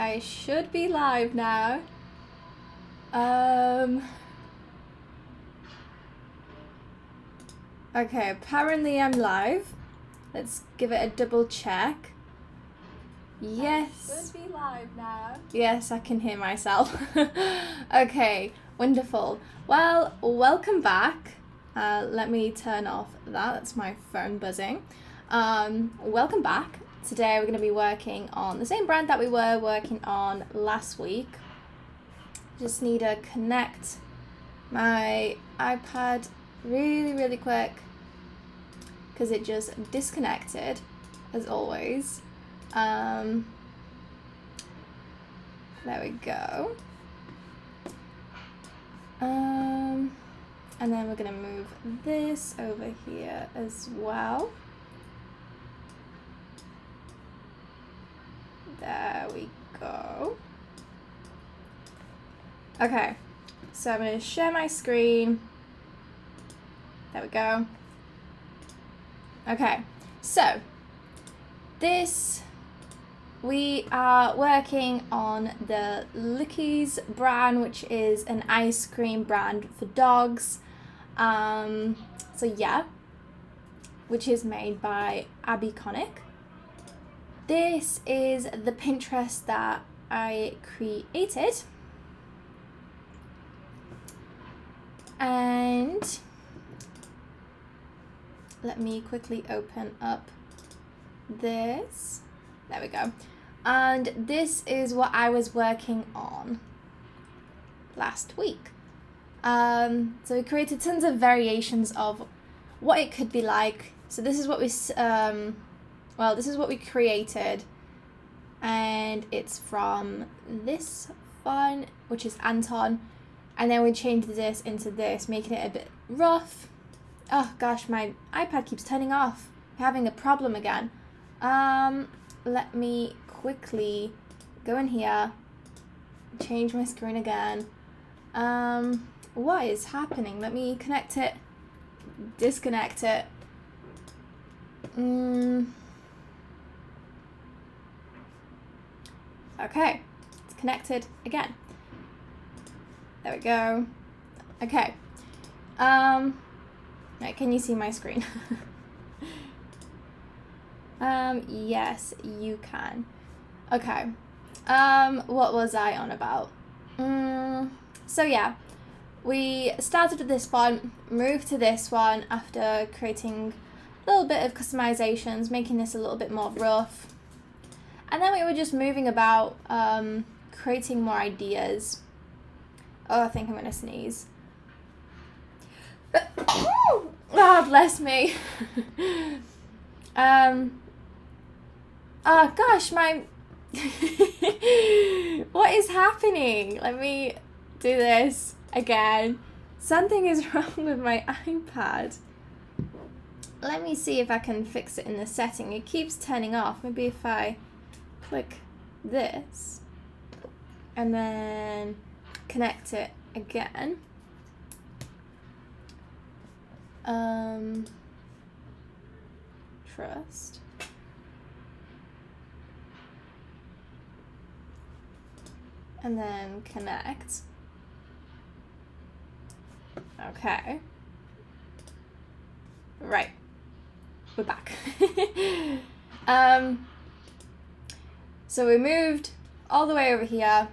I should be live now. Okay, apparently I'm live. Let's give it a double check. Yes. I should be live now. Yes, I can hear myself. Okay, wonderful. Well, welcome back. Let me turn off that. That's my phone buzzing. Welcome back. Today we're going to be working on the same brand that we were working on last week. Just need to connect my iPad really quick because it just disconnected as always. There we go. And then we're gonna move this over here as well. There we go. Okay, so I'm going to share my screen. There we go. Okay, so we are working on the Lickies brand, which is an ice cream brand for dogs. So yeah, which is made by Abi Connick. This is the Pinterest that I created. And let me quickly open up this. There we go. And this is what I was working on last week. So we created tons of variations of what it could be like. So this is what this is what we created, and it's from this font, which is Anton, and then we changed this into this, making it a bit rough. Oh gosh, my iPad keeps turning off. I'm having a problem again. Let me quickly go in here, change my screen again. What is happening? Let me connect it, disconnect it. Okay, it's connected again. There we go. Okay. Right, can you see my screen? Yes, you can. Okay. What was I on about? So yeah, we started with this font, moved to this one after creating a little bit of customizations, making this a little bit more rough. And then we were just moving about, creating more ideas. Oh, I think I'm gonna sneeze. Oh, bless me. Oh gosh, my what is happening? Let me do this again. Something is wrong with my iPad. Let me see if I can fix it in the setting. It keeps turning off. Maybe if I click this and then connect it again. Trust. And then connect. Okay. Right. We're back. So we moved all the way over here,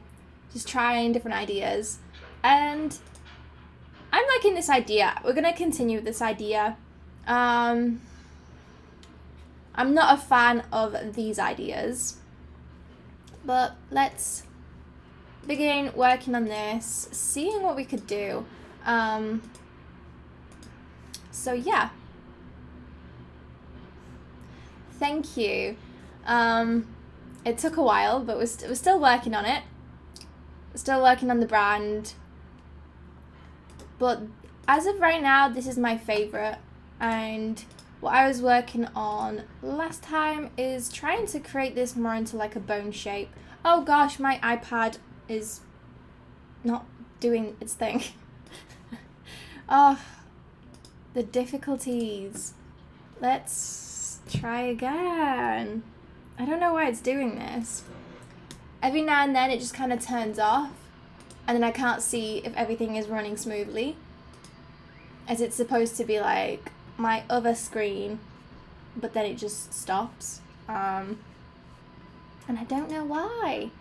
just trying different ideas. And I'm liking this idea. We're going to continue with this idea. I'm not a fan of these ideas, but let's begin working on this, seeing what we could do. So yeah. Thank you. It took a while, but we're still working on it. Still working on the brand. But as of right now, this is my favorite. And what I was working on last time is trying to create this more into like a bone shape. Oh gosh, my iPad is not doing its thing. Oh, the difficulties. Let's try again. I don't know why it's doing this. Every now and then it just kind of turns off, and then I can't see if everything is running smoothly, as it's supposed to be like my other screen, but then it just stops. And I don't know why.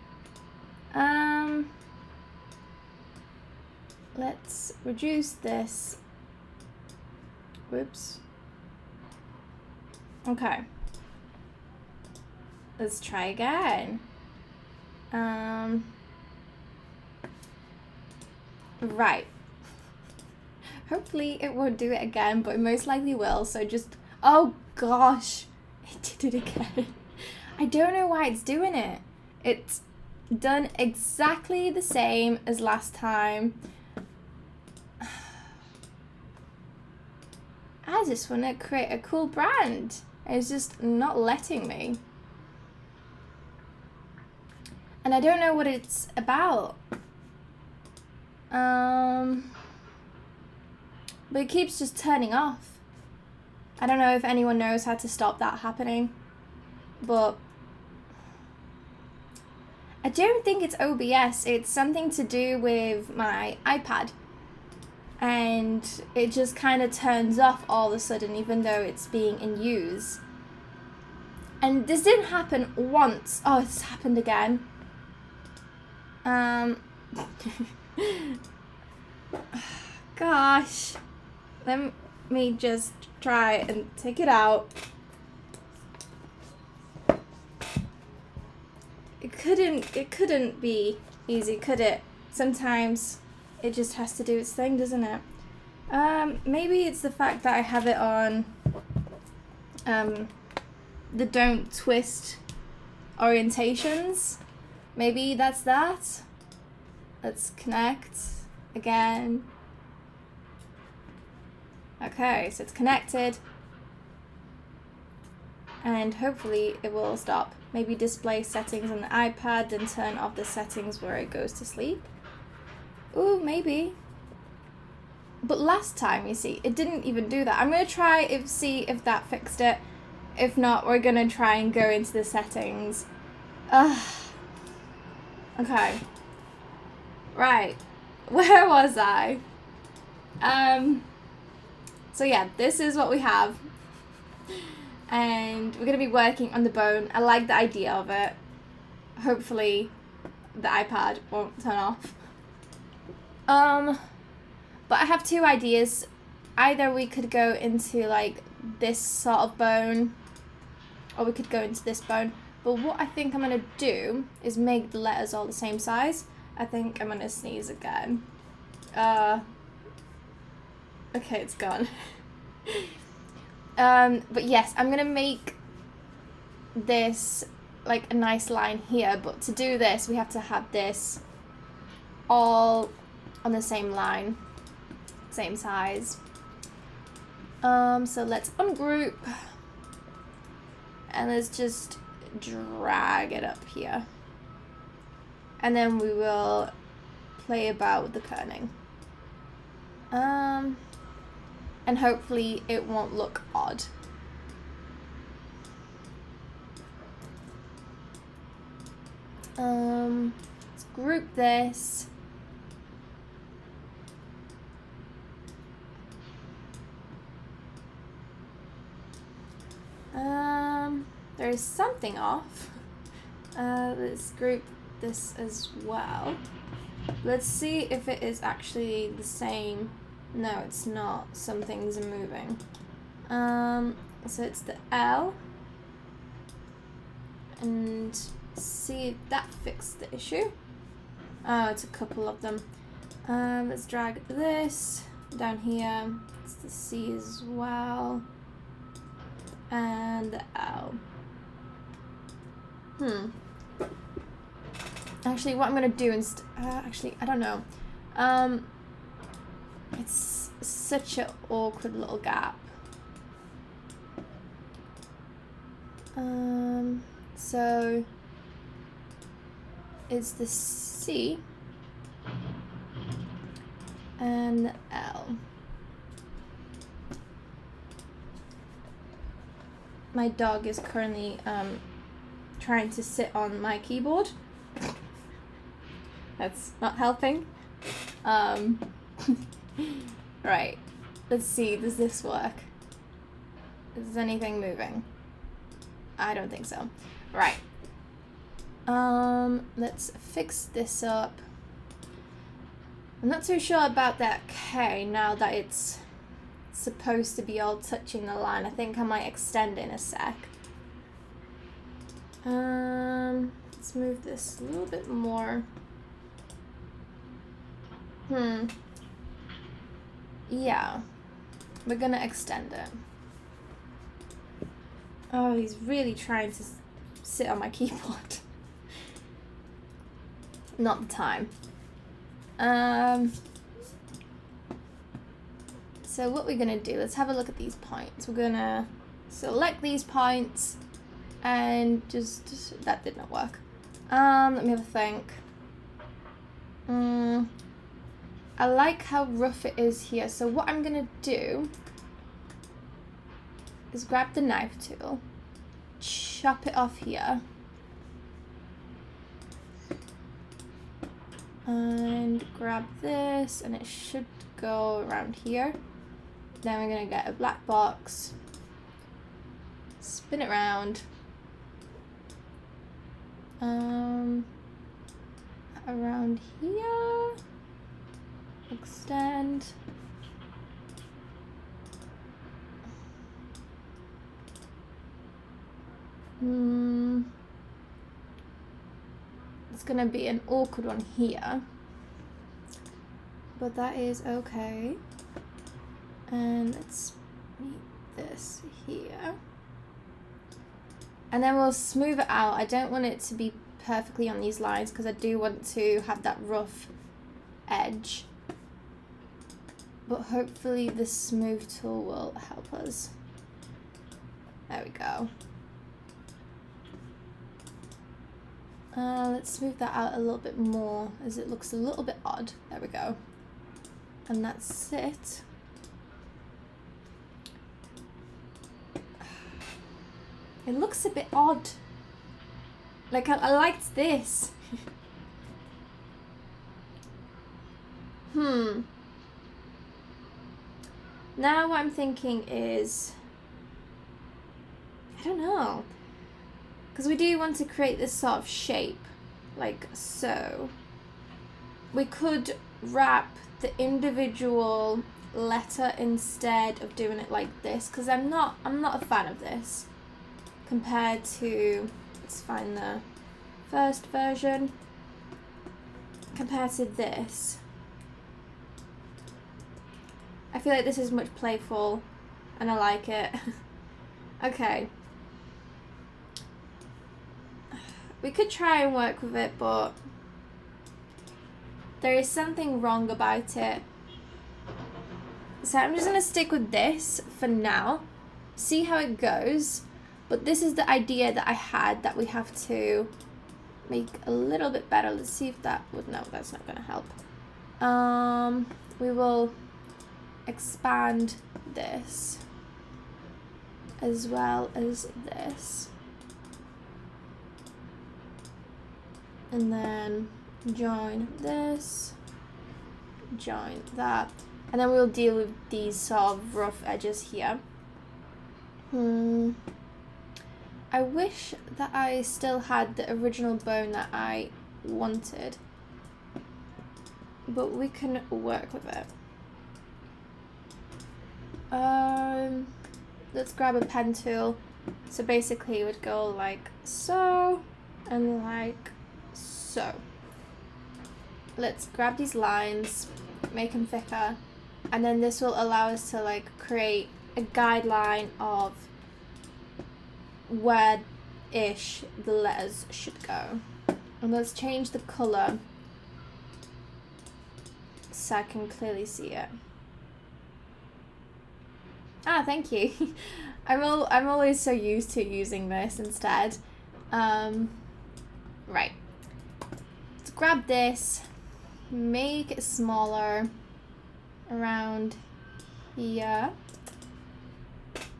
Let's reduce this. Whoops. Okay. Let's try again. Right. Hopefully it won't do it again, but it most likely will. So just, oh gosh, it did it again. I don't know why it's doing it. It's done exactly the same as last time. I just want to create a cool brand. It's just not letting me. And I don't know what it's about. But it keeps just turning off. I don't know if anyone knows how to stop that happening. But I don't think it's OBS. It's something to do with my iPad. And it just kind of turns off all of a sudden, even though it's being in use. And this didn't happen once. Oh, it's happened again. Gosh. Let me just try and take it out. It couldn't be easy, could it? Sometimes it just has to do its thing, doesn't it? Maybe it's the fact that I have it on the don't twist orientations. Maybe that's that. Let's connect again. Okay, so it's connected. And hopefully it will stop. Maybe display settings on the iPad, then turn off the settings where it goes to sleep. Ooh, maybe. But last time, you see, it didn't even do that. I'm going to try see if that fixed it. If not, we're going to try and go into the settings. Okay. Right. Where was I? So yeah, this is what we have. And we're going to be working on the bone. I like the idea of it. Hopefully the iPad won't turn off. But I have two ideas. Either we could go into like this sort of bone, or we could go into this bone. But what I think I'm going to do is make the letters all the same size. I think I'm going to sneeze again. Okay, it's gone. But yes, I'm going to make this like a nice line here. But to do this, we have to have this all on the same line, same size. So let's ungroup. And let's just drag it up here. And then we will play about with the kerning. And hopefully it won't look odd. Let's group this. There's something off. Let's group this as well. Let's see if it is actually the same. No, it's not. Some things are moving. So it's the L. And see if that fixed the issue. Oh, it's a couple of them. Let's drag this down here. It's the C as well. And the L. Actually, what I'm gonna do instead, actually, I don't know. It's such an awkward little gap. So it's the C and the L. My dog is currently trying to sit on my keyboard, That's not helping. Right. Let's see, does this work? Is anything moving? I don't think so. Right. Let's fix this up. I'm not too sure about that K now that it's supposed to be all touching the line. I think I might extend it in a sec. Let's move this a little bit more. Yeah. We're gonna extend it. Oh, he's really trying to sit on my keyboard. Not the time. So what we're gonna do, let's have a look at these points. We're gonna select these points and just that did not work. Let me have a think. I like how rough it is here. So what I'm gonna do is grab the knife tool, chop it off here, and grab this, and it should go around here. Then we're gonna get a black box, spin it around, around here, extend. It's gonna be an awkward one here, but that is okay. And let's meet this here. And then we'll smooth it out. I don't want it to be perfectly on these lines because I do want to have that rough edge. But hopefully the smooth tool will help us. There we go. Let's smooth that out a little bit more as it looks a little bit odd. There we go. And that's it. It looks a bit odd. Like I liked this. Now what I'm thinking is, I don't know. Because we do want to create this sort of shape, like so. We could wrap the individual letter instead of doing it like this, because I'm not a fan of this compared to, let's find the first version, compared to this. I feel like this is much playful and I like it. Okay. We could try and work with it, but there is something wrong about it. So I'm just going to stick with this for now, see how it goes. But this is the idea that I had that we have to make a little bit better. Let's see if that would, no, that's not going to help. We will expand this as well as this. And then join this, join that, and then we'll deal with these sort of rough edges here. I wish that I still had the original bone that I wanted, but we can work with it. Let's grab a pen tool. So basically it would go like so and like so. Let's grab these lines, make them thicker, and then this will allow us to like create a guideline of where-ish the letters should go. And let's change the color so I can clearly see it. Ah, thank you. I'm always so used to using this instead. Right. Let's grab this, make it smaller around here.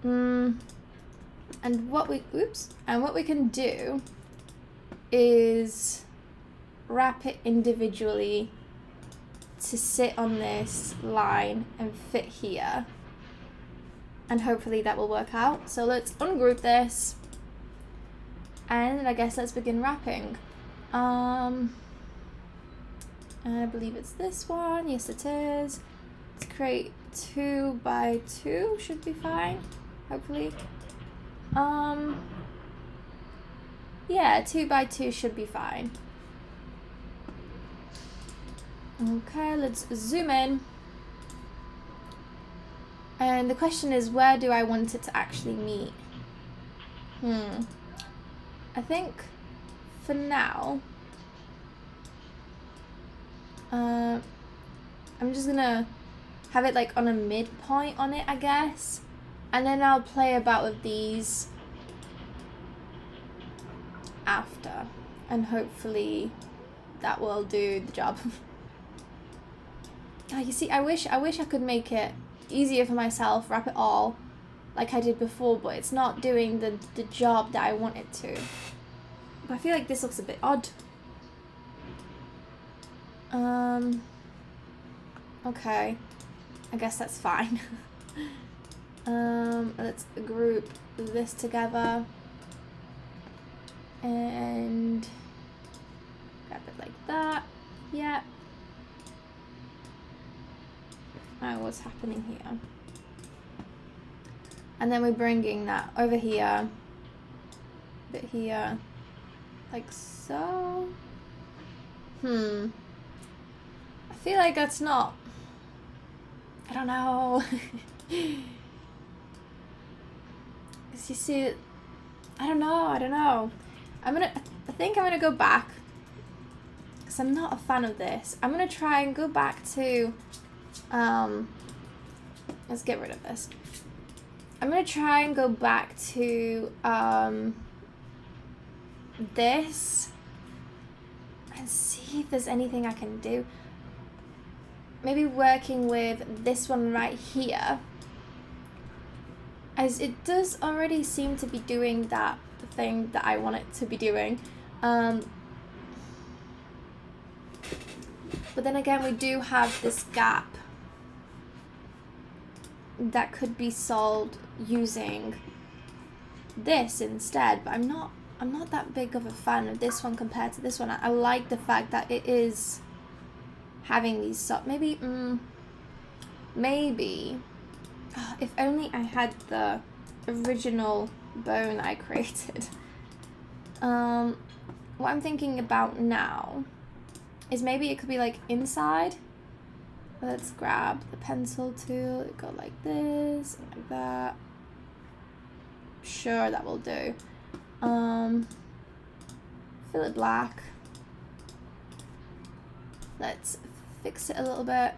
And what we can do is wrap it individually to sit on this line and fit here. And hopefully that will work out. So let's ungroup this. And I guess let's begin wrapping. I believe it's this one. Yes, it is. Let's create 2 by 2. Should be fine. Hopefully. Yeah, 2 by 2 should be fine. Okay, let's zoom in. And the question is, where do I want it to actually meet? I think for now, I'm just gonna have it like on a midpoint on it, I guess. And then I'll play about with these after. And hopefully that will do the job. Oh, you see, I wish I could make it easier for myself, wrap it all like I did before, but it's not doing the job that I want it to. But I feel like this looks a bit odd. Okay, I guess that's fine. Let's group this together and grab it like that. Yeah. Oh, what's happening here? And then we're bringing that over here, a bit here, like so. I feel like that's not, I don't know. Cause you see, I don't know. I think I'm gonna go back, cause I'm not a fan of this. I'm gonna try and go back to, let's get rid of this. I'm gonna try and go back to this and see if there's anything I can do. Maybe working with this one right here, as it does already seem to be doing that thing that I want it to be doing. But then again, we do have this gap that could be solved using this instead, but I'm not that big of a fan of this one compared to this one. I like the fact that it is having these maybe if only I had the original bone I created. What I'm thinking about now is maybe it could be like inside. Let's grab the pencil tool, go like this, like that. Sure, that will do. Fill it black. Let's fix it a little bit.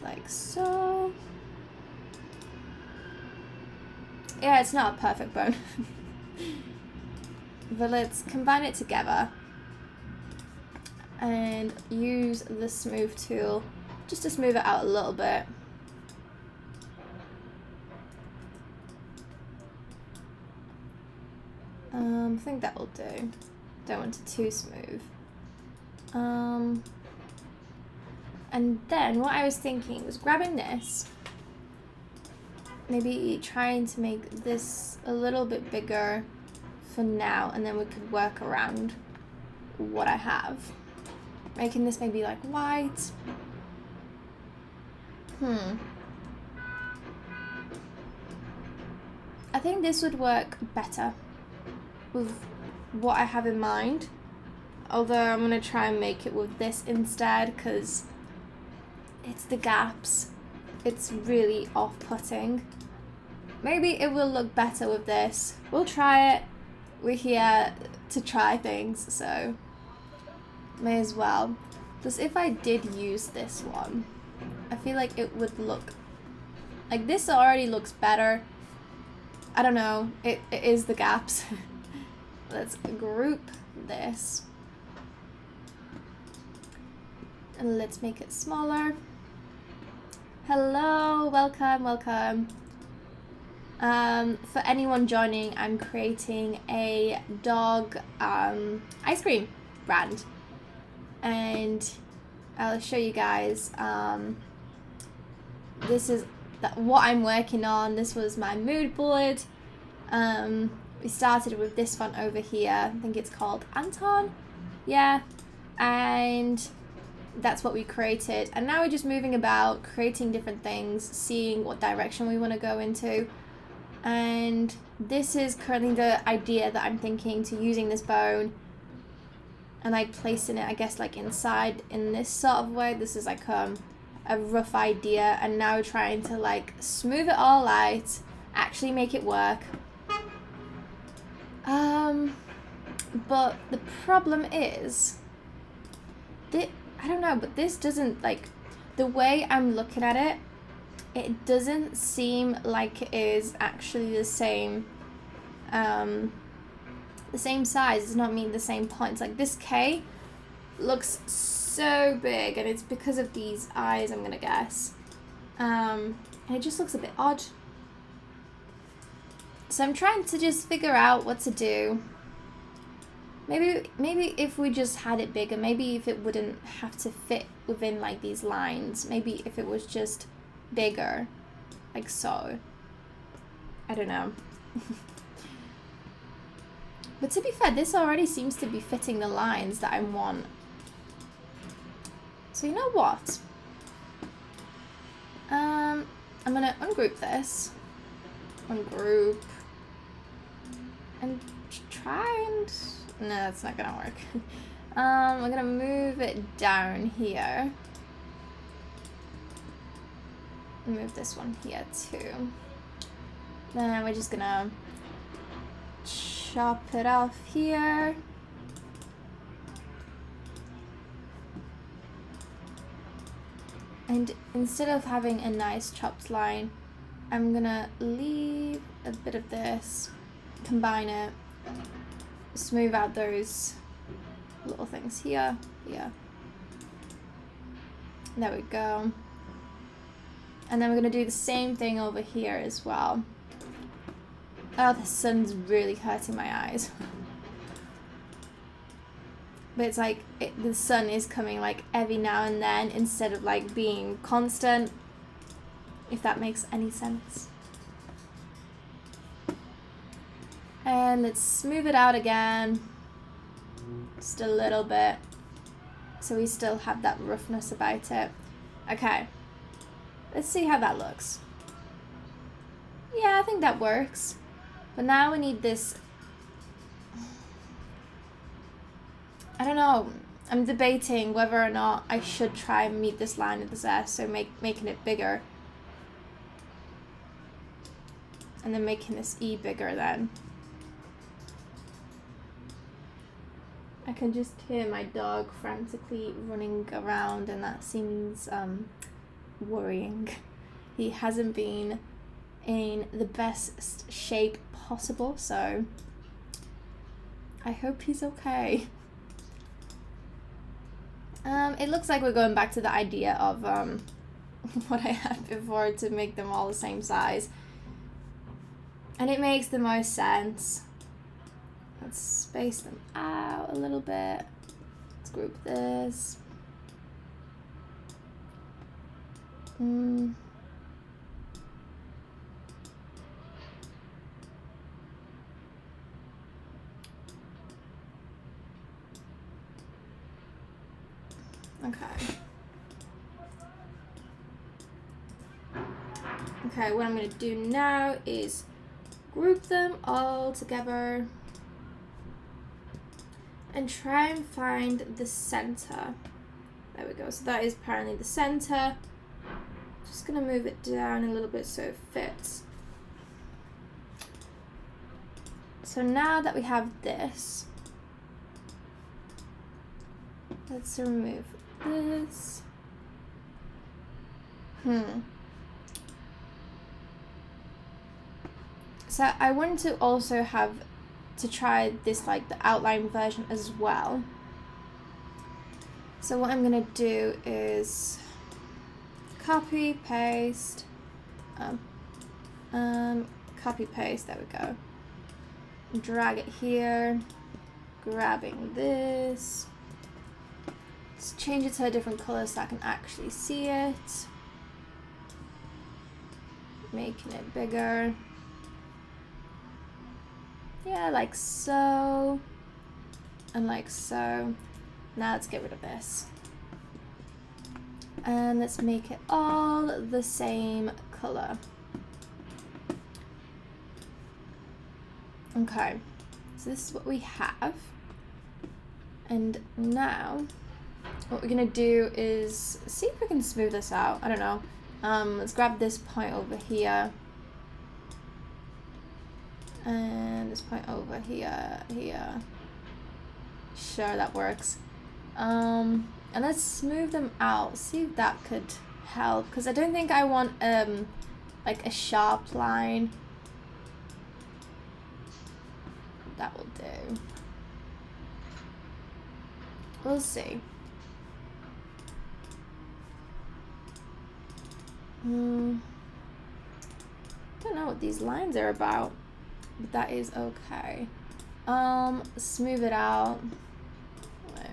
Like so. Yeah, it's not a perfect bone. But let's combine it together and use the smooth tool just to smooth it out a little bit. I think that will do. Don't want it too smooth. And then what I was thinking was grabbing this, maybe trying to make this a little bit bigger for now, and then we could work around what I have. Making this maybe like white. I think this would work better with what I have in mind. Although I'm going to try and make it with this instead, because it's the gaps. It's really off-putting. Maybe it will look better with this. We'll try it. We're here to try things, so may as well. Because if I did use this one, I feel like it would look like this already looks better. I don't know. It is the gaps. Let's group this. And let's make it smaller. Hello, welcome, welcome. For anyone joining, I'm creating a dog ice cream brand, and I'll show you guys. This is what I'm working on. This was my mood board. We started with this font over here. I think it's called Anton. Yeah, and that's what we created. And now we're just moving about, creating different things, seeing what direction we want to go into. And this is currently the idea that I'm thinking to using this bone and like placing it, I guess, like inside in this sort of way. This is like a rough idea, and now we're trying to like smooth it all out, actually make it work. But the problem is that, I don't know, but this doesn't, like, the way I'm looking at it, it doesn't seem like it is actually the same size. Does not mean the same points. Like, this K looks so big, and it's because of these eyes, I'm gonna guess. And it just looks a bit odd. So I'm trying to just figure out what to do. Maybe if we just had it bigger, maybe if it wouldn't have to fit within like these lines, maybe if it was just bigger, like so. I don't know. But to be fair, this already seems to be fitting the lines that I want. So you know what? I'm gonna ungroup this. Ungroup. And try and... No, that's not gonna work. I'm gonna move it down here. Move this one here too. Then we're just gonna chop it off here. And instead of having a nice chopped line, I'm gonna leave a bit of this, combine it, smooth out those little things here, here. There we go. And then we're gonna do the same thing over here as well. Oh, the sun's really hurting my eyes. But it's like, the sun is coming like every now and then instead of like being constant, if that makes any sense. And let's smooth it out again, just a little bit, so we still have that roughness about it. Okay, let's see how that looks. Yeah, I think that works. But now we need this. I don't know. I'm debating whether or not I should try and meet this line with this S, so making it bigger. And then making this E bigger then. I can just hear my dog frantically running around, and that seems worrying. He hasn't been in the best shape possible, so I hope he's okay. It looks like we're going back to the idea of what I had before, to make them all the same size. And it makes the most sense. Let's space them out a little bit. Let's group this. Okay, what I'm going to do now is group them all together and try and find the center. There we go. So that is apparently the center. Just going to move it down a little bit so it fits. So now that we have this, let's remove this. So I want to also have to try this, like the outline version as well. So what I'm gonna do is copy, paste, copy paste, there we go. Drag it here, grabbing this. Let's change it to a different color so I can actually see it. Making it bigger. Yeah, like so. And like so. Now let's get rid of this. And let's make it all the same color. Okay, so this is what we have. And now, what we're gonna do is see if we can smooth this out. I don't know. Let's grab this point over here. And this point over here, Sure, that works. And let's smooth them out. See if that could help. Because I don't think I want like a sharp line. That will do. We'll see. Don't know what these lines are about, but that is okay. Smooth it out. Right.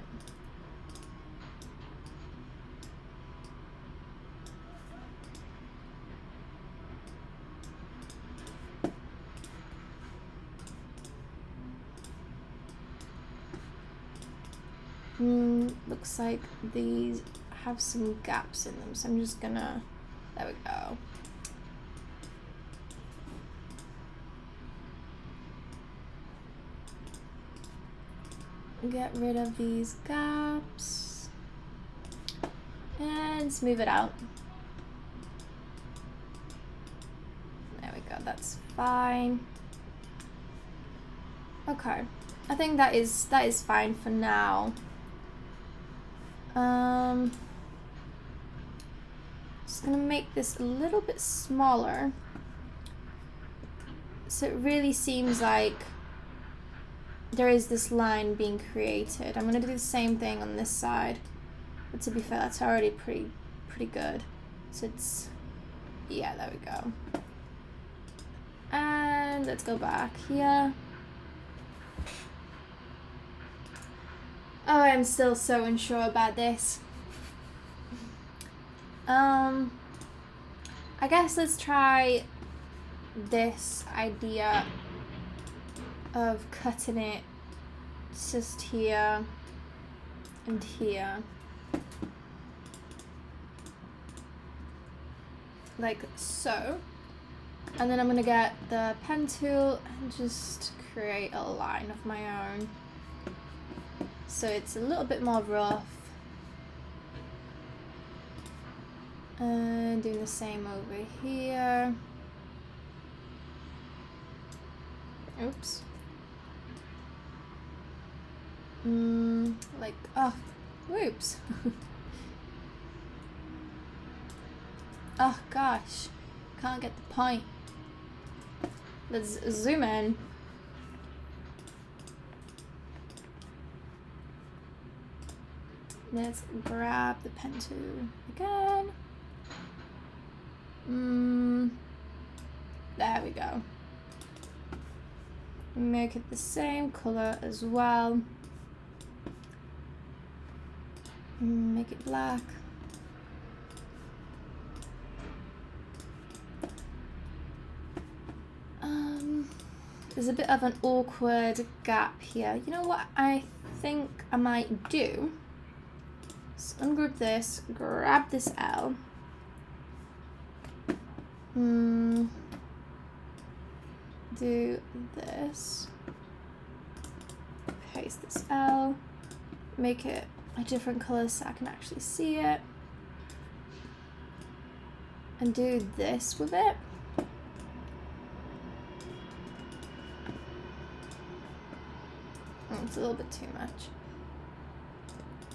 Looks like these have some gaps in them, so I'm just gonna, there we go. Get rid of these gaps and smooth it out. There we go, that's fine. Okay, I think that is fine for now. Just gonna make this a little bit smaller so it really seems like there is this line being created. I'm gonna do the same thing on this side, but to be fair, that's already pretty good. So it's, yeah, there we go. And let's go back here. Oh, I'm still so unsure about this. I guess let's try this idea of cutting it just here and here. Like so. And then I'm gonna get the pen tool and just create a line of my own. So it's a little bit more rough. And doing the same over here. Oops. Like, oh, whoops. Oh gosh, can't get the point. Let's zoom in. Let's grab the pen tool again. There we go. Make it the same color as well. Make it black. There's a bit of an awkward gap here. You know what I think I might do? Let's ungroup this, grab this L. Do this. Paste this L. Make it a different color so I can actually see it. And do this with it. It's a little bit too much.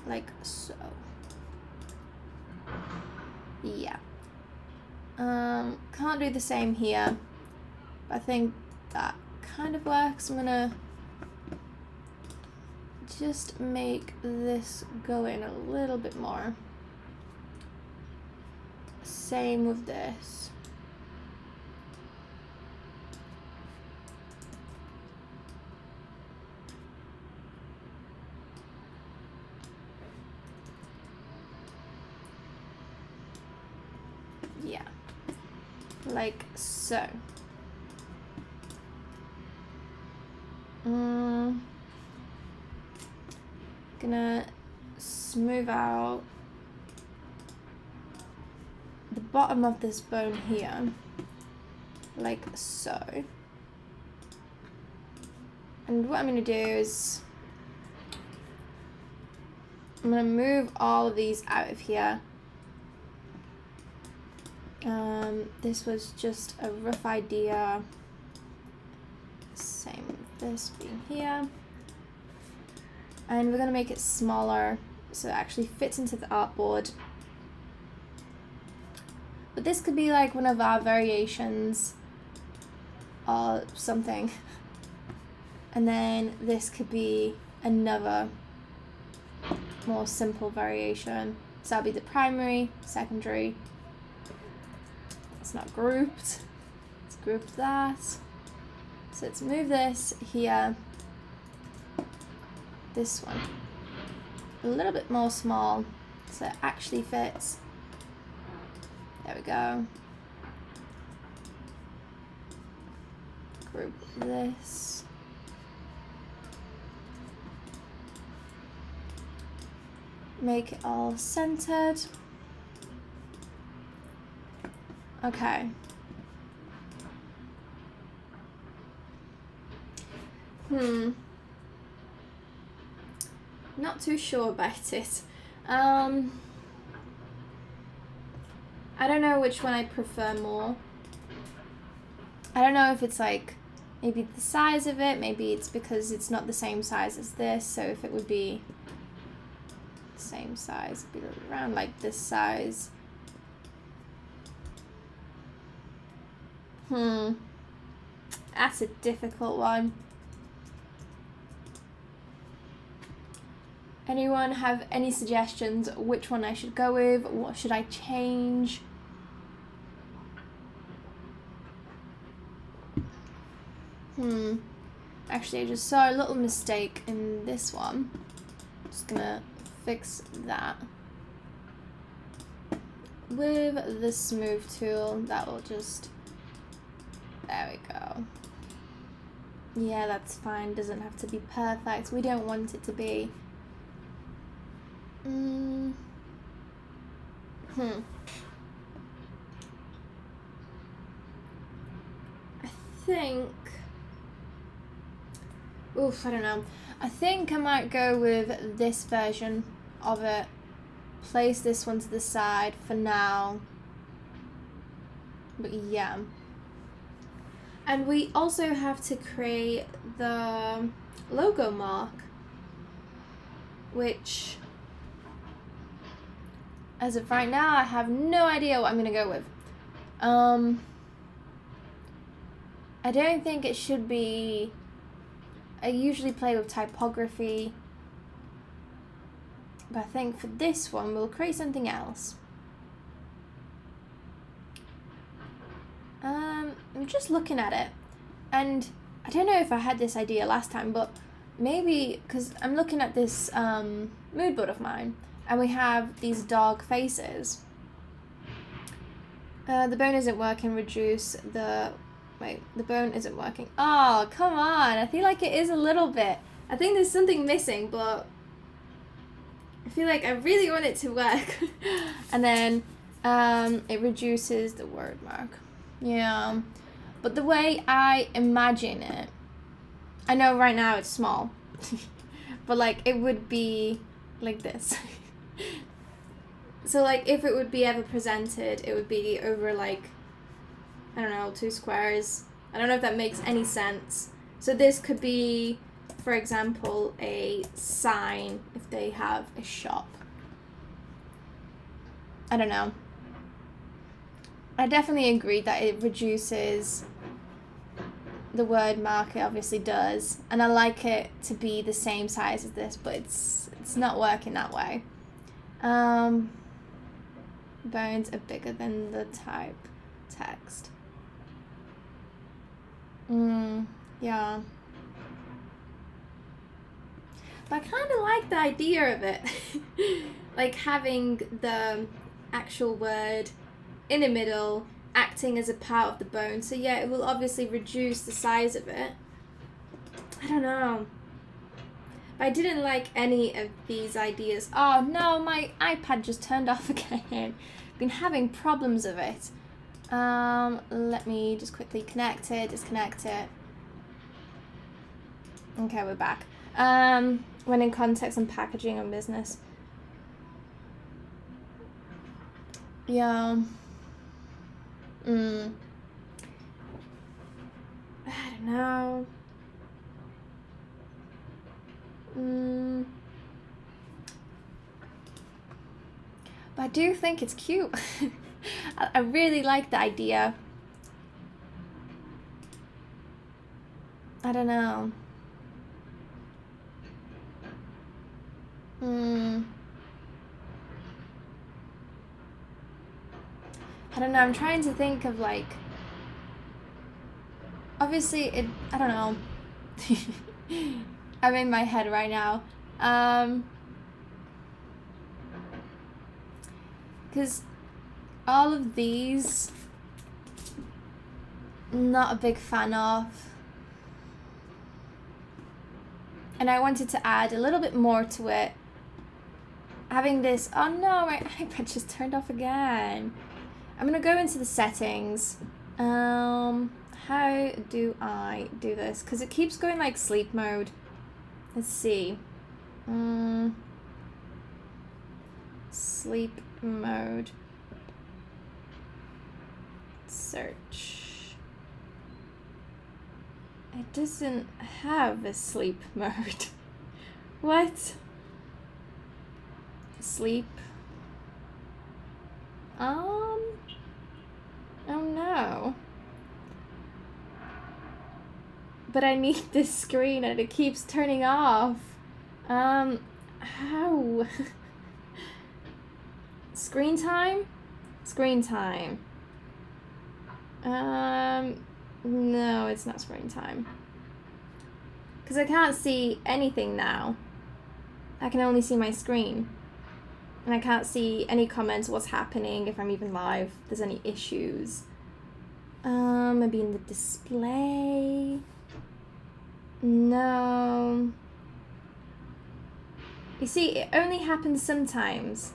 Like so. Yeah. Can't do the same here. But I think that kind of works. I'm gonna just make this go in a little bit more. Same with this. like so. Gonna smooth out the bottom of this bone here, like so. And what I'm gonna do is I'm gonna move all of these out of here. This was just a rough idea. Same with this being here. And we're gonna make it smaller so it actually fits into the artboard. But this could be like one of our variations or something. And then this could be another more simple variation. So that'll be the primary, secondary. It's not grouped. Let's group that. So let's move this here. This one. A little bit more small so it actually fits. There we go. Group this. Make it all centered. Okay. Not too sure about it. I don't know which one I prefer more. I don't know if it's like maybe the size of it, maybe it's because it's not the same size as this, so if it would be the same size, it'd be around like this size. That's a difficult one. Anyone have any suggestions which one I should go with? What should I change? Actually, I just saw a little mistake in this one. Just gonna fix that. With the smooth tool, that will just... There we go. Yeah, that's fine. Doesn't have to be perfect. We don't want it to be. I think... I don't know. I think I might go with this version of it. Place this one to the side for now. But yeah. And we also have to create the logo mark, which, as of right now, I have no idea what I'm going to go with. I don't think it should be... I usually play with typography, but I think for this one, we'll create something else. I'm just looking at it, and I don't know if I had this idea last time, but maybe, because I'm looking at this mood board of mine, and we have these dog faces. The bone isn't working, reduce the... Wait, the bone isn't working. Oh, come on. I feel like it is a little bit. I think there's something missing, but I feel like I really want it to work. And then it reduces the word mark. Yeah. But the way I imagine it, I know right now it's small, but like it would be like this. So like if it would be ever presented, it would be over like, I don't know, 2 squares. I don't know if that makes any sense. So this could be, for example, a sign if they have a shop. I don't know. I definitely agree that it reduces the word mark. It obviously does. And I like it to be the same size as this, but it's not working that way. Bones are bigger than the type text. Yeah. But I kind of like the idea of it. Like having the actual word in the middle acting as a part of the bone. So yeah, it will obviously reduce the size of it. I don't know. But I didn't like any of these ideas. Oh no, my iPad just turned off again. Been having problems with it. Let me just quickly connect it, disconnect it. Okay, we're back. When in context and packaging and business. Yeah. I don't know. But I do think it's cute. I really like the idea. I don't know. I don't know, I'm trying to think of like, obviously I don't know. I'm in my head right now. Because all of these, not a big fan of. And I wanted to add a little bit more to it. Having this, oh no, my iPad just turned off again. I'm gonna go into the settings. How do I do this? Because it keeps going like sleep mode. Let's see. Sleep mode. Search. It doesn't have a sleep mode. What? Sleep. Oh no. But I need this screen and it keeps turning off. How? Screen time? Screen time. No, it's not screen time. Because I can't see anything now. I can only see my screen. And I can't see any comments, what's happening, if I'm even live, if there's any issues. Maybe in the display. No. You see, it only happens sometimes.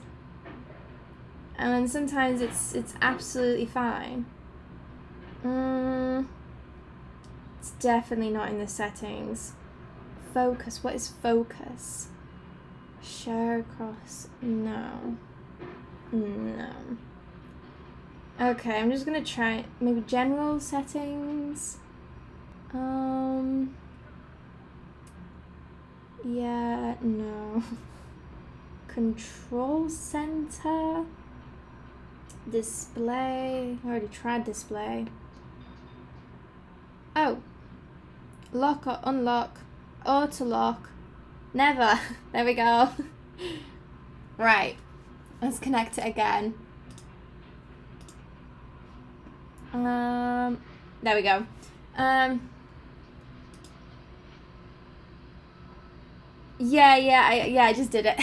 And then sometimes it's absolutely fine. It's definitely not in the settings. Focus, what is focus? Share across, no. No. Okay, I'm just gonna try maybe general settings. Yeah, no. Control center. Display. I already tried display. Oh. Lock or unlock. Auto lock. Never. There we go. Right. Let's connect it again. There we go. I just did it.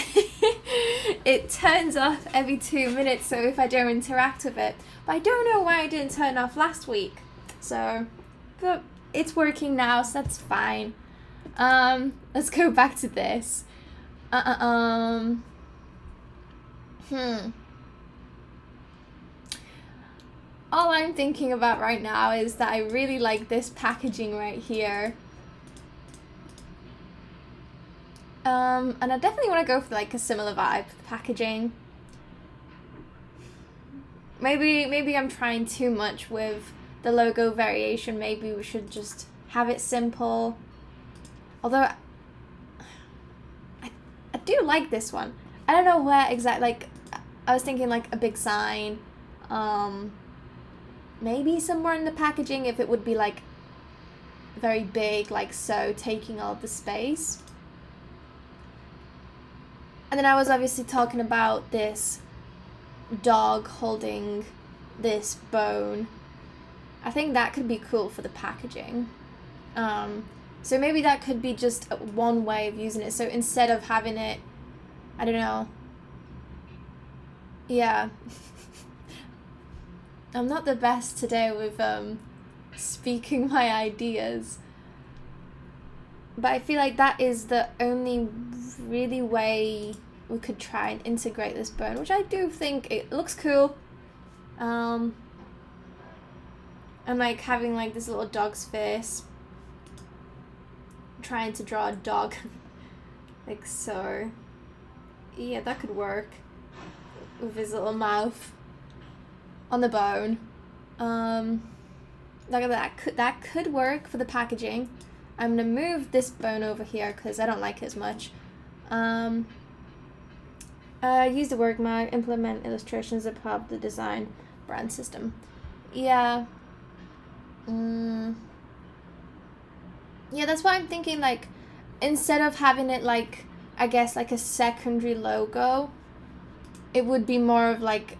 It turns off every 2 minutes, so if I don't interact with it. But I don't know why it didn't turn off last week. So, but it's working now, so that's fine. Let's go back to this. All I'm thinking about right now is that I really like this packaging right here. And I definitely want to go for like a similar vibe with the packaging. Maybe I'm trying too much with the logo variation. Maybe we should just have it simple. Although I do like this one. I don't know where exactly, like I was thinking like a big sign. Maybe somewhere in the packaging if it would be like very big, like so, taking all the space. And then I was obviously talking about this dog holding this bone. I think that could be cool for the packaging. So maybe that could be just one way of using it. So instead of having it, I don't know. Yeah. I'm not the best today with speaking my ideas. But I feel like that is the only really way we could try and integrate this bone, which I do think it looks cool. And like having like this little dog's face. Trying to draw a dog. Like so. Yeah, that could work. With his little mouth on the bone. Like that could work for the packaging. I'm gonna move this bone over here because I don't like it as much. Use the work mark, implement illustrations as part of the design brand system. Yeah. Yeah, that's why I'm thinking, like, instead of having it like, I guess, like a secondary logo, it would be more of like,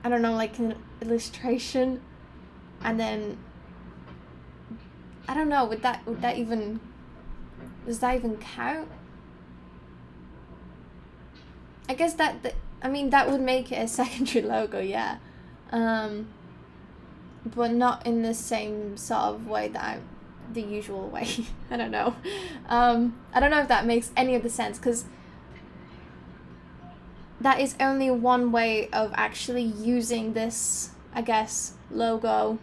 I don't know, like an illustration, and then I don't know, would that even, does that even count? I guess that I mean, that would make it a secondary logo, yeah. But not in the same sort of way that the usual way. I don't know. I don't know if that makes any of the sense, because that is only one way of actually using this, I guess, logo.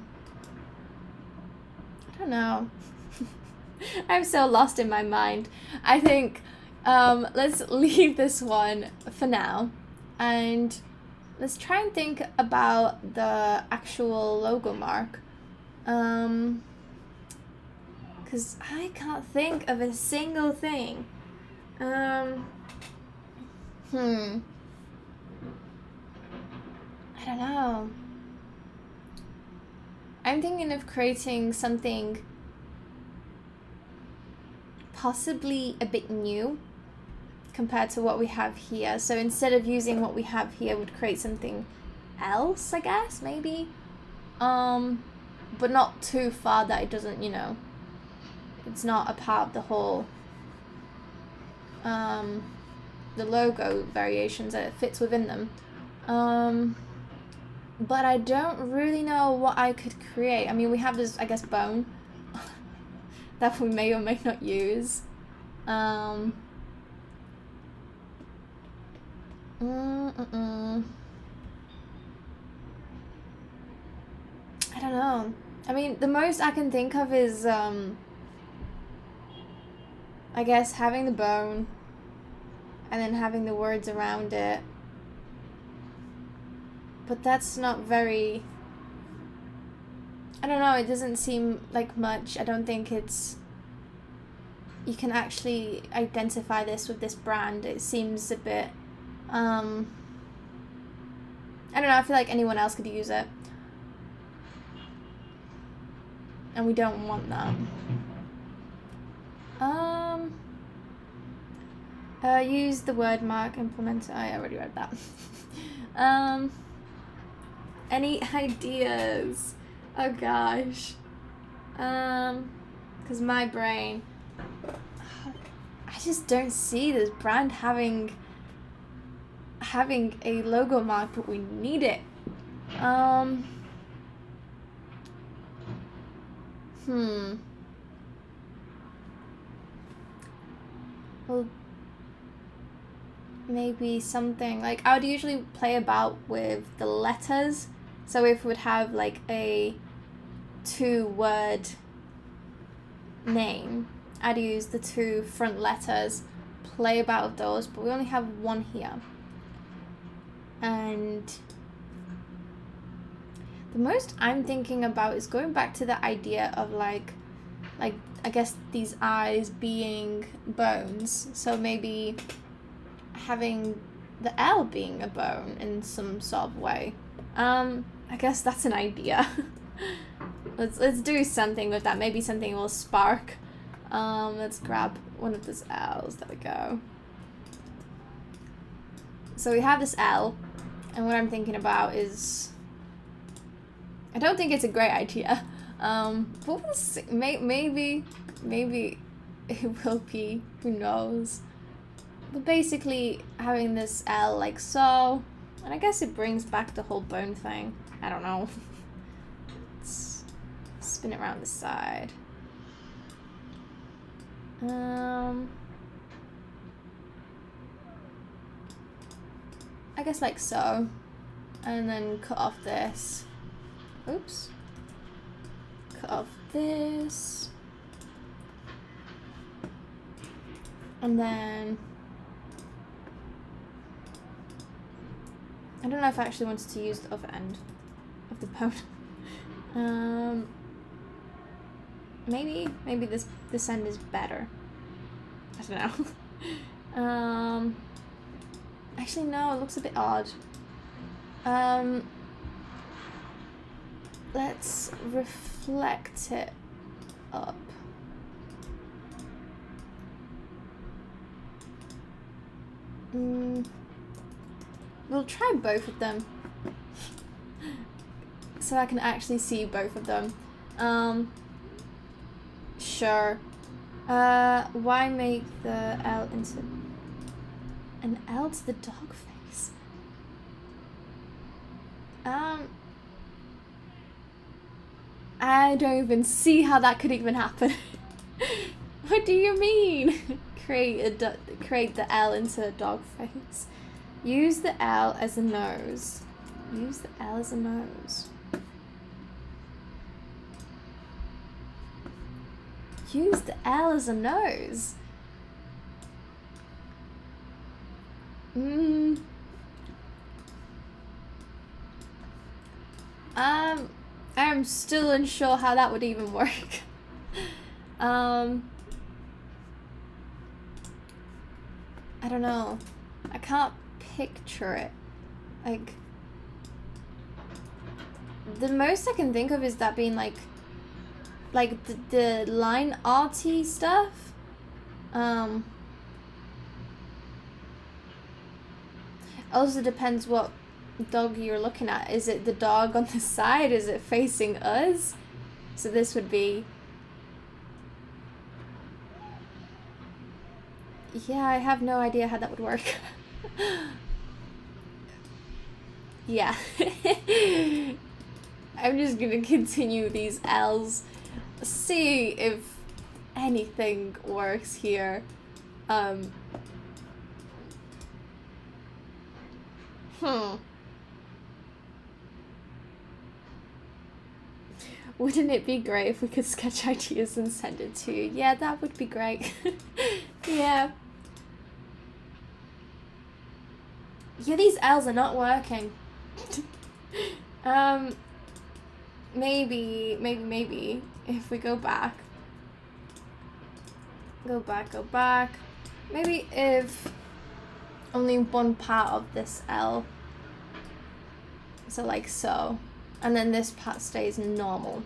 I don't know. I'm so lost in my mind. I think let's leave this one for now, and let's try and think about the actual logo mark. Because I can't think of a single thing. I don't know. I'm thinking of creating something possibly a bit new compared to what we have here. So instead of using what we have here, we'd create something else, I guess, maybe. But not too far that it doesn't, you know, it's not a part of the whole the logo variations, that it fits within them. But I don't really know what I could create. I mean, we have this, I guess, bone that we may or may not use. I don't know. I mean, the most I can think of is, I guess, having the bone and then having the words around it. But that's not very, I don't know, it doesn't seem like much. I don't think it's, you can actually identify this with this brand. It seems a bit, I don't know, I feel like anyone else could use it. And we don't want that. Use the word mark, implement, I already read that. Any ideas? Oh gosh. Because my brain, I just don't see this brand having a logo mark, but we need it. Well, maybe something like, I would usually play about with the letters. So if we would have like a 2-word name, I'd use the 2 front letters, play about with those, but we only have 1 here. And the most I'm thinking about is going back to the idea of like I guess these eyes being bones. So maybe having the L being a bone in some sort of way. I guess that's an idea. let's do something with that. Maybe something will spark. Let's grab one of these L's. There we go. So we have this L, and what I'm thinking about is, I don't think it's a great idea. But we'll see. Maybe it will be. Who knows? But basically, having this L like so, and I guess it brings back the whole bone thing. I don't know. Let's spin it around the side. I guess like so. And then cut off this. Oops. Cut off this. And then I don't know if I actually wanted to use the other end of the bone. Maybe this end is better. I don't know. Actually no, it looks a bit odd. Let's reflect it up. We'll try both of them. So I can actually see both of them. Sure. Why make the L into an L to the dog face? I don't even see how that could even happen. What do you mean? Create the L into a dog face. Use the L as a nose. Use the L as a nose. Use the L as a nose. I'm still unsure how that would even work. I don't know. I can't picture it. Like, the most I can think of is that being like the line arty stuff. Also depends what dog you're looking at. Is it the dog on the side? Is it facing us? So this would be... Yeah, I have no idea how that would work. Yeah. I'm just gonna continue these L's. See if anything works here. Wouldn't it be great if we could sketch ideas and send it to you? Yeah, that would be great. Yeah. Yeah, these L's are not working. Maybe, if we go back. Go back. Maybe if only one part of this L. So like so. And then this part stays normal.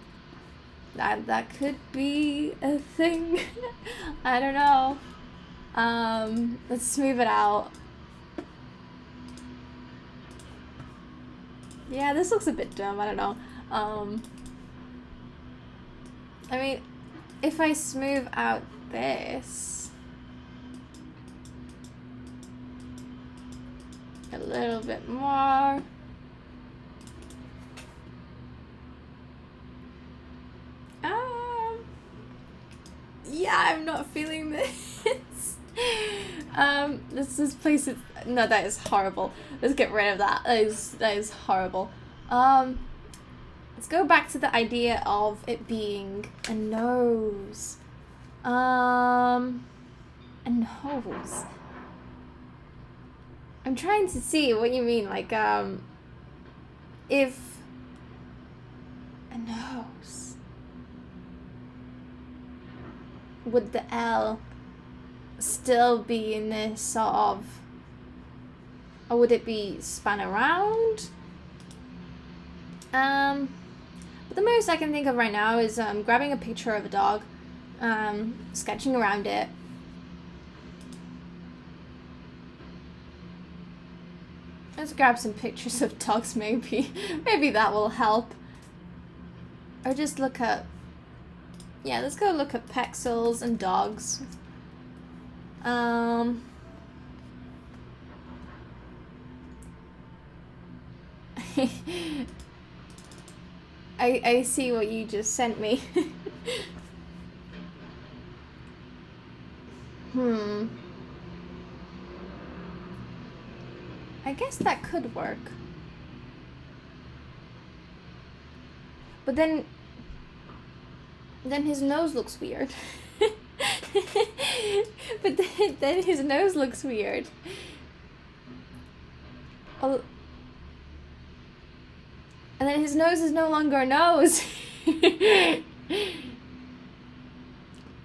That could be a thing. I don't know. Let's smooth it out. Yeah, this looks a bit dumb, I don't know. I mean, if I smooth out this a little bit more. Yeah, I'm not feeling this. Let's just place it. No, that is horrible. Let's get rid of that. That is horrible. Let's go back to the idea of it being a nose. A nose. I'm trying to see what you mean. Like, if a nose. Would the L still be in this sort of, or would it be span around? But the most I can think of right now is grabbing a picture of a dog, sketching around it. Let's grab some pictures of dogs, maybe. Maybe that will help. Or just look at... Yeah, let's go look at pexels and dogs. I see what you just sent me. I guess that could work. But then his nose looks weird. But then his nose looks weird. Oh. And then his nose is no longer a nose.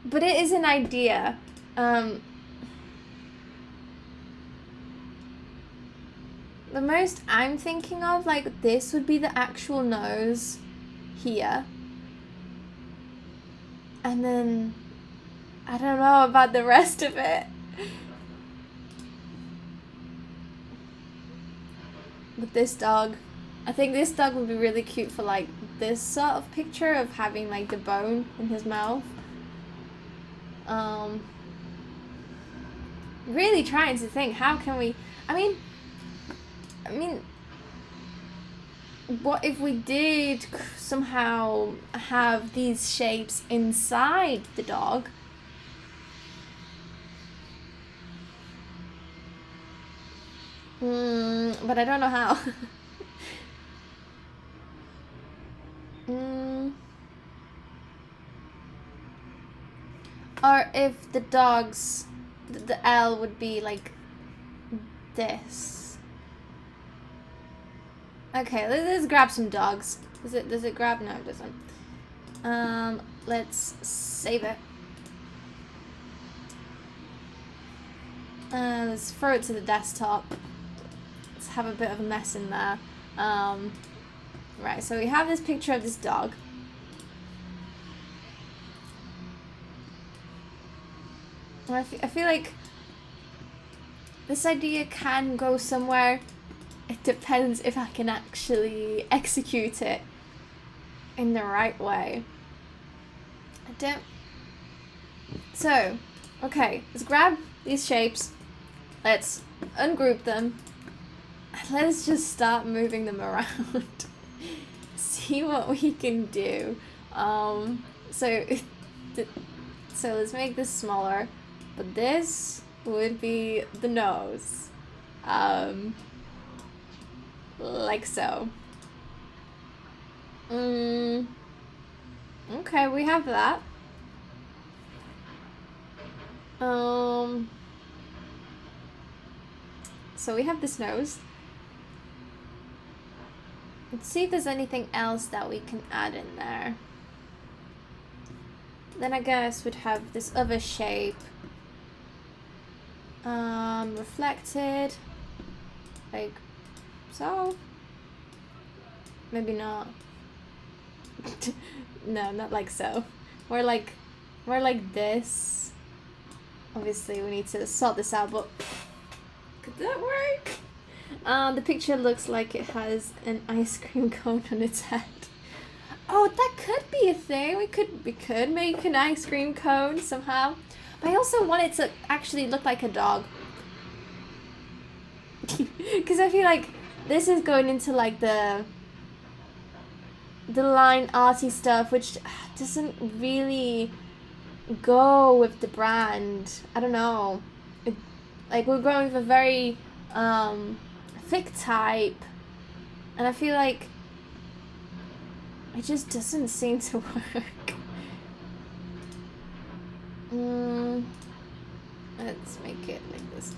But it is an idea. The most I'm thinking of, like, this would be the actual nose here. And then I don't know about the rest of it. But this dog, I think this dog would be really cute for like this sort of picture of having like the bone in his mouth. Really trying to think, how can we, I mean, what if we did somehow have these shapes inside the dog? But I don't know how. Or if the dogs, the L would be like this. Okay, let's grab some dogs. Does it grab? No, it doesn't. Let's save it. Let's throw it to the desktop. Let's have a bit of a mess in there. Right, so we have this picture of this dog. I feel like this idea can go somewhere. It depends if I can actually execute it in the right way. So, okay, let's grab these shapes. Let's ungroup them. And let's just start moving them around. See what we can do. So let's make this smaller. But this would be the nose. Like so. Okay, we have that. So we have this nose. Let's see if there's anything else that we can add in there. Then I guess we'd have this other shape. Reflected. Like so. Maybe not. No, not like so. More like this. Obviously we need to sort this out, but could that work? The picture looks like it has an ice cream cone on its head. Oh, that could be a thing. We could make an ice cream cone somehow. But I also want it to actually look like a dog. Because I feel like this is going into like the line arty stuff, which doesn't really go with the brand. I don't know. Like we're going with a very thick type, and I feel like it just doesn't seem to work. Let's make it like this.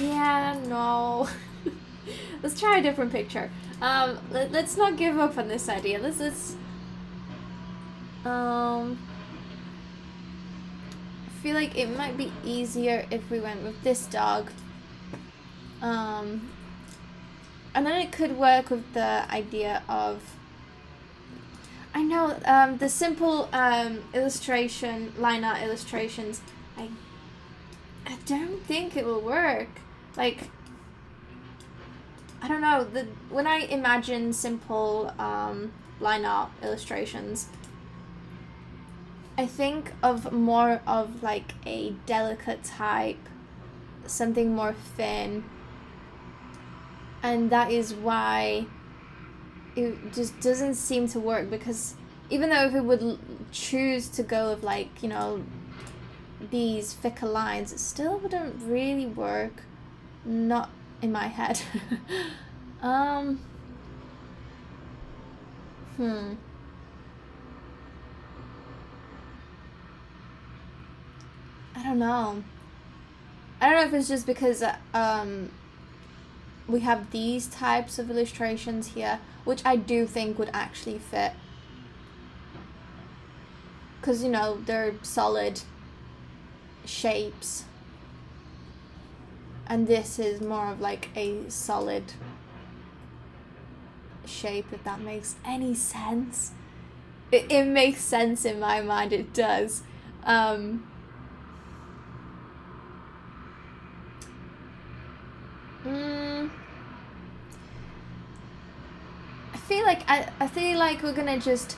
Yeah, no. Let's try a different picture. Let's not give up on this idea. Let's I feel like it might be easier if we went with this dog. And then it could work with the idea of, I know, the simple illustration, line art illustrations, I don't think it will work. Like, I don't know, when I imagine simple line art illustrations, I think of more of like a delicate type, something more thin. And that is why it just doesn't seem to work, because even though if it would choose to go with like, you know, these thicker lines, it still wouldn't really work. Not in my head. I don't know. I don't know if it's just because we have these types of illustrations here, which I do think would actually fit. Because, you know, they're solid shapes. And this is more of like a solid shape, if that makes any sense. It makes sense in my mind, it does. I feel like we're gonna just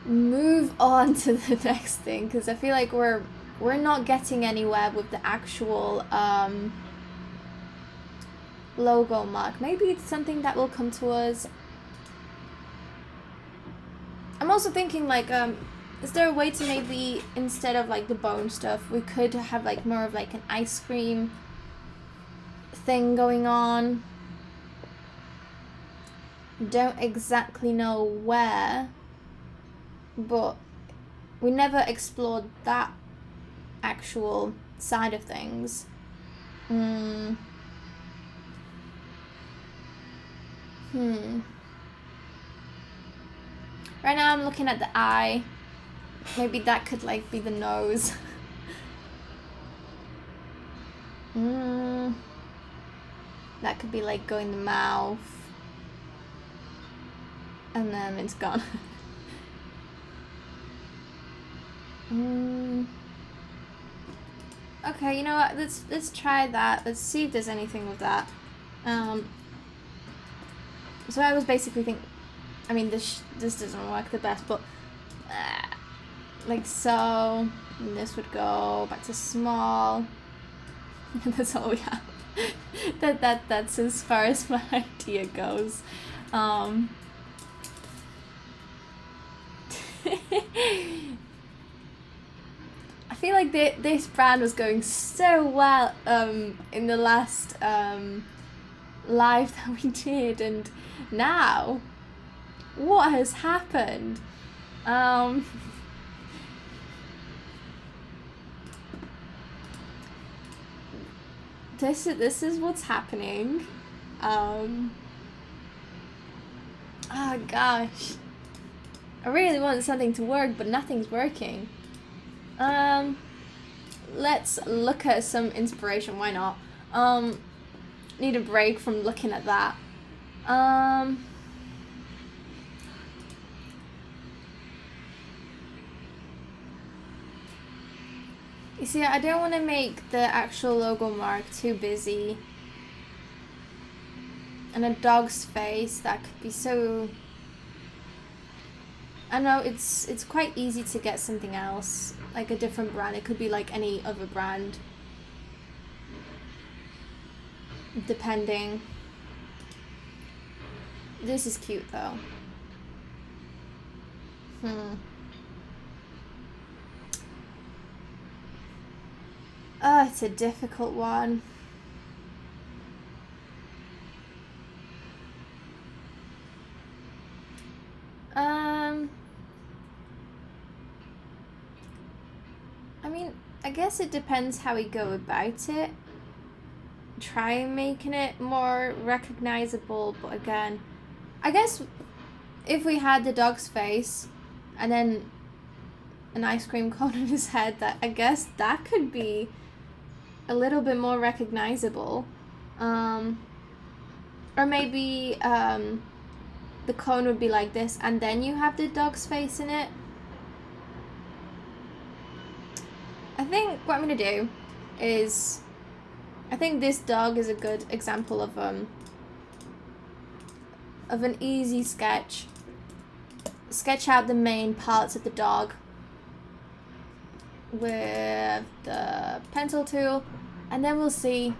move on to the next thing, because I feel like we're not getting anywhere with the actual logo mark. Maybe it's something that will come to us. I'm also thinking like is there a way to maybe, instead of like the bone stuff, we could have like more of like an ice cream thing going on? Don't exactly know where, but we never explored that actual side of things. Right now I'm looking at the eye. Maybe that could like be the nose. That could be like going the mouth. And then it's gone. Okay, you know what? Let's try that. Let's see if there's anything with that. So I was basically thinking, I mean, this doesn't work the best, but like so. And this would go back to small. That's all we have. That's as far as my idea goes. I feel like this brand was going so well in the last live that we did, and now what has happened? This is what's happening. Oh gosh. I really want something to work, but nothing's working. Let's look at some inspiration. Why not? Need a break from looking at that. You see, I don't want to make the actual logo mark too busy. And a dog's face, that could be so... I know it's quite easy to get something else, like a different brand. It could be like any other brand, depending. This is cute though. Oh, it's a difficult one. I mean, I guess it depends how we go about it. Try making it more recognizable, but again, I guess if we had the dog's face and then an ice cream cone on his head, that I guess that could be a little bit more recognizable. Or maybe the cone would be like this and then you have the dog's face in it. I think what I'm gonna do is, I think this dog is a good example of an easy sketch. Sketch out the main parts of the dog with the pencil tool, and then we'll see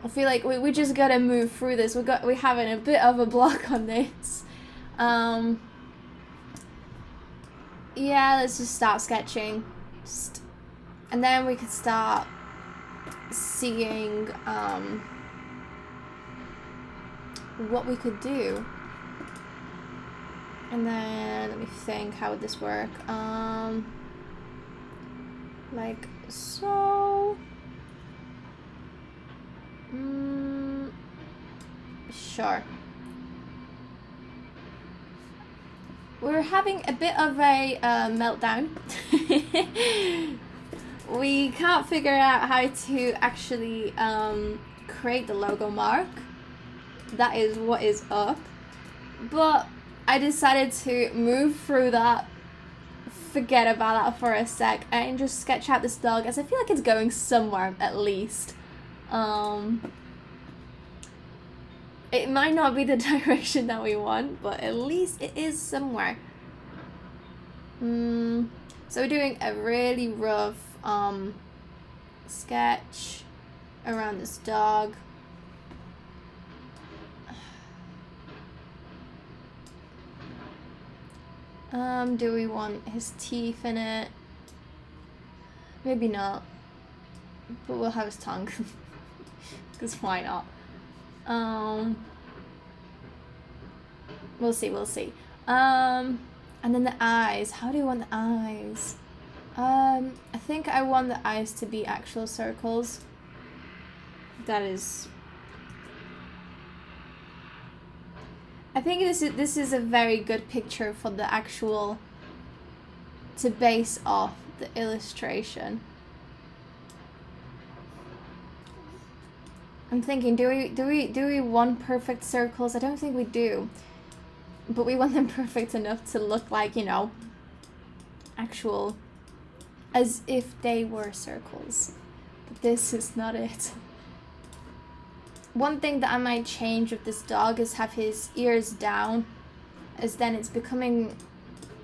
I feel like we just gotta move through this. We're having a bit of a block on this. Yeah, let's just start sketching. And then we could start seeing what we could do. And then let me think, how would this work? Like so. Sure. We're having a bit of a meltdown. We can't figure out how to actually create the logo mark. That is what is up. But I decided to move through that, forget about that for a sec, and just sketch out this dog, as I feel like it's going somewhere at least. It might not be the direction that we want, but at least it is somewhere. So we're doing a really rough sketch around this dog. Do we want his teeth in it? Maybe not. But we'll have his tongue. Because why not? We'll see. And then the eyes. How do you want the eyes? I think I want the eyes to be actual circles. That is... I think this is a very good picture for the actual... to base off the illustration. I'm thinking, do we want perfect circles? I don't think we do. But we want them perfect enough to look like, you know, actual, as if they were circles. But this is not it. One thing that I might change with this dog is have his ears down, as then it's becoming,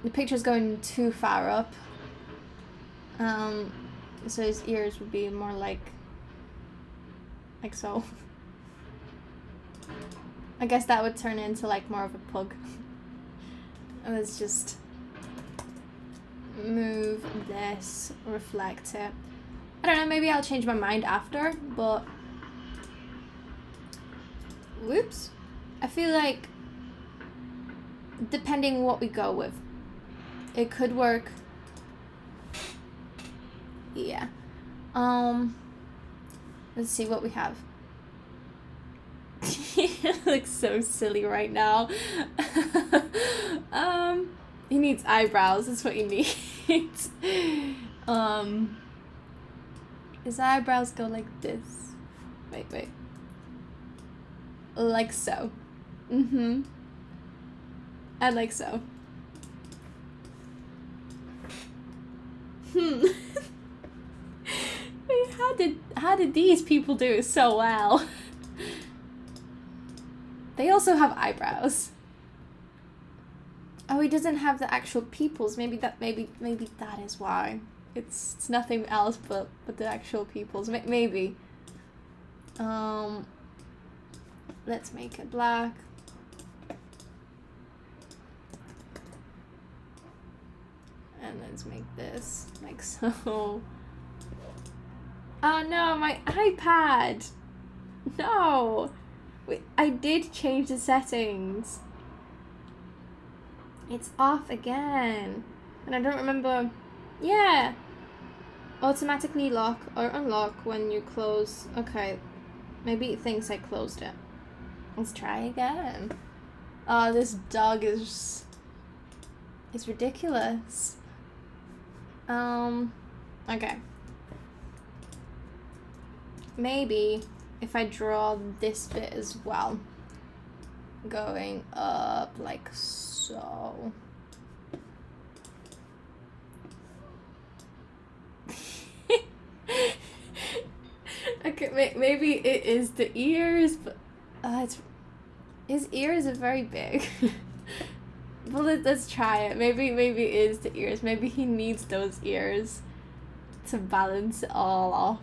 the picture's going too far up. So his ears would be more like so. I guess that would turn into like more of a pug. And let's just move this, reflect it. I don't know, maybe I'll change my mind after, but whoops. I feel like depending what we go with, it could work. Yeah. Let's see what we have. It looks so silly right now. He needs eyebrows. That's what he needs. His eyebrows go like this. Wait. Like so. And like so. How did these people do it so well? They also have eyebrows. Oh, he doesn't have the actual pupils. Maybe that is why. It's nothing else but the actual pupils. Maybe. Let's make it black. And let's make this like so. Oh no, my iPad! No! Wait, I did change the settings. It's off again. And I don't remember. Yeah! Automatically lock or unlock when you close. Okay. Maybe it thinks I closed it. Let's try again. Oh, this dog is... it's ridiculous. Okay. Maybe if I draw this bit as well, going up like so. Okay, maybe it is the ears, but his ears are very big. Well, let's try it. Maybe it is the ears. Maybe he needs those ears to balance it all off.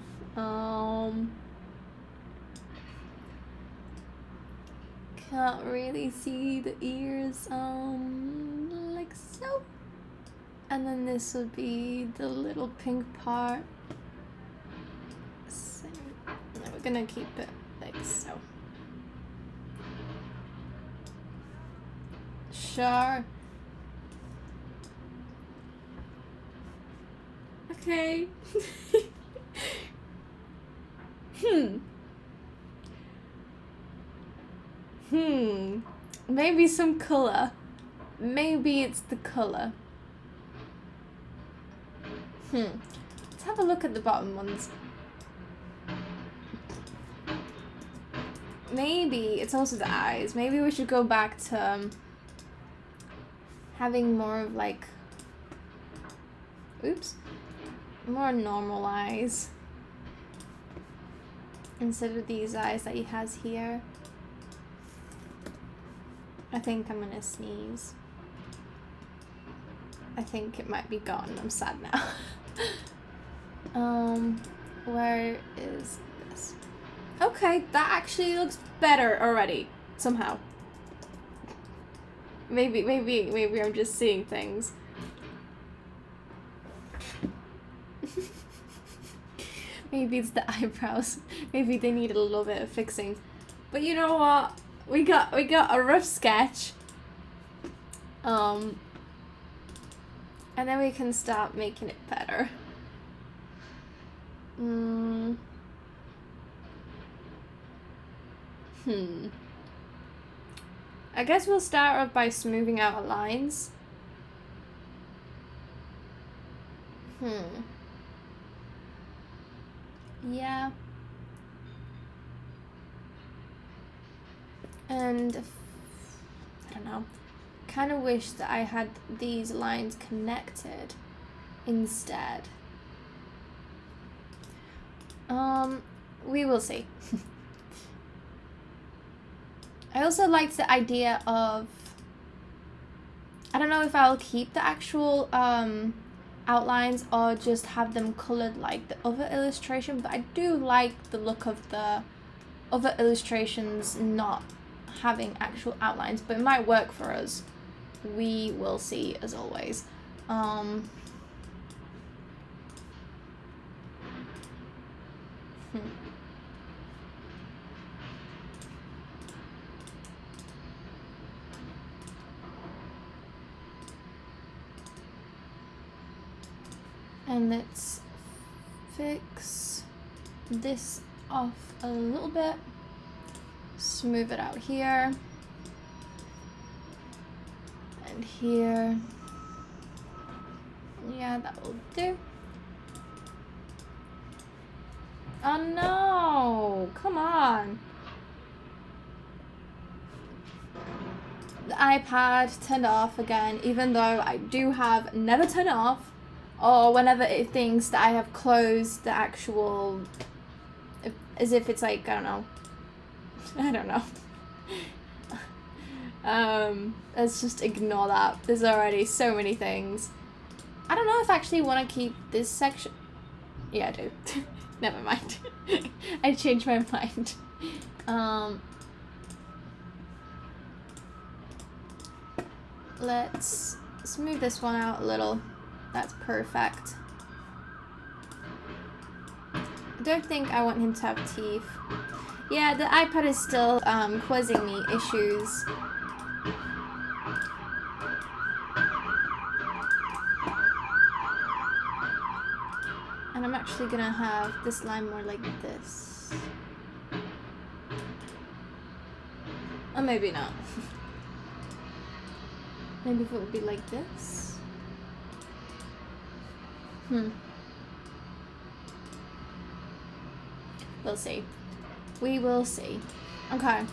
Can't really see the ears, like so. And then this would be the little pink part. So, and we're gonna keep it like so. Sure. Okay. Maybe some color. Maybe it's the color. Let's have a look at the bottom ones. Maybe it's also the eyes. Maybe we should go back to having more of like, more normal eyes instead of these eyes that he has here. I think I'm gonna sneeze. I think it might be gone. I'm sad now. Where is this? Okay, that actually looks better already, somehow. Maybe I'm just seeing things. Maybe it's the eyebrows. Maybe they need a little bit of fixing. But you know what? We got a rough sketch. And then we can start making it better. I guess we'll start off by smoothing out our lines. Yeah. And I don't know. Kind of wish that I had these lines connected instead. We will see. I also liked the idea of, I don't know if I'll keep the actual outlines or just have them colored like the other illustration, but I do like the look of the other illustrations not having actual outlines, but it might work for us. We will see, as always. And let's fix this off a little bit. Smooth it out here. And here. Yeah, that will do. Oh no! Come on! The iPad turned off again, even though I do have never turn it off, or whenever it thinks that I have closed the actual, as if it's like, I don't know. Let's just ignore that. There's already so many things. I don't know if I actually want to keep this section. Yeah, I do. Never mind. I changed my mind. Let's smooth this one out a little. That's perfect. I don't think I want him to have teeth. Yeah, the iPad is still causing me issues. And I'm actually gonna have this line more like this. Or maybe not. Maybe if it would be like this. We'll see. We will see. Okay.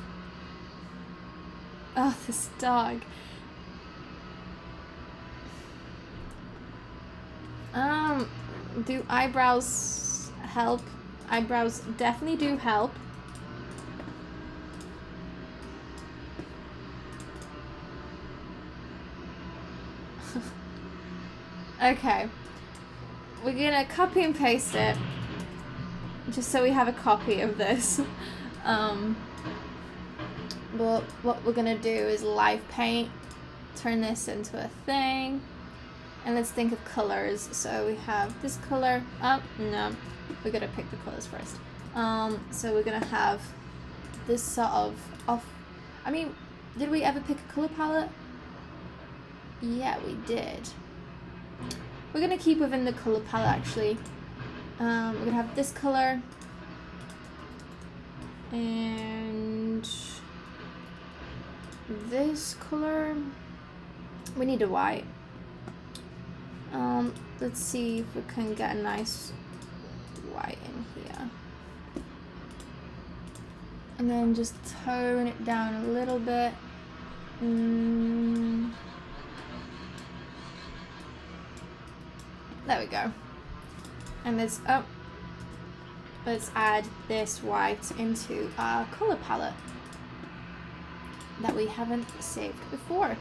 Oh, this dog. Do eyebrows help? Eyebrows definitely do help. Okay. We're gonna copy and paste it. Just so we have a copy of this. But what we're gonna do is live paint, turn this into a thing, and let's think of colors. So we have this color. Oh no, we gotta pick the colors first. So we're gonna have this sort of off. I mean, did we ever pick a color palette? Yeah, we did. We're gonna keep within the color palette actually. We're gonna have this color and this color. We need a white. Let's see if we can get a nice white in here. And then just tone it down a little bit. There we go. And let's add this white into our color palette that we haven't saved before.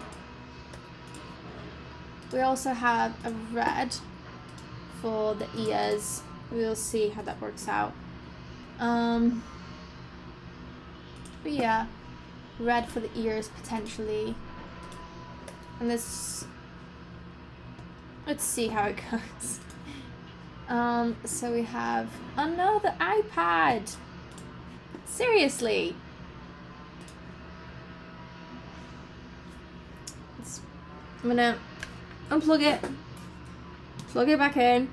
We also have a red for the ears. We'll see how that works out. But yeah, red for the ears potentially. And let's see how it goes. So we have, oh no, the iPad. Seriously. I'm gonna unplug it, plug it back in.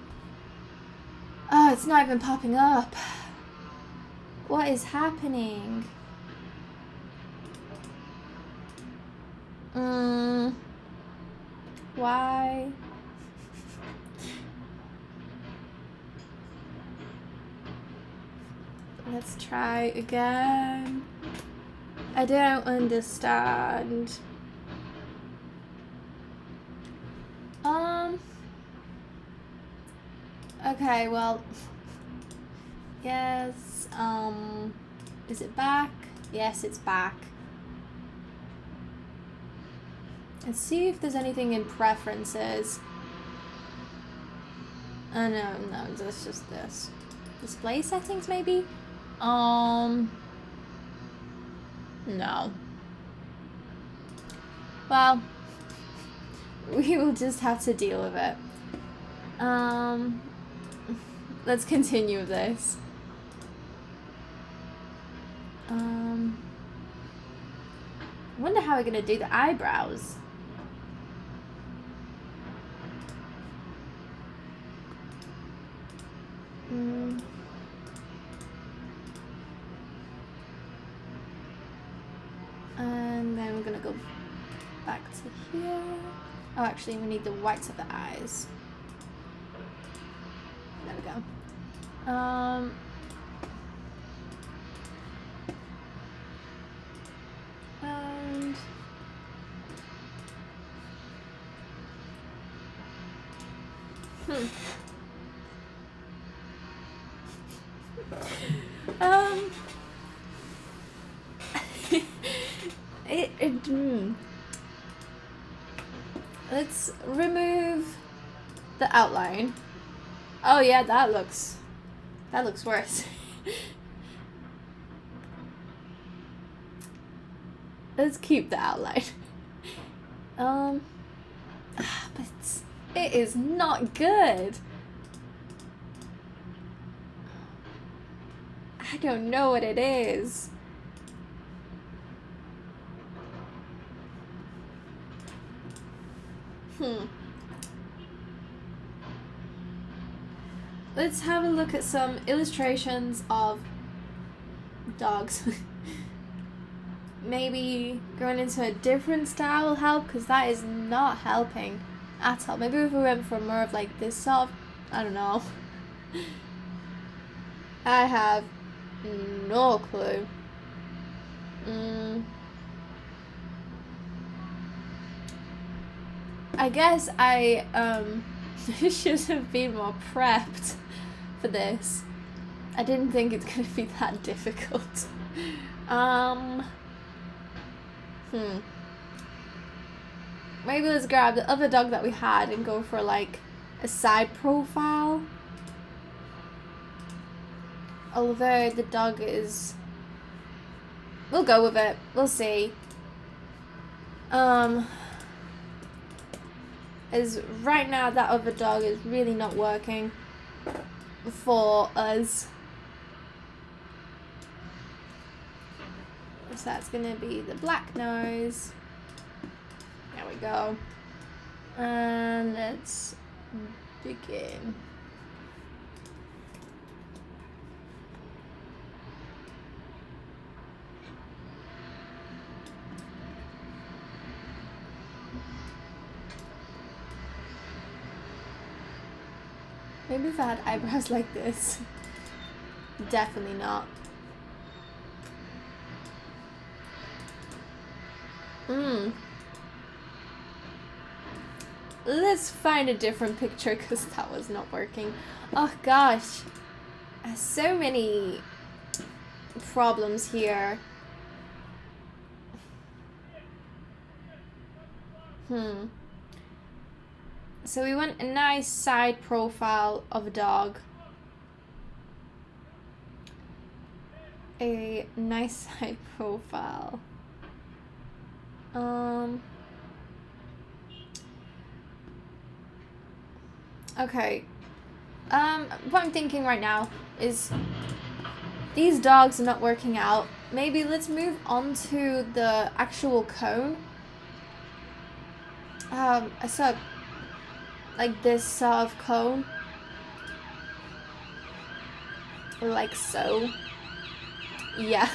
Oh, it's not even popping up. What is happening? Why? Let's try again. I don't understand. Okay, well, yes, is it back? Yes, it's back. Let's see if there's anything in preferences. Oh, no, that's just this. Display settings, maybe? No. Well, we will just have to deal with it. Let's continue this. I wonder how we're gonna do the eyebrows. And then we're gonna go back to here. Oh, actually, we need the whites of the eyes. There we go. And let's remove the outline. Oh yeah, that looks worse. Let's keep the outline. But it is not good. I don't know what it is. Let's have a look at some illustrations of dogs. Maybe going into a different style will help, because that is not helping at all. Maybe if we went for more of like this sort of, I don't know. I have no clue. I guess I should have been more prepped for this. I didn't think it's gonna be that difficult. Maybe let's grab the other dog that we had and go for like a side profile. Although the dog is we'll go with it. We'll see. As right now that other dog is really not working for us. So that's gonna be the black nose. There we go. And let's begin. Maybe if I had eyebrows like this. Definitely not. Let's find a different picture because that was not working. Oh gosh. So many problems here. So we want a nice side profile of a dog. A nice side profile. Okay. What I'm thinking right now is these dogs are not working out. Maybe let's move on to the actual cone. I saw like this sort of cone. Like so. Yeah.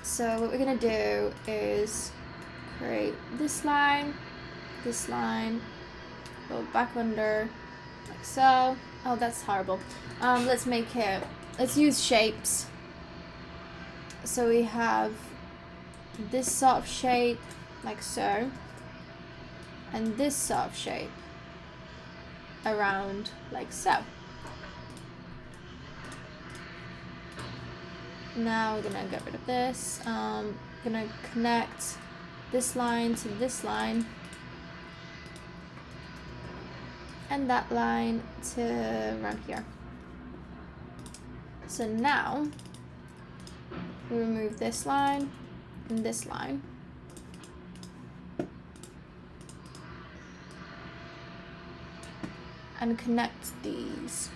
So what we're gonna do is create this line, go back under, like so. Oh, that's horrible. Let's use shapes. So we have this sort of shape, like so, and this sort of shape around, like so. Now we're gonna get rid of this. Gonna connect this line to this line, and that line to around here. So now we remove this line and this line. And connect these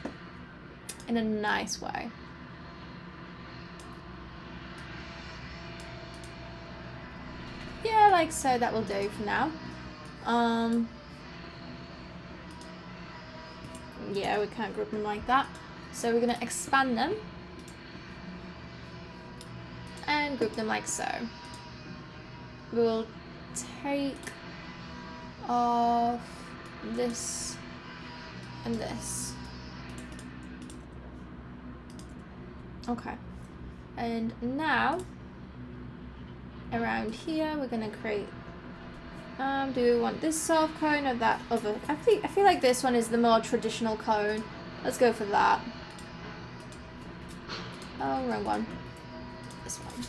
in a nice way. Yeah, like so, that will do for now. Yeah, we can't group them like that. So we're gonna expand them and group them like so. We'll take off this and this. Okay. And now around here we're gonna create do we want this soft cone or that other? I feel like this one is the more traditional cone. Let's go for that. Oh, wrong one. This one.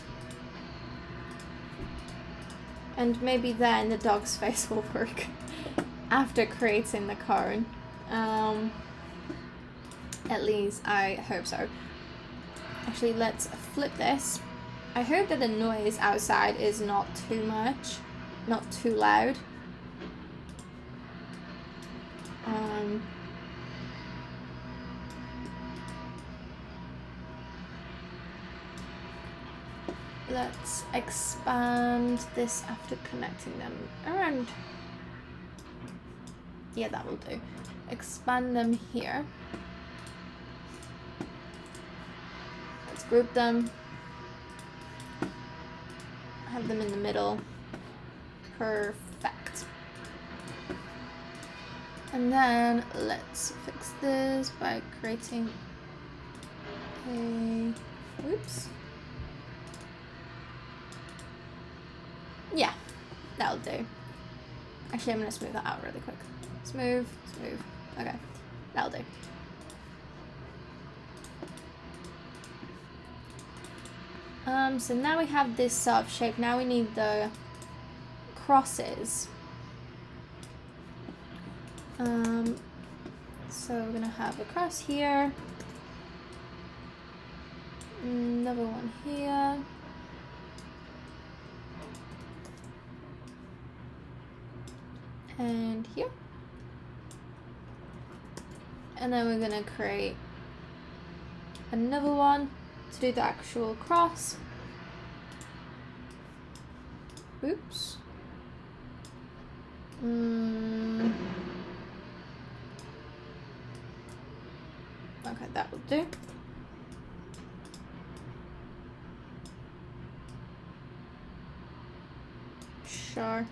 And maybe then the dog's face will work after creating the cone. At least I hope so. Actually, let's flip this. I hope that the noise outside is not too much, not too loud. Let's expand this after connecting them around. Yeah, that will do. Expand them here. Let's group them. Have them in the middle. Perfect. And then let's fix this by creating a, oops. Yeah, that'll do. Actually, I'm gonna smooth that out really quick. Smooth, smooth. Okay, that'll do. So now we have this sort of shape. Now we need the crosses. So we're gonna have a cross here, another one here, and here, and then we're gonna create another one to do the actual cross. Oops. Okay, that will do. Sure.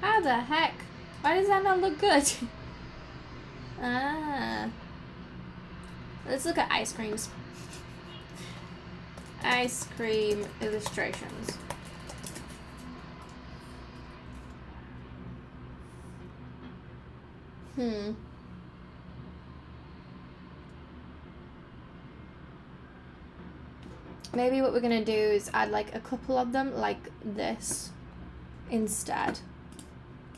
How the heck? Why does that not look good? Let's look at ice creams. Ice cream illustrations. Maybe what we're gonna do is add like a couple of them like this instead,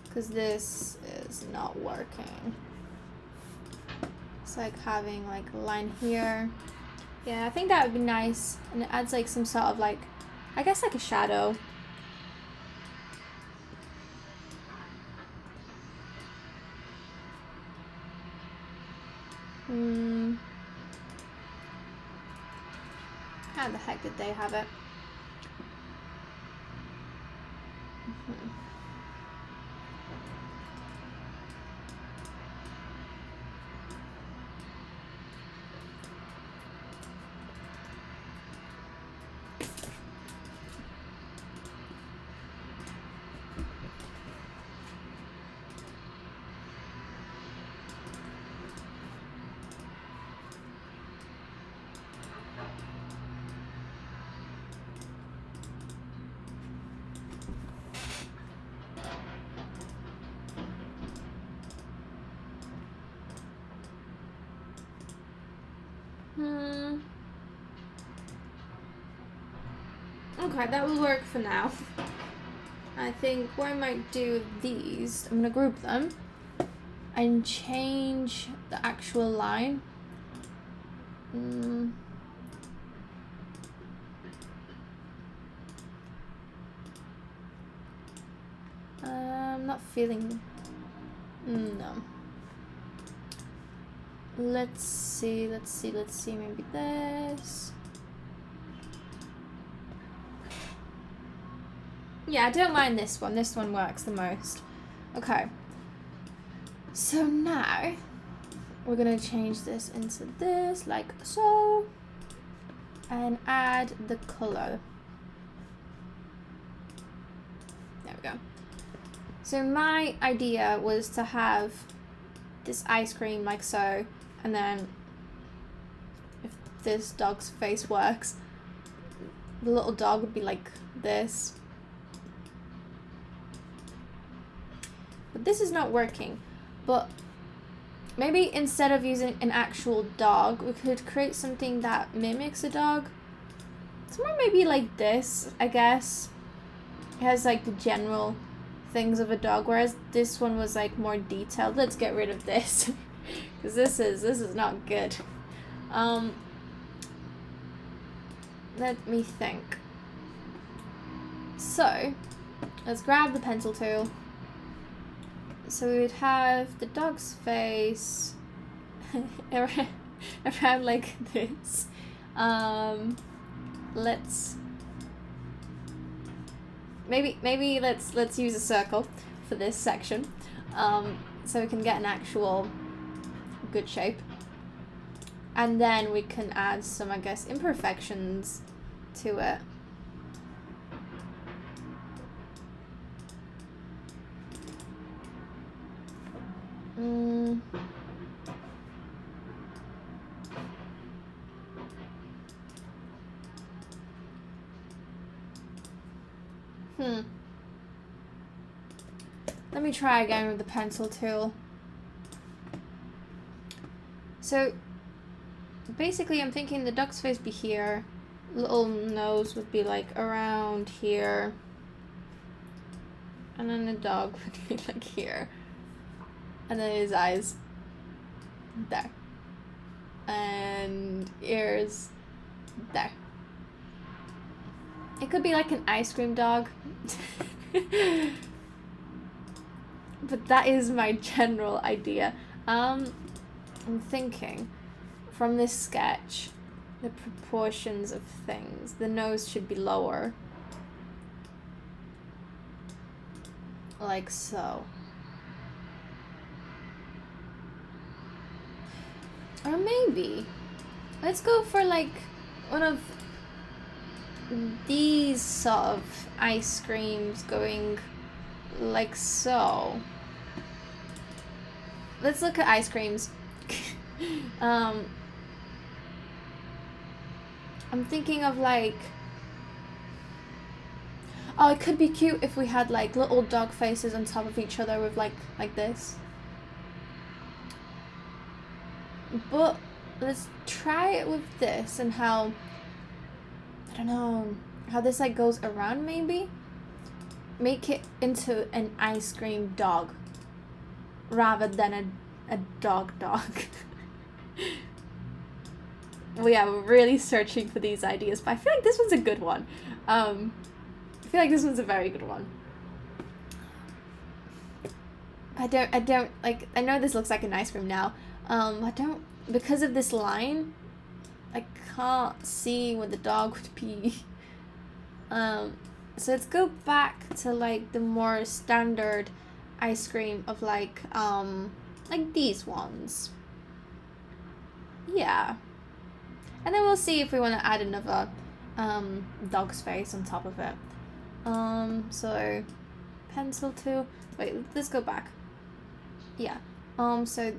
because this is not working. It's like having like a line here. Yeah, I think that would be nice, and it adds like some sort of like, I guess like a shadow. How the heck did they have it? Okay, that will work for now. I think what I might do with these, I'm gonna group them and change the actual line. I'm not feeling. No. Let's see, maybe this. Yeah, I don't mind this one. This one works the most. Okay. So now we're gonna change this into this, like so, and add the color. There we go. So my idea was to have this ice cream like so, and then if this dog's face works, the little dog would be like this. But this is not working. But maybe instead of using an actual dog, we could create something that mimics a dog. Somewhere maybe like this, I guess. It has like the general things of a dog, whereas this one was like more detailed. Let's get rid of this because this is not good. Let me think. So let's grab the pencil tool. So we would have the dog's face around like this. Let's maybe let's use a circle for this section, so we can get an actual good shape, and then we can add some, I guess, imperfections to it. Let me try again with the pencil tool. So basically I'm thinking the dog's face be here, little nose would be like around here, and then the dog would be like here, and then his eyes there, and ears there. It could be like an ice cream dog. But that is my general idea. I'm thinking from this sketch, the proportions of things. The nose should be lower. Like so. Or maybe, let's go for like one of these sort of ice creams going like so. Let's look at ice creams. I'm thinking of like, oh, it could be cute if we had like little dog faces on top of each other with like this. But let's try it with this and how, I don't know, how this like goes around maybe. Make it into an ice cream dog rather than a dog. We're really searching for these ideas, but I feel like this one's a good one. I feel like this one's a very good one. I don't like, I know this looks like an ice cream now. Because of this line, I can't see what the dog would be. So let's go back to like the more standard ice cream of like these ones. Yeah. And then we'll see if we want to add another dog's face on top of it. So pencil tool. Wait, let's go back. Yeah. So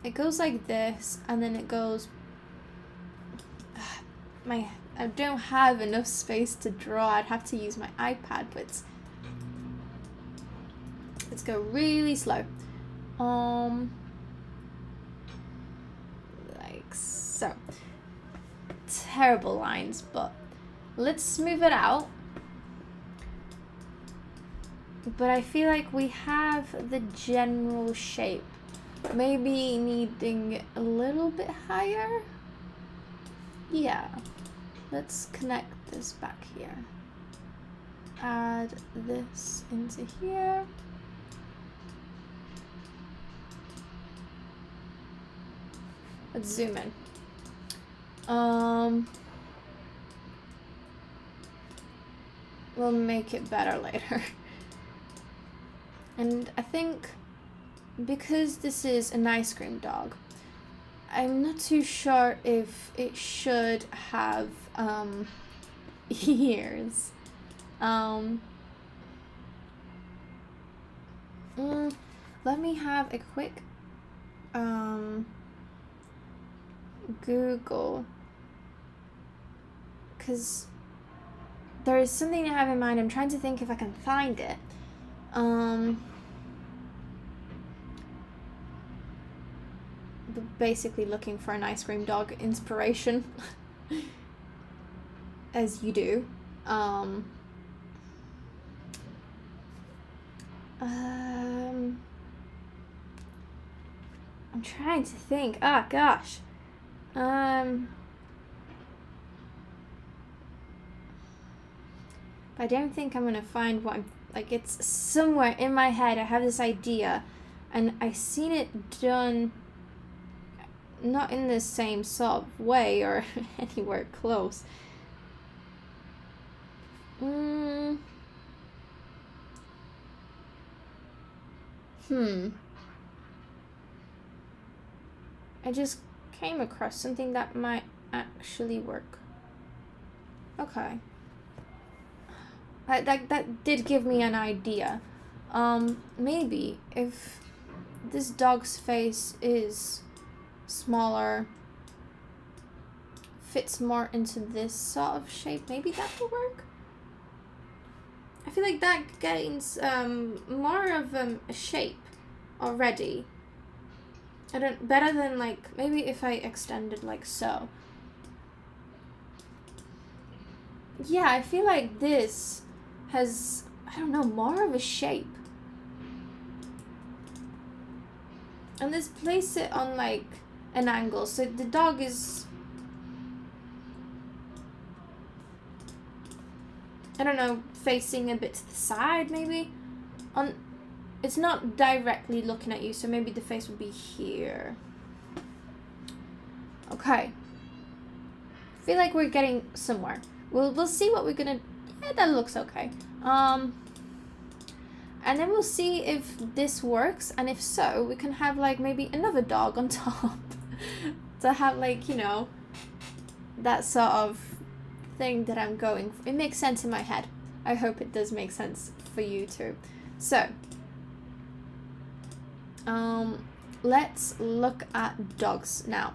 it goes like this, and then it goes. I don't have enough space to draw. I'd have to use my iPad, but let's go really slow. Like so. Terrible lines, but let's smooth it out. But I feel like we have the general shape. Maybe needing a little bit higher. Yeah. Let's connect this back here. Add this into here. Let's zoom in. We'll make it better later. And I think because this is an ice cream dog, I'm not too sure if it should have ears. Let me have a quick Google, because there is something I have in mind. I'm trying to think if I can find it. Basically looking for an ice cream dog inspiration, as you do. I'm trying to think. Ah, gosh. But I don't think I'm gonna find what I'm like. It's somewhere in my head. I have this idea, and I've seen it done. Not in the same sort of way or anywhere close. I just came across something that might actually work. Okay. That did give me an idea. Maybe if this dog's face is smaller, fits more into this sort of shape, maybe that will work. I feel like that gains more of a shape already. Better than like, maybe if I extended like so. Yeah, I feel like this has, I don't know, more of a shape. And let's place it on like an angle, so the dog is, I don't know, facing a bit to the side maybe. It's not directly looking at you, so maybe the face would be here. Okay. I feel like we're getting somewhere. We'll see what we're gonna, yeah, that looks okay. And then we'll see if this works, and if so, we can have like maybe another dog on top to have like, you know, that sort of thing that I'm going for. It makes sense in my head. I hope it does make sense for you too. So, let's look at dogs now.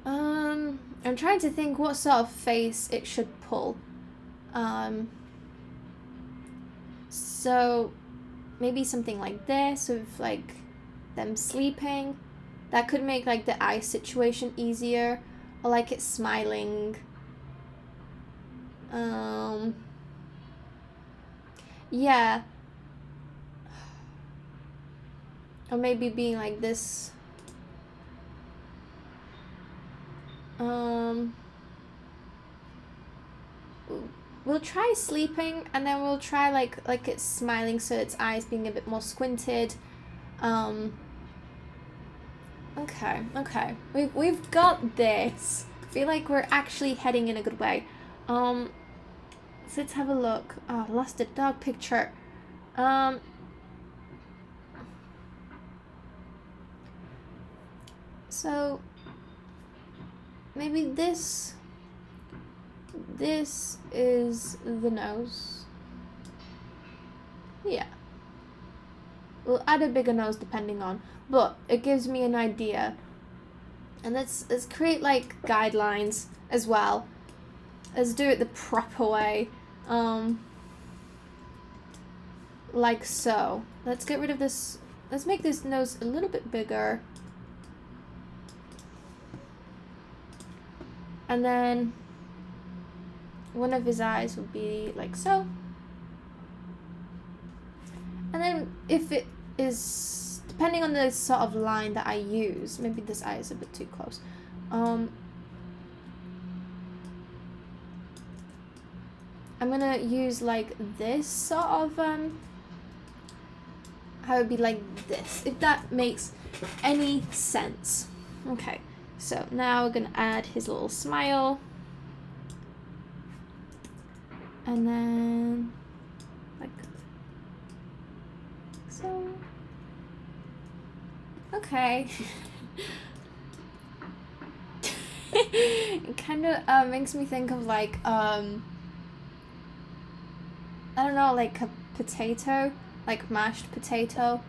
I'm trying to think what sort of face it should pull. So maybe something like this with like them sleeping. That could make like the eye situation easier, or like it's smiling. Yeah. Or maybe being like this. We'll try sleeping, and then we'll try like it's smiling, so its eyes being a bit more squinted. Okay. We've got this. I feel like we're actually heading in a good way. So let's have a look. Oh, I lost the dog picture. So maybe this is the nose. Yeah. We'll add a bigger nose depending on, but it gives me an idea. And let's create like guidelines as well. Let's do it the proper way. Like so. Let's get rid of this. Let's make this nose a little bit bigger. And then one of his eyes would be like so. And then if it is, depending on the sort of line that I use, maybe this eye is a bit too close. I'm gonna use like this sort of, how it would be like this, if that makes any sense. Okay, so now we're gonna add his little smile. And then, like, so. Okay. It kind of makes me think of like, I don't know, like a potato, like mashed potato.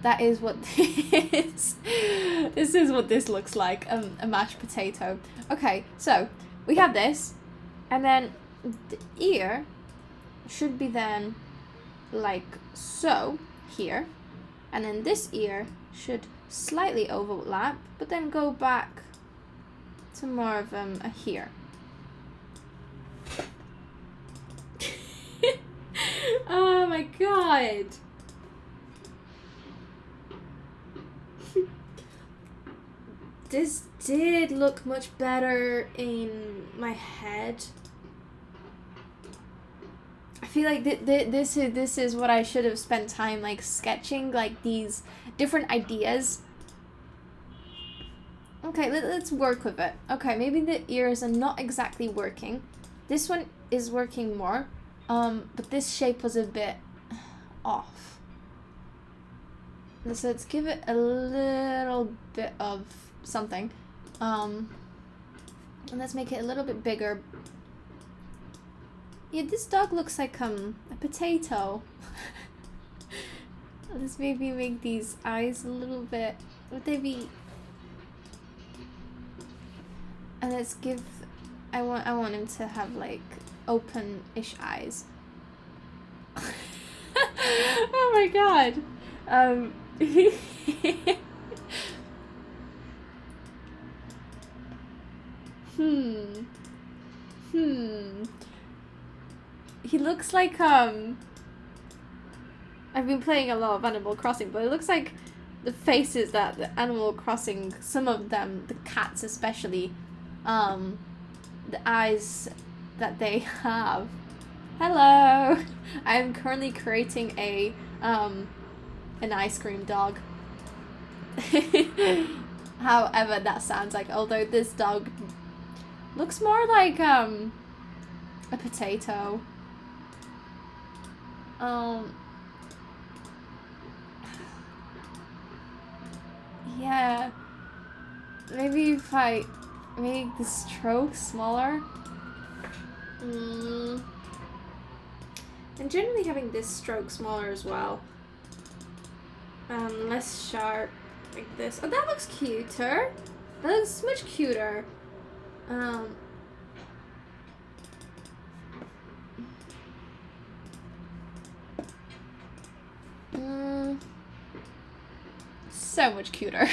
That is what this is what this looks like, a mashed potato. Okay, so we have this, and then the ear should be then like so here, and then this ear should slightly overlap, but then go back to more of a here. Oh my god. This did look much better in my head. I feel like this is what I should have spent time like sketching, like these different ideas. Okay, let's work with it. Okay, maybe the ears are not exactly working. This one is working more, but this shape was a bit off. So let's give it a little bit of something, and let's make it a little bit bigger. Yeah, this dog looks like a potato. Let's maybe make these eyes a little bit, would they be, and let's give I want him to have like open-ish eyes. Oh my god. He looks like I've been playing a lot of Animal Crossing, but it looks like the faces that the Animal Crossing, some of them, the cats especially, the eyes that they have. Hello! I'm currently creating an ice cream dog. However that sounds like, although this dog looks more like a potato. Yeah. Maybe if I make the stroke smaller. And generally having this stroke smaller as well. Less sharp, like this. Oh, that looks cuter. That looks much cuter. So much cuter.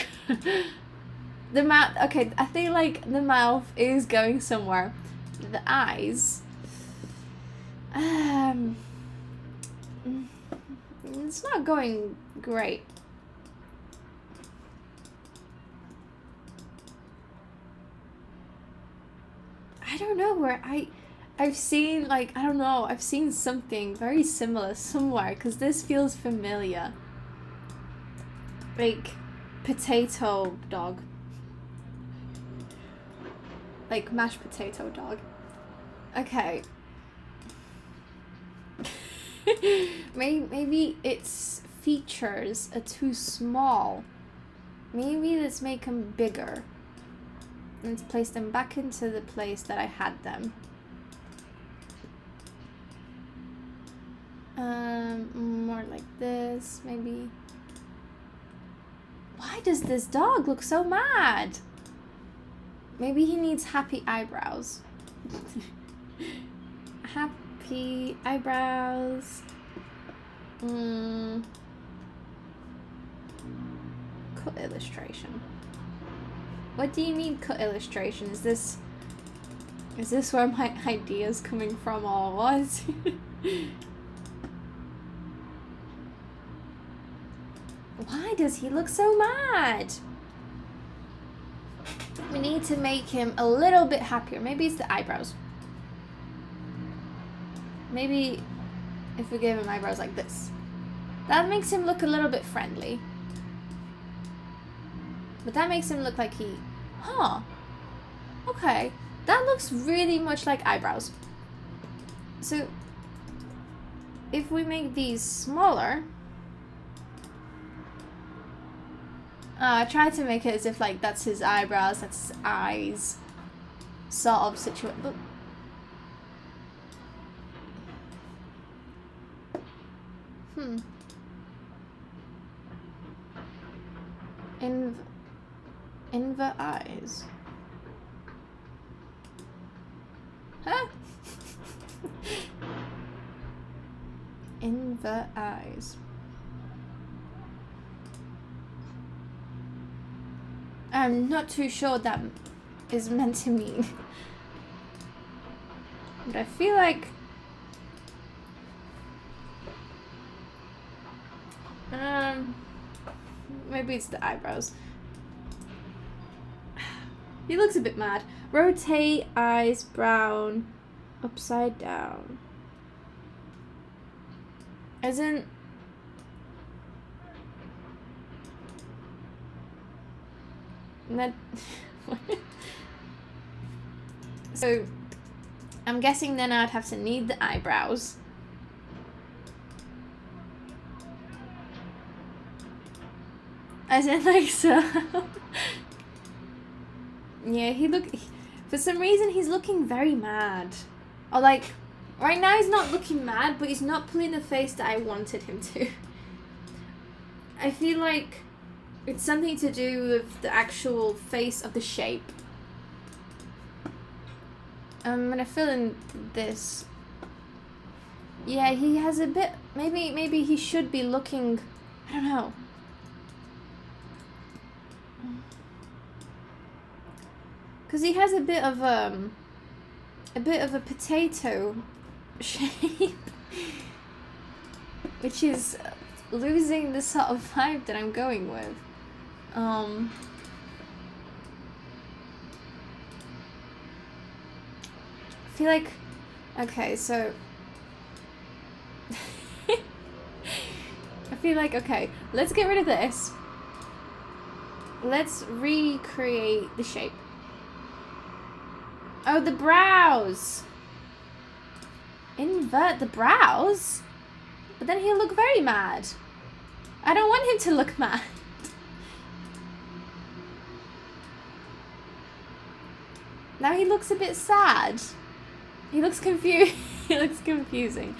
The mouth, okay, I feel like the mouth is going somewhere. The eyes, it's not going great. I don't know where I've seen, like, I don't know, I've seen something very similar somewhere, because this feels familiar. Like, potato dog. Like, mashed potato dog. Okay. Maybe its features are too small. Maybe let's make them bigger. Let's place them back into the place that I had them. More like this, maybe. Why does this dog look so mad? Maybe he needs happy eyebrows. Happy eyebrows. Cut illustration. What do you mean cut illustration? Is this where my idea's coming from or what? Why does he look so mad? We need to make him a little bit happier. Maybe it's the eyebrows. Maybe if we give him eyebrows like this. That makes him look a little bit friendly. But that makes him look like he... Huh. Okay. That looks really much like eyebrows. So, if we make these smaller... I tried to make it as if, like, that's his eyebrows, that's his eyes. Sort of situation. But... In the eyes. Huh? In the eyes. I'm not too sure what that is meant to mean. But I feel like... maybe it's the eyebrows. He looks a bit mad. Rotate eyes brown upside down. As in... That... So, I'm guessing then I'd have to knead the eyebrows. As in, like, so... Yeah, for some reason, he's looking very mad. Or, like, right now he's not looking mad, but he's not pulling the face that I wanted him to. I feel like it's something to do with the actual face of the shape. I'm gonna fill in this. Yeah, he has a bit, maybe he should be looking, I don't know. Cause he has a bit of a potato shape, which is losing the sort of vibe that I'm going with. I feel like, okay, so I feel like, okay, let's get rid of this. Let's recreate the shape. Oh, the brows. Invert the brows? But then he'll look very mad. I don't want him to look mad. Now he looks a bit sad. He looks confused. He looks confusing.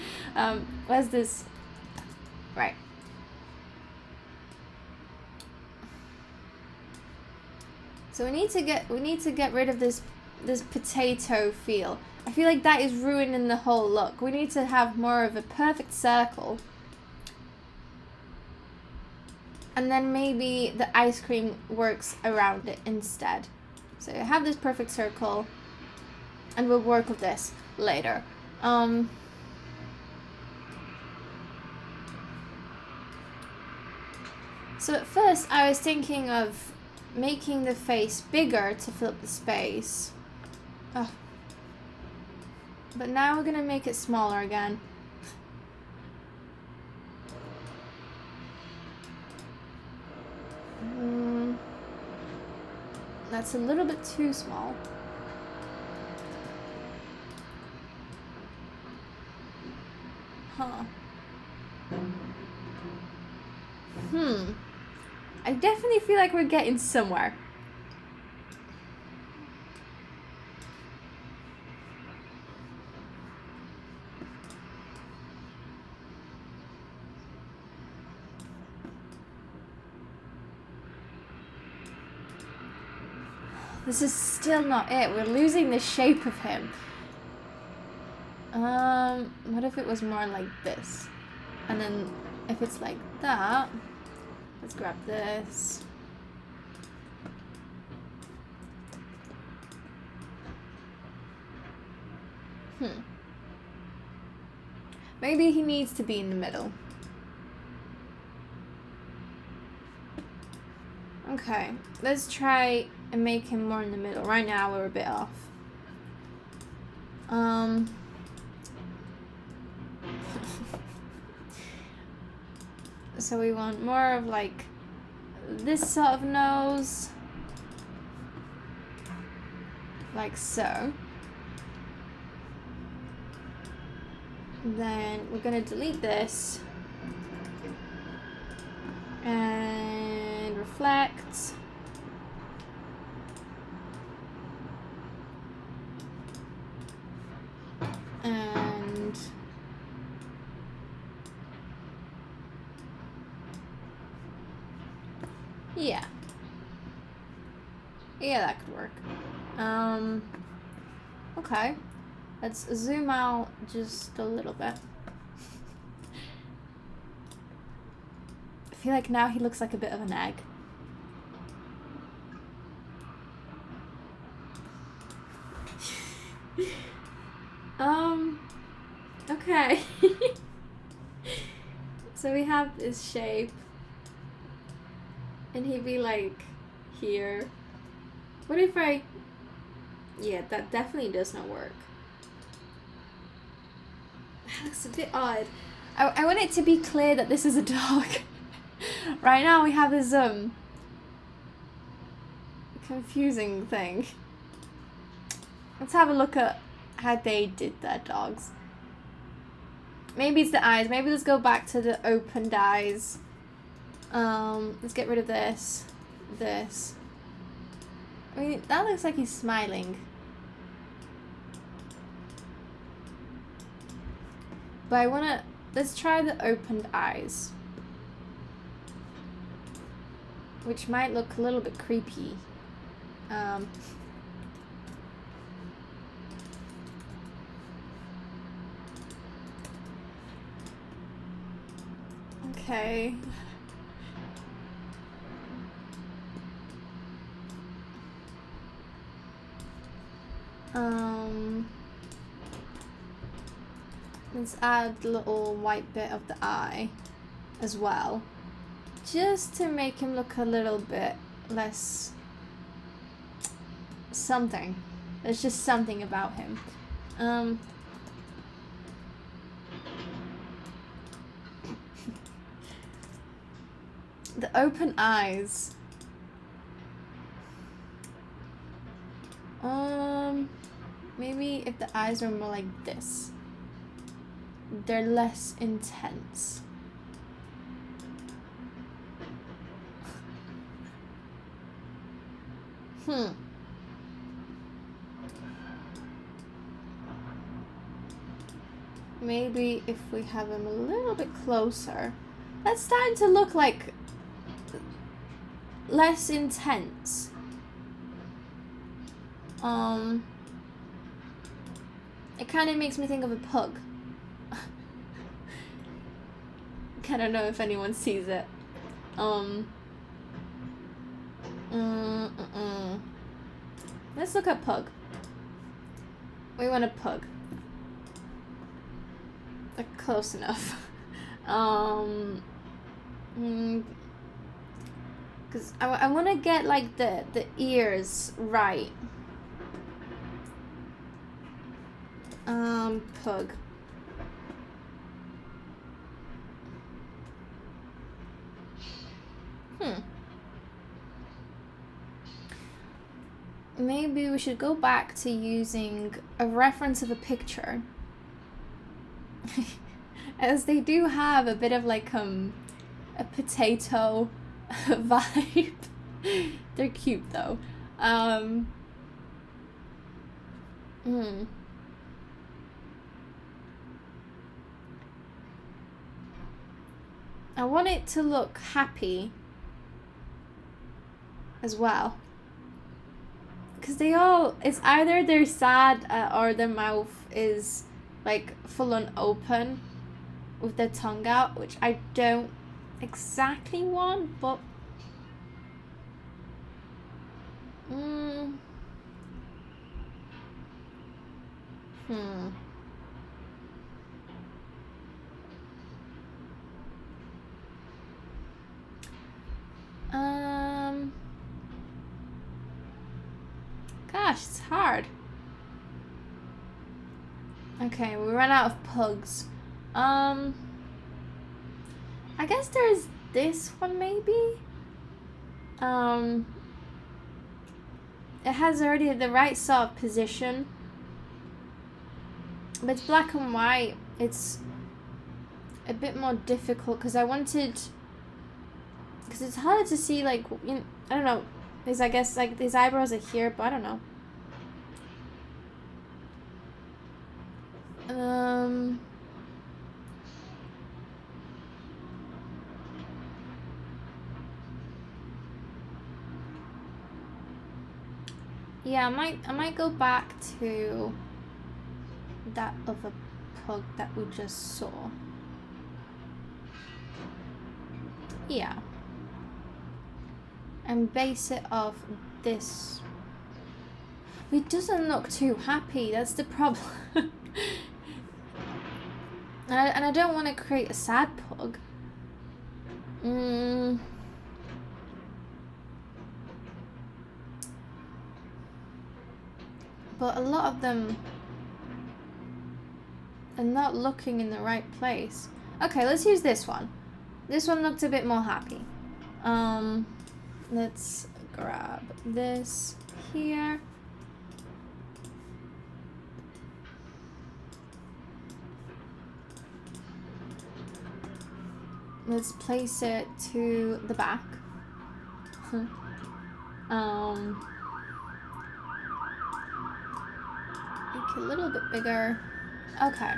Where's this? Right. So we need to get rid of this potato feel. I feel like that is ruining the whole look. We need to have more of a perfect circle. And then maybe the ice cream works around it instead. So you have this perfect circle, and we'll work with this later. So at first I was thinking of making the face bigger to fill up the space. Oh. But now we're gonna make it smaller again. That's a little bit too small. Huh. I definitely feel like we're getting somewhere. This is still not it. We're losing the shape of him. What if it was more like this? And then if it's like that, let's grab this. Maybe he needs to be in the middle. Okay, let's try and make him more in the middle. Right now we're a bit off. So we want more of like this sort of nose. Like so. Then we're gonna delete this. And reflect. And yeah. Yeah, that could work. Okay. Let's zoom out just a little bit. I feel like now he looks like a bit of an egg. Okay. So we have this shape. And he'd be like here. What if I... Yeah, that definitely does not work. That looks a bit odd. I want it to be clear that this is a dog. Right now we have this confusing thing. Let's have a look at how they did their dogs. Maybe it's the eyes. Maybe let's go back to the opened eyes. Let's get rid of this. This. I mean, that looks like he's smiling. But I wanna... Let's try the opened eyes. Which might look a little bit creepy. Okay. Let's add the little white bit of the eye as well, just to make him look a little bit less something. There's just something about him. The open eyes. Maybe if the eyes are more like this, they're less intense. Maybe if we have him a little bit closer, that's starting to look like less intense. It kind of makes me think of a pug. I don't know if anyone sees it. Let's look at pug. We want a pug. Like, close enough. Because I want to get like the ears right. Pug. Maybe we should go back to using a reference of a picture. As they do have a bit of like a potato vibe. They're cute though. I want it to look happy as well. Because they all, it's either they're sad or their mouth is like full on open with their tongue out, which I don't exactly want, but gosh, it's hard. Okay, we ran out of pugs. I guess there's this one maybe. It has already the right sort of position, but it's black and white. It's a bit more difficult because I wanted, because it's hard to see, like, you know, I don't know. Because I guess like these eyebrows are here, but I don't know. Yeah, I might go back to that other pug that we just saw. Yeah. And base it off this. It doesn't look too happy, that's the problem. And I don't want to create a sad pug. But a lot of them are not looking in the right place. Okay, let's use this one. This one looked a bit more happy. Let's grab this here. Let's place it to the back. Make it a little bit bigger. Okay.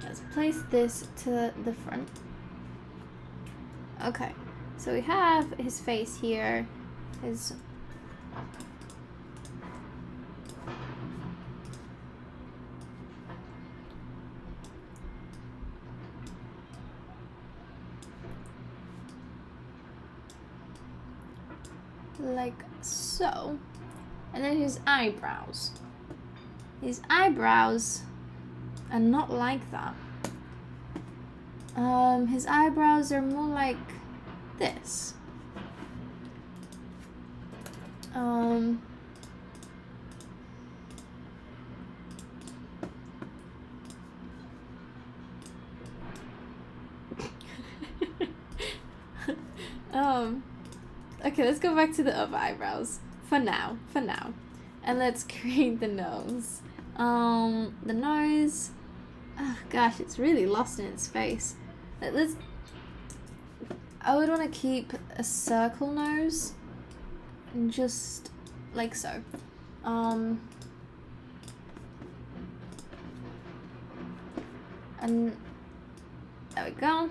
Let's place this to the front. Okay. So we have his face here. His like so. And then his eyebrows. His eyebrows are not like that. His eyebrows are more like this. Okay, let's go back to the other eyebrows for now. And let's create the nose. The nose, oh gosh, it's really lost in its face. I would want to keep a circle nose, and just like so. And there we go.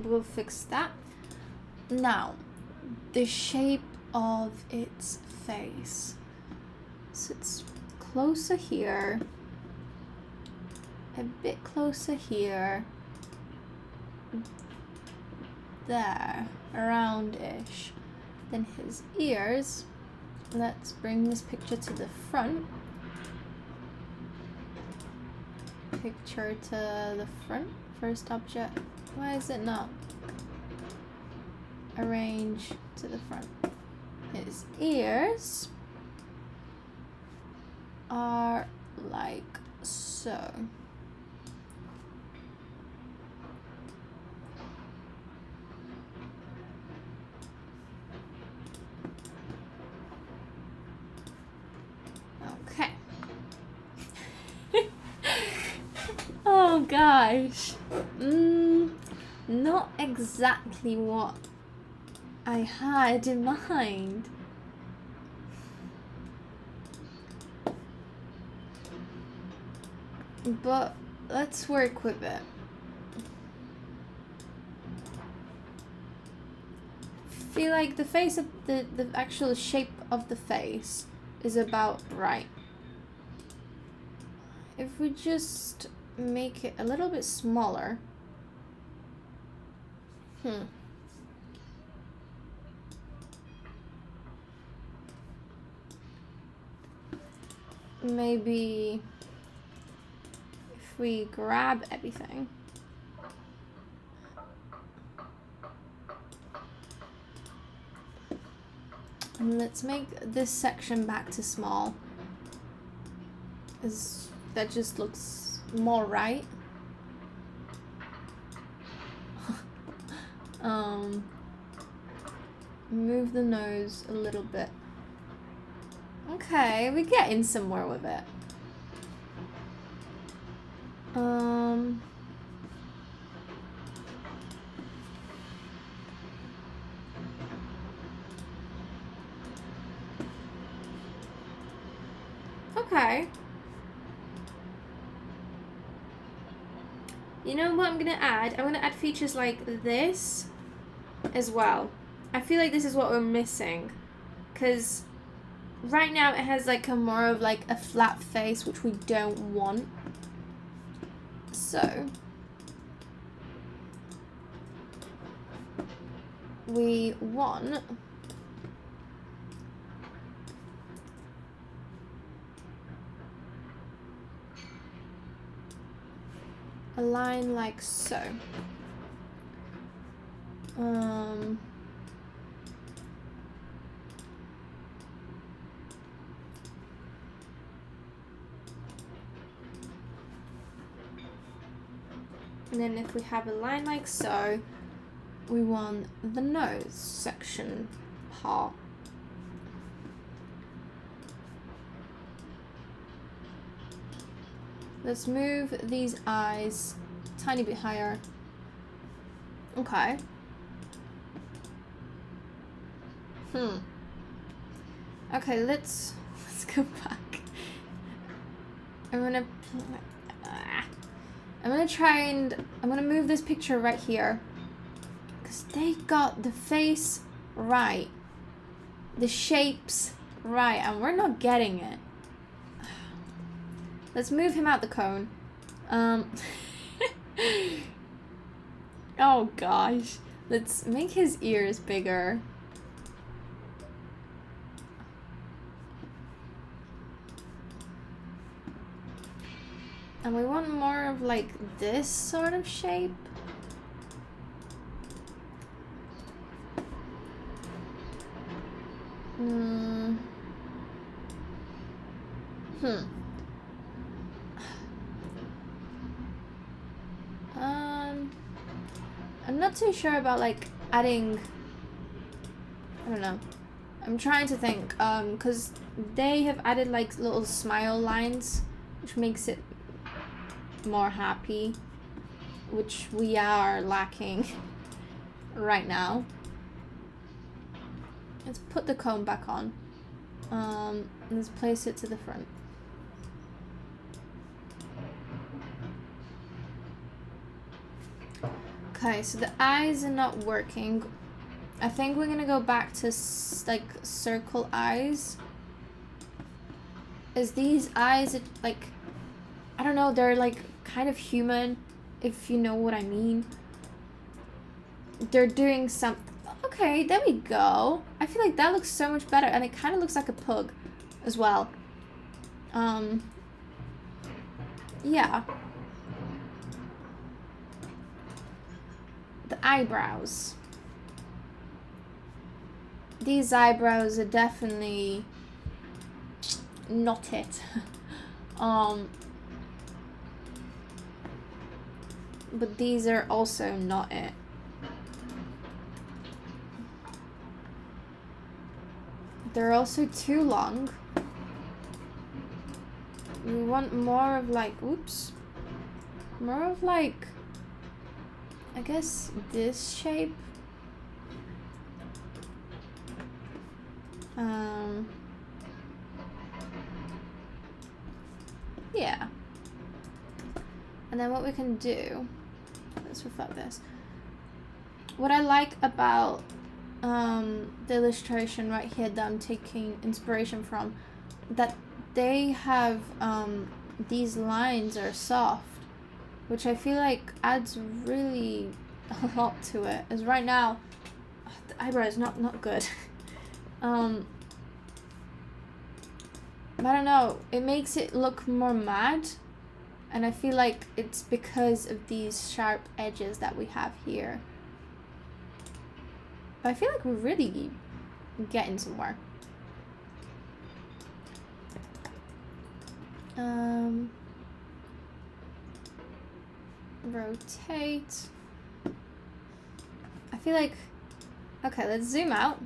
We'll fix that. Now, the shape of its face. So it's closer here, a bit closer here, there, around-ish. Then his ears. Let's bring this picture to the front. Picture to the front, first object. Why is it not? Arrange to the front. His ears are like so. Okay. Oh gosh. Not exactly what I had in mind. But let's work with it. Feel like the face of the actual shape of the face is about right. If we just make it a little bit smaller. Maybe if we grab everything. And let's make this section back to small. That just looks more right. Move the nose a little bit. Okay, we're getting somewhere with it. Okay. You know what I'm gonna add? I'm gonna add features like this as well. I feel like this is what we're missing, because right now it has like a more of like a flat face, which we don't want. So we want a line like so. And then if we have a line like so, we want the nose section part. Let's move these eyes a tiny bit higher. Okay. Okay, let's go back. I'm gonna move this picture right here, because they got the face right, the shapes right, and we're not getting it. Let's move him out the cone. Oh gosh. Let's make his ears bigger. And we want more of like this sort of shape. I'm not too sure about like adding, I don't know. I'm trying to think, because they have added like little smile lines, which makes it more happy, which we are lacking right now. Let's put the comb back on. Let's place it to the front. Okay, so the eyes are not working. I think we're gonna go back to like circle eyes. Is these eyes like, I don't know, they're like kind of human, if you know what I mean. They're doing some, okay, there we go. I feel like that looks so much better, and it kind of looks like a pug as well. Yeah. The eyebrows. These eyebrows are definitely not it. But these are also not it. They're also too long. We want more of like, oops. More of like, I guess this shape. Yeah. And then what we can do, let's reflect this. What I like about the illustration right here that I'm taking inspiration from, that they have these lines are soft, which I feel like adds really a lot to it. As right now, the eyebrow is not good. But I don't know, it makes it look more mad, and I feel like it's because of these sharp edges that we have here. But I feel like we're really getting somewhere. Rotate. I feel like, okay, let's zoom out.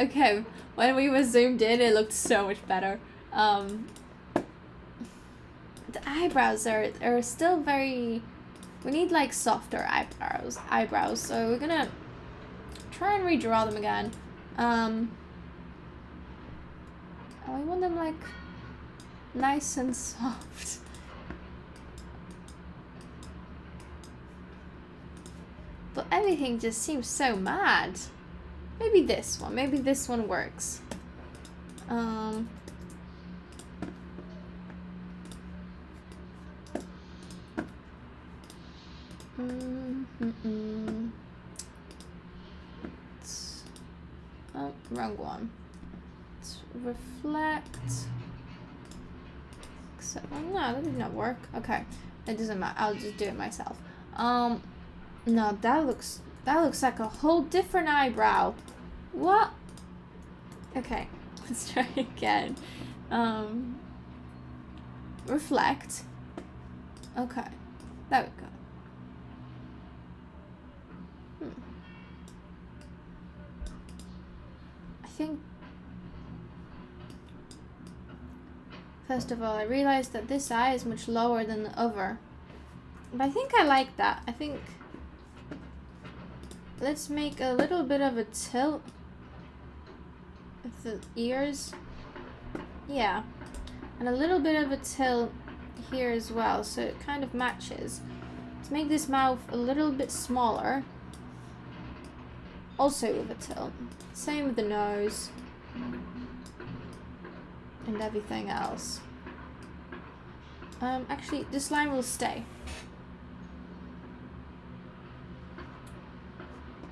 Okay, when we were zoomed in, it looked so much better. The eyebrows are still very, we need like softer eyebrows. So we're gonna try and redraw them again. And we want them like nice and soft. But everything just seems so mad. Maybe this one works. Oh, wrong one. Let's reflect. So, oh no, that did not work. Okay, it doesn't matter. I'll just do it myself. No, that looks like a whole different eyebrow. What? Okay, let's try again. Reflect. Okay, there we go. I think, first of all, I realized that this eye is much lower than the other. But I think I like that. I think, let's make a little bit of a tilt with the ears. Yeah. And a little bit of a tilt here as well, so it kind of matches. Let's make this mouth a little bit smaller. Also with a tilt. Same with the nose. and everything else. Actually, this line will stay.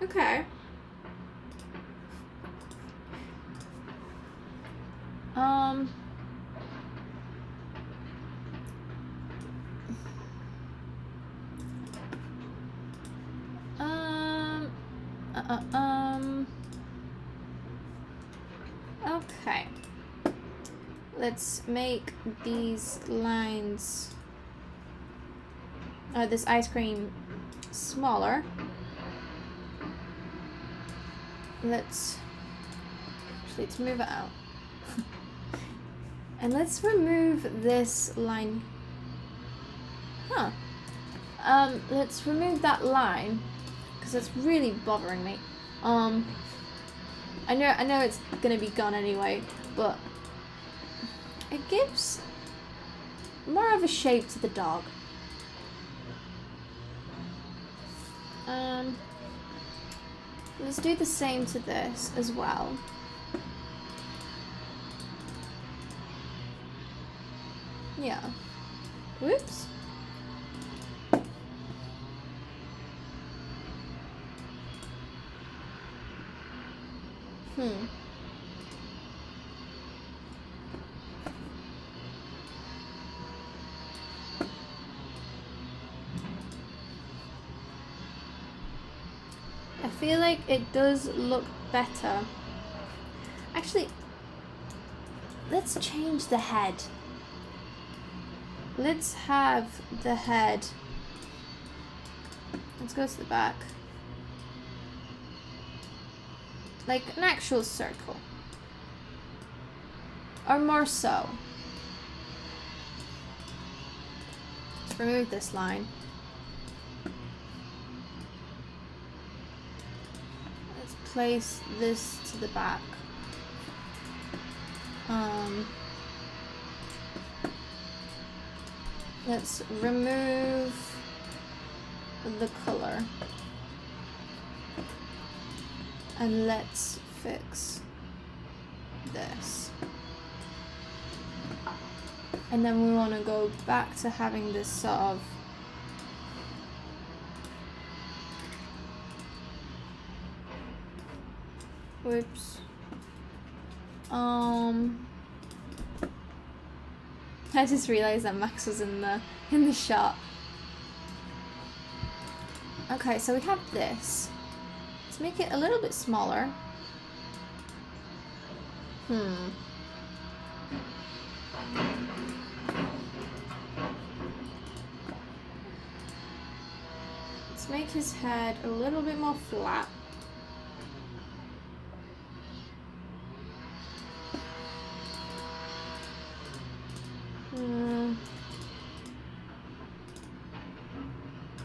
Okay. Um, okay. Let's make these lines, this ice cream smaller. Let's move it out. And let's remove this line. Let's remove that line because it's really bothering me. I know it's gonna be gone anyway, but it gives more of a shape to the dog. Let's do the same to this as well. Yeah. Whoops. I feel like it does look better. Actually, let's change the head. Let's have the head. Let's go to the back. Like an actual circle. Or more so. Let's remove this line. Let's place this to the back. Let's remove the color. And let's fix this. And then we want to go back to having this sort of whoops. I just realized that Max was in the shot. Okay, so we have this. Let's make it a little bit smaller. Let's make his head a little bit more flat.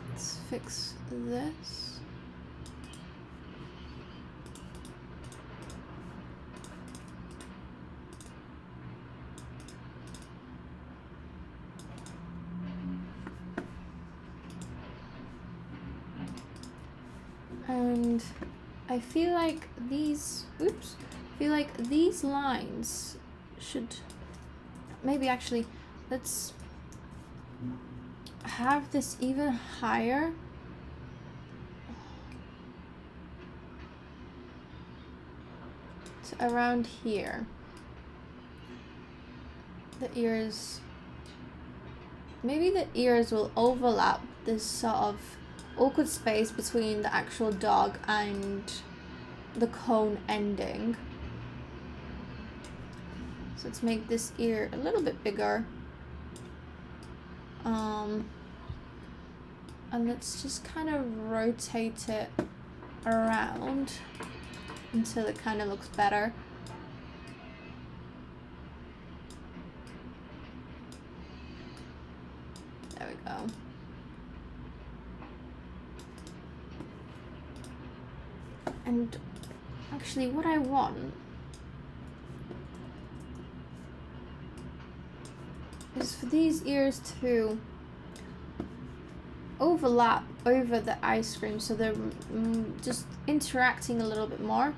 Let's fix this. And I feel like these lines should maybe actually let's have this even higher. To around here. The ears, maybe the ears will overlap this sort of awkward space between the actual dog and the cone ending. So let's make this ear a little bit bigger. And let's just kind of rotate it around until it kind of looks better. There we go. And actually what I want is for these ears to overlap over the ice cream so they're just interacting a little bit more.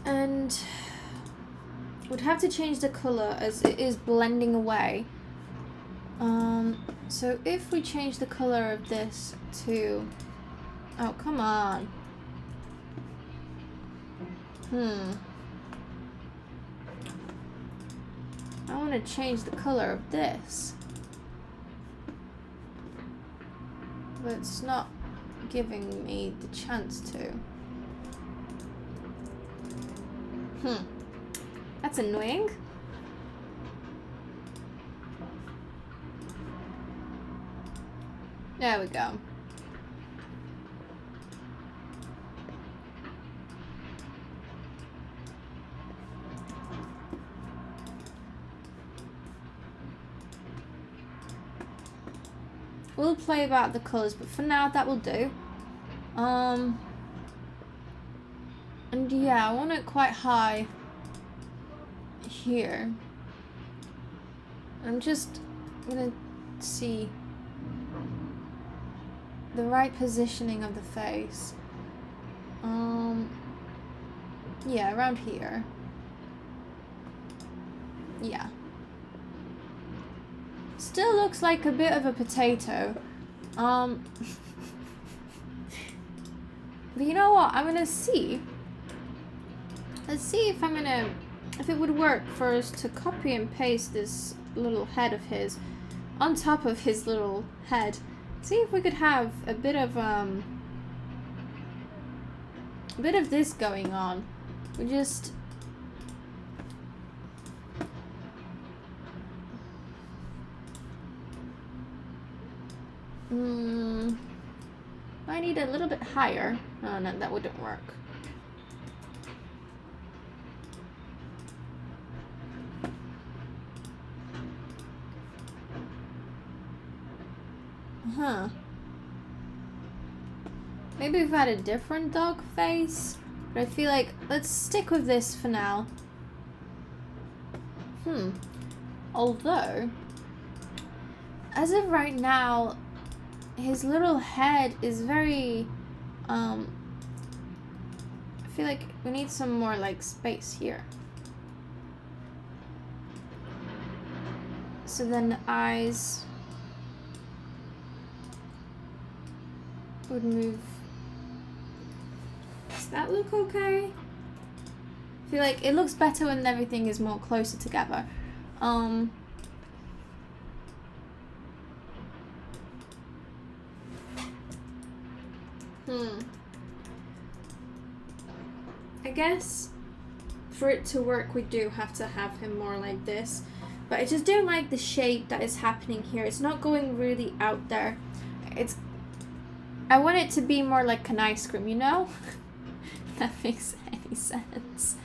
And would have to change the color as it is blending away. So if we change the color of this to, oh, come on. I want to change the color of this, but it's not giving me the chance to. That's annoying. There we go. We'll play about the colours, but for now that will do. And yeah, I want it quite high here. I'm just gonna see the right positioning of the face. Yeah, around here. Yeah. Still looks like a bit of a potato. But you know what? I'm gonna see. Let's see if if it would work for us to copy and paste this little head of his on top of his little head. See if we could have a bit of this going on. We just I need a little bit higher. Oh no, that wouldn't work. Maybe we've had a different dog face, but I feel like let's stick with this for now. Although, as of right now, his little head is very, I feel like we need some more like space here. So then the eyes would move. Does that look okay? I feel like it looks better when everything is more closer together. I guess for it to work, we do have to have him more like this. But I just don't like the shape that is happening here. It's not going really out there. I want it to be more like an ice cream, you know? If that makes any sense.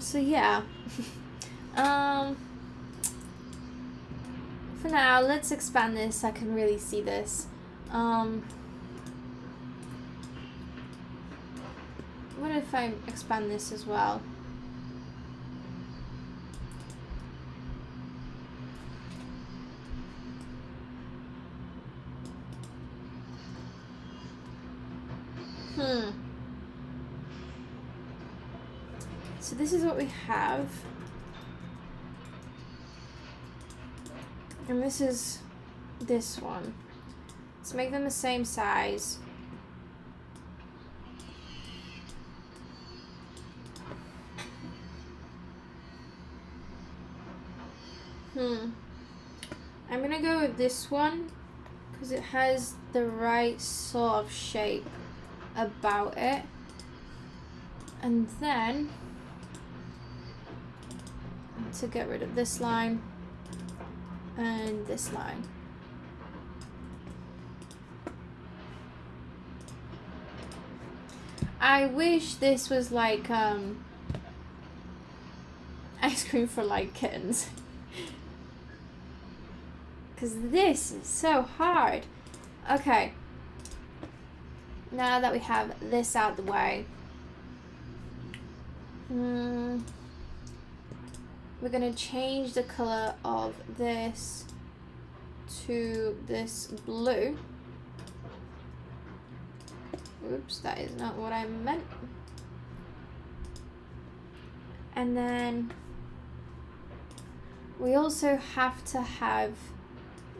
So yeah. For now, let's expand this so I can really see this. What if I expand this as well? So this is what we have. And this is this one. Let's make them the same size. I'm gonna go with this one because it has the right sort of shape about it. And then to get rid of this line and this line. I wish this was like ice cream for like kittens. Because this is so hard. Okay. Now that we have this out the way, We're gonna change the color of this to this blue. Oops, that is not what I meant. And then we also have to have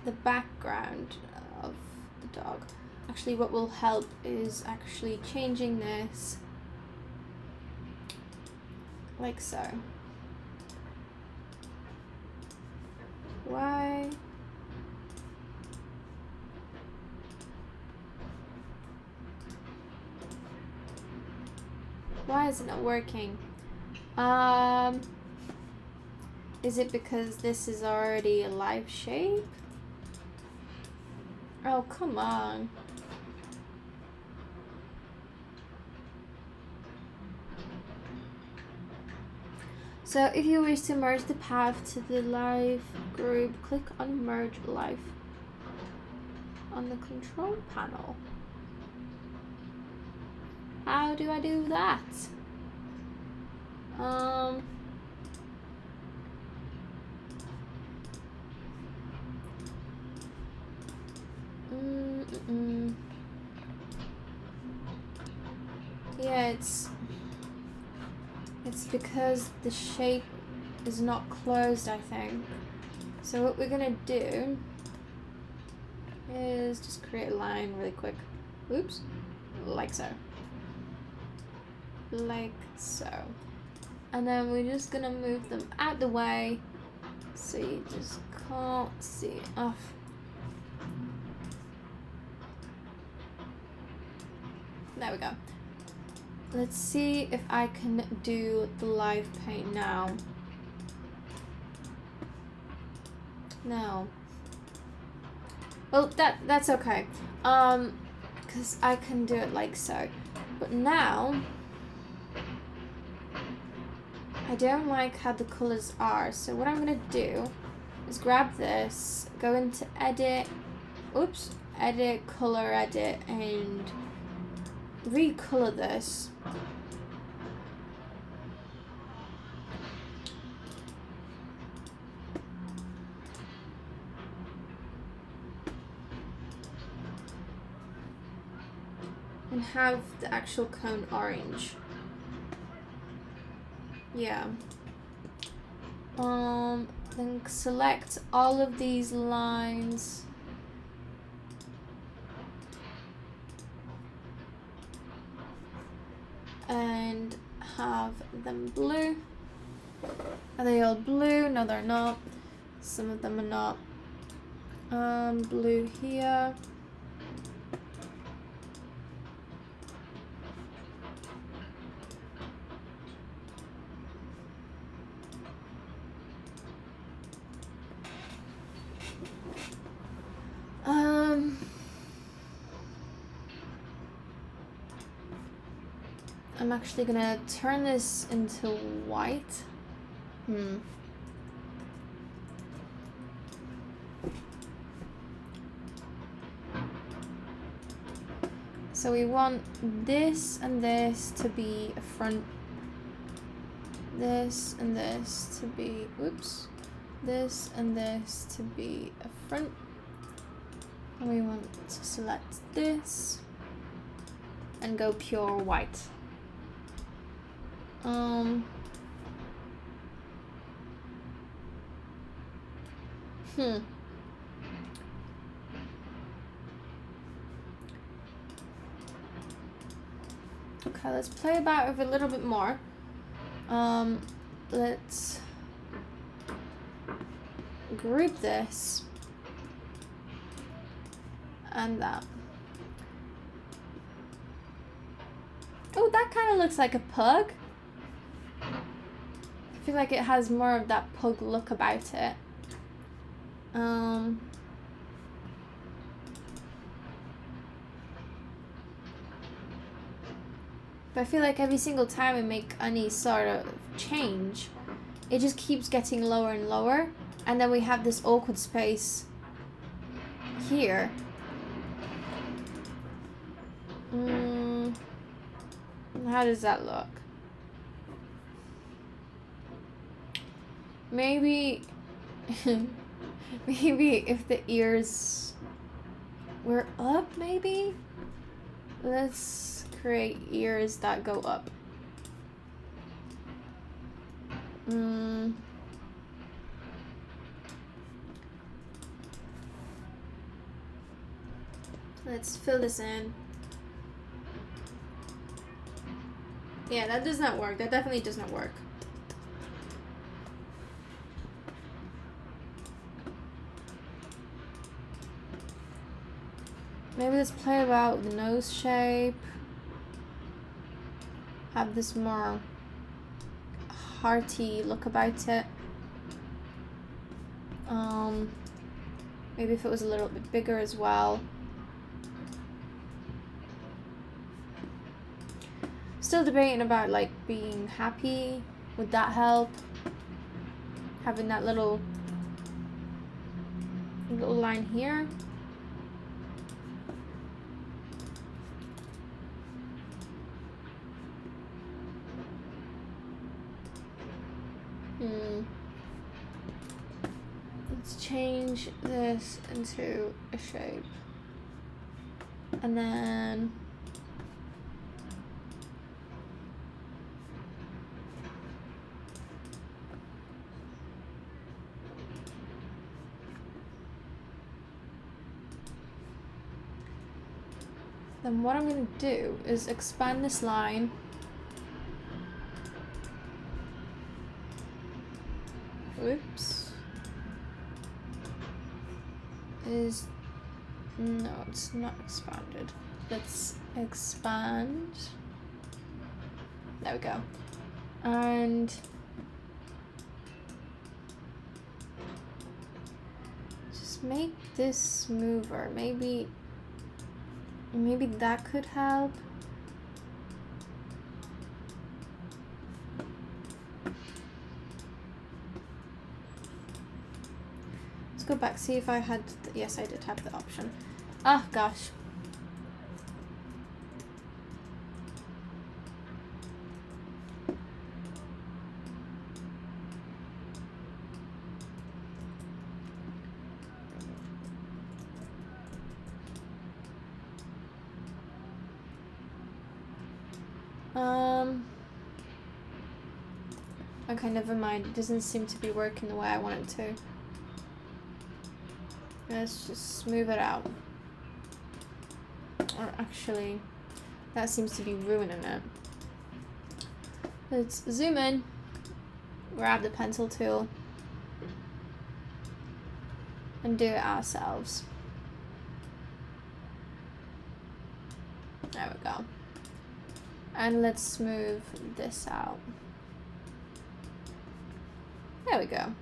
the background of the dog. Actually, what will help is actually changing this like so. Why? Why is it not working? Is it because this is already a live shape? Oh, come on. So if you wish to merge the path to the live group, click on merge live on the control panel. How do I do that? Yeah, it's because the shape is not closed, I think. So what we're gonna do is just create a line really quick. Oops, like so. Like so. And then we're just gonna move them out the way so you just can't see it off. There we go. Let's see if I can do the live paint now. No. Well, that's okay. Because I can do it like so. But now, I don't like how the colors are. So what I'm gonna do is grab this, go into edit, oops, edit, color edit, and recolor this. And have the actual cone orange. Yeah. Then select all of these lines. And have them blue. Are they all blue? No, they're not. Some of them are not. Blue here. I'm actually gonna turn this into white. So we want this and this to be a front. This and this to be, oops. This and this to be a front. And we want to select this and go pure white. Okay, let's play about with a little bit more. Let's group this and that. Oh, that kind of looks like a pug. I feel like it has more of that pug look about it. But I feel like every single time we make any sort of change, it just keeps getting lower and lower, and then we have this awkward space here. How does that look? Maybe, maybe if the ears were up, maybe? Let's create ears that go up. Let's fill this in. Yeah, that does not work. That definitely does not work. Maybe let's play about the nose shape. Have this more hearty look about it. Maybe if it was a little bit bigger as well. Still debating about like being happy. Would that help? Having that little line here. Let's change this into a shape. And then what I'm going to do is expand this line. Oops. No, it's not expanded. Let's expand. There we go. And just make this smoother. Maybe that could help. Let's go back, see if I had, yes, I did have the option. Ah, gosh. Okay, never mind. It doesn't seem to be working the way I want it to. Let's just smooth it out. Or actually, that seems to be ruining it. Let's zoom in, grab the pencil tool, and do it ourselves. There we go. And let's smooth this out. There we go.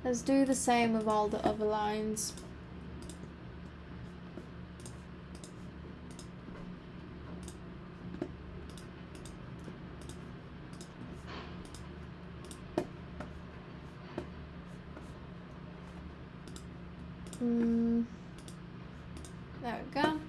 Let's do the same with all the other lines. There we go.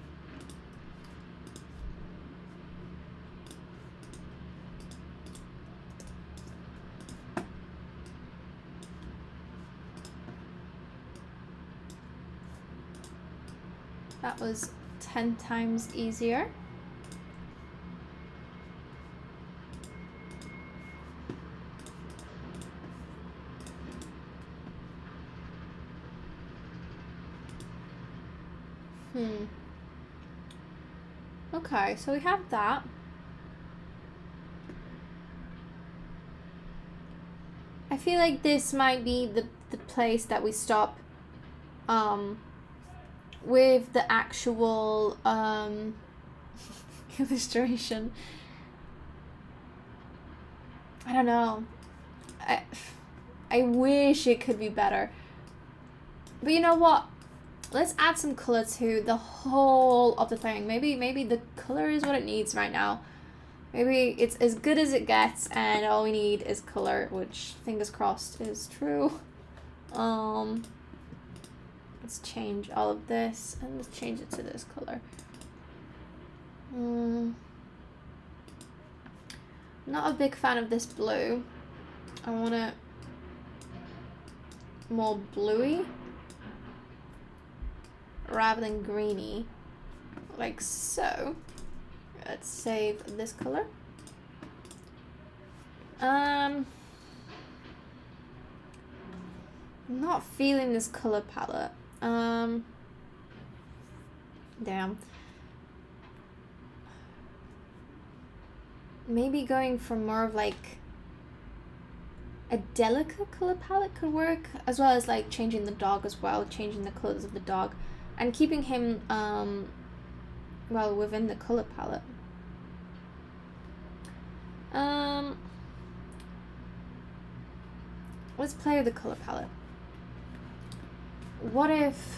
That was 10 times easier. Okay, so we have that. I feel like this might be the place that we stop with the actual illustration. I don't know. I wish it could be better. But you know what? Let's add some color to the whole of the thing. Maybe the color is what it needs right now. Maybe it's as good as it gets and all we need is color, which fingers crossed is true. Let's change all of this and let's change it to this color. Not a big fan of this blue. I want it more bluey rather than greeny, like so. Let's save this color. I'm not feeling this color palette. Damn. Maybe going for more of like a delicate color palette could work, as well as like changing the dog as well, changing the colors of the dog and keeping him well within the color palette. Let's play with the color palette. What if,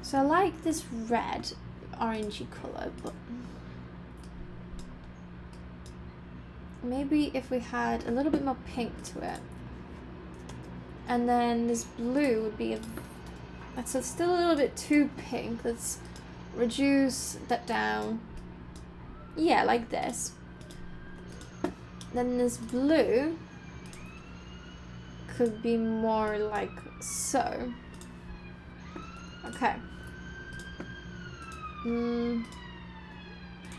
so I like this red orangey color, but maybe if we had a little bit more pink to it, and then this blue would be that's still a little bit too pink. Let's reduce that down, yeah, like this. Then this blue could be more like so. Okay.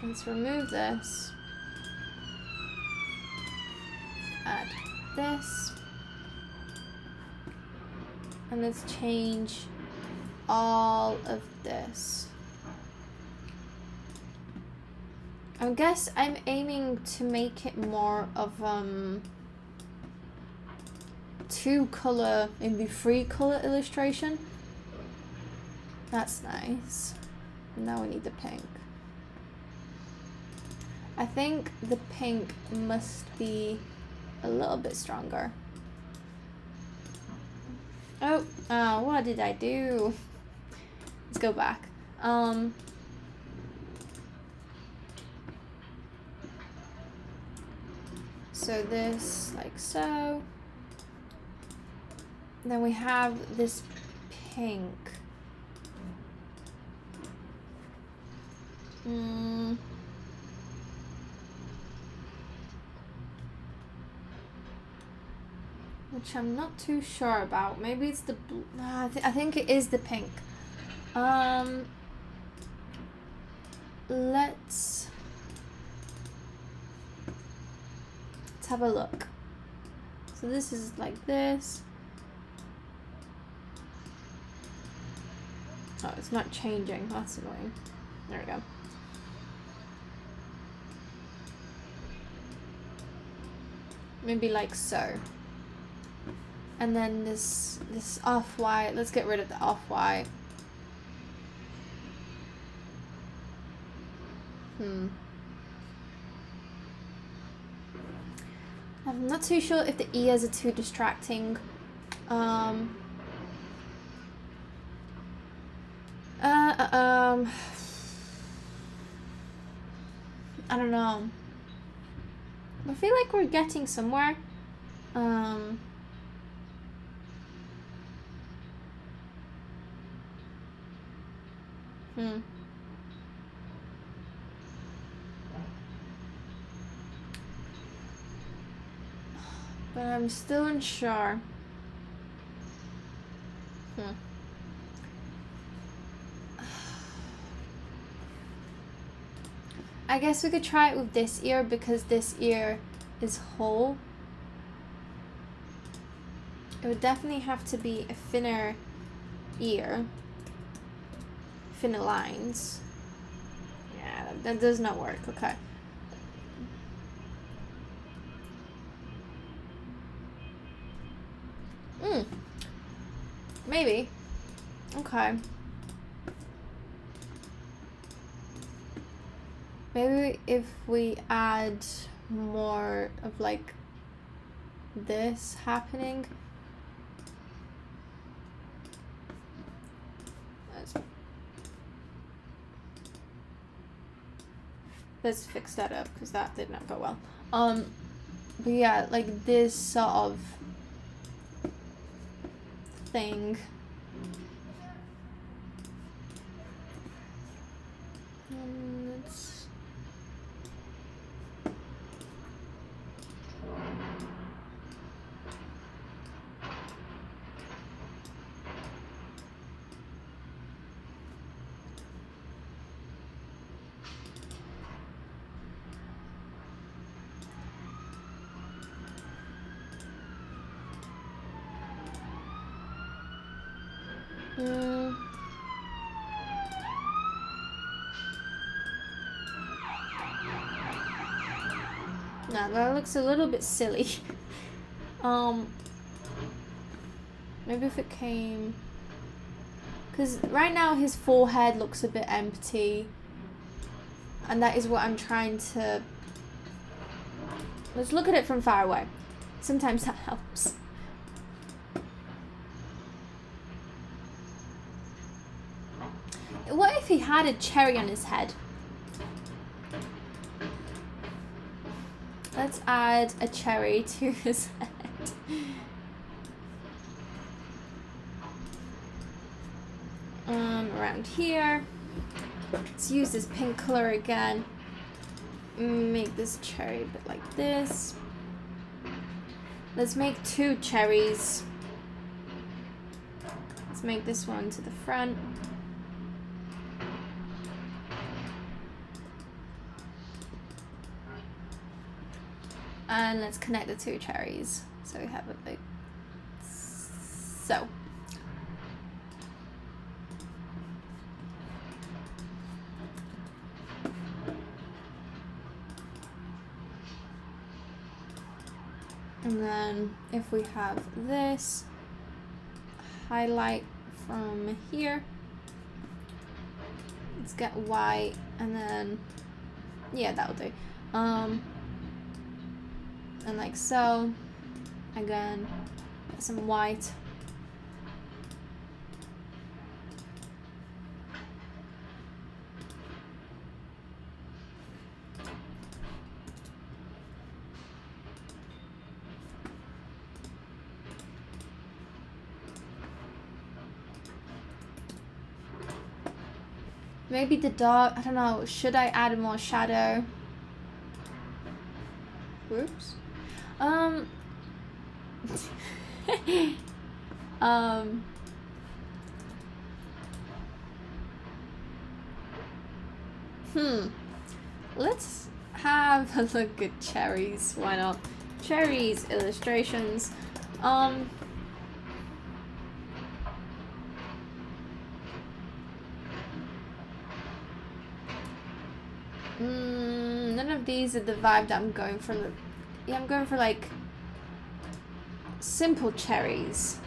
Let's remove this. Add this. And let's change all of this. I guess I'm aiming to make it more of two color, maybe three color illustration. That's nice. Now we need the pink. I think the pink must be a little bit stronger. Oh, what did I do? Let's go back. So this, like so. Then we have this pink. Which I'm not too sure about. Maybe it's the blue. I think it is the pink. Let's have a look. So this is like this. Oh, it's not changing. That's annoying. There we go. Maybe like so. And then this off-white. Let's get rid of the off-white. I'm not too sure if the ears are too distracting. I don't know. I feel like we're getting somewhere. But I'm still unsure. I guess we could try it with this ear because this ear is whole. It would definitely have to be a thinner ear. Thinner lines. Yeah, that does not work. Okay. Maybe. Okay. Maybe if we add more of like this happening. Let's fix that up because that did not go well. But yeah, like this sort of thing. Let's... No, that looks a little bit silly. Maybe if it came... Because right now his forehead looks a bit empty. And that is what I'm trying to... Let's look at it from far away. Sometimes that helps. What if he had a cherry on his head? Let's add a cherry to his head. Around here. Let's use this pink color again. Make this cherry a bit like this. Let's make 2 cherries. Let's make this one to the front. And let's connect the 2 cherries. So we have a big... So. And then if we have this, highlight from here. Let's get white and then, yeah, that'll do. And like so, again, get some white. Maybe the dog, I don't know, should I add more shadow? Oops. Let's have a look at Cherries. Why not? Cherries illustrations. None of these are the vibe that I'm going for. Yeah, I'm going for like simple cherries.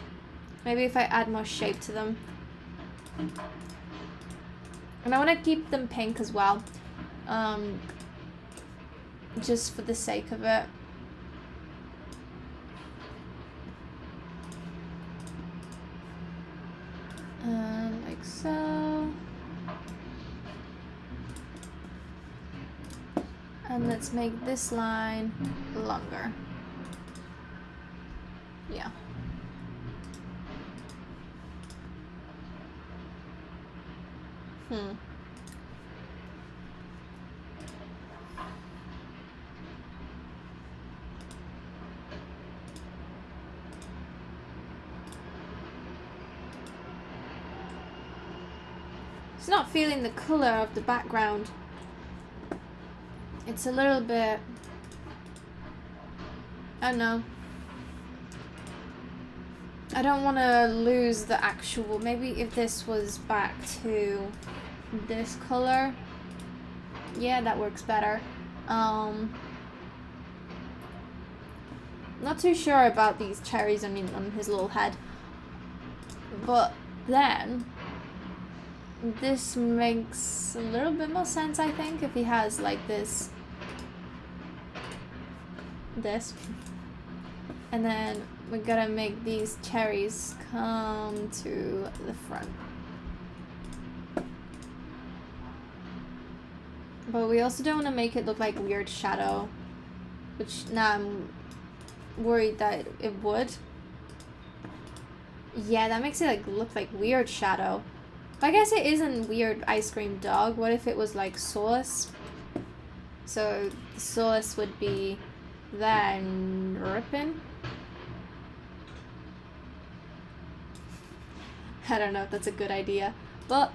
Maybe if I add more shape to them. And I want to keep them pink as well. Just for the sake of it. Like so. And let's make this line longer. Yeah. It's not feeling the color of the background. It's a little bit, I don't know. I don't want to lose the actual, maybe if this was back to this color. Yeah, that works better. Not too sure about these cherries, I mean, on his little head. But then, this makes a little bit more sense, I think, if he has like this. And then we gotta make these cherries come to the front. But we also don't want to make it look like a weird shadow, which now I'm worried that it would. Yeah, that makes it like look like weird shadow. But I guess it isn't weird ice cream dog. What if it was like sauce? So the sauce would be then dripping. I don't know if that's a good idea, but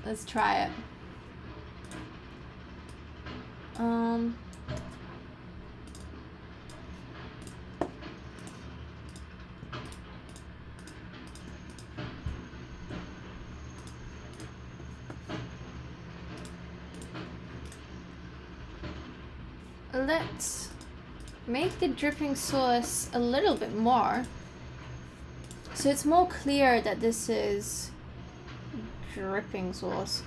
let's try it. Let's make the dripping sauce a little bit more, so it's more clear that this is dripping sauce.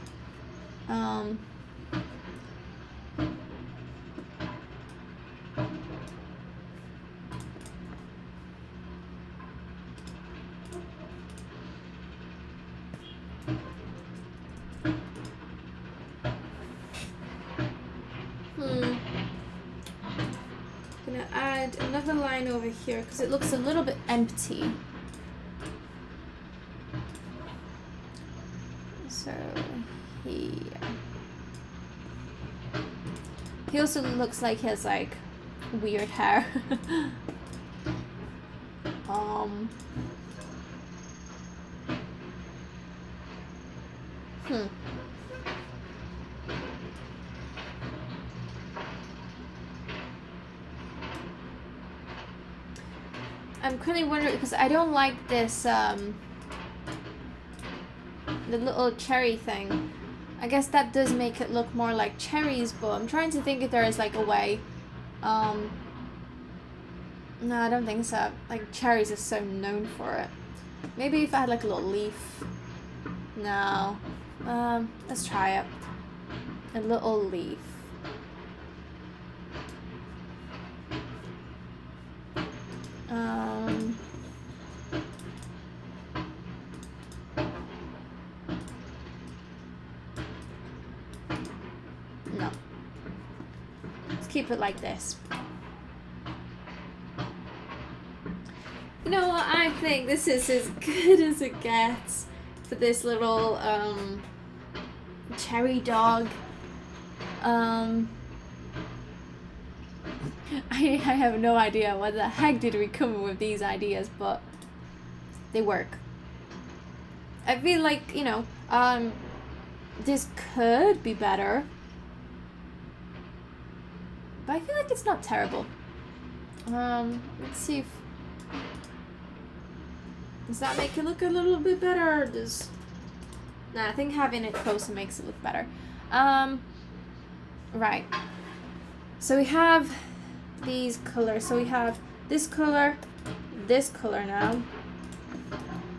Gonna add another line over here because it looks a little bit empty. So here. He also looks like he has like weird hair. I'm currently wondering because I don't like this the little cherry thing. I guess that does make it look more like cherries, but I'm trying to think if there is like a way. No, I don't think so. Like cherries are so known for it. Maybe if I had like a little leaf. No. Let's try it. A little leaf. No. Let's keep it like this. You know what? I think this is as good as it gets for this little cherry dog. I have no idea what the heck did we come up with these ideas, but they work. I feel like, you know, this could be better, but I feel like it's not terrible. Let's see if does that make it look a little bit better, or does... Nah, I think having it closer makes it look better. Right. So we have these colors. So we have this color now.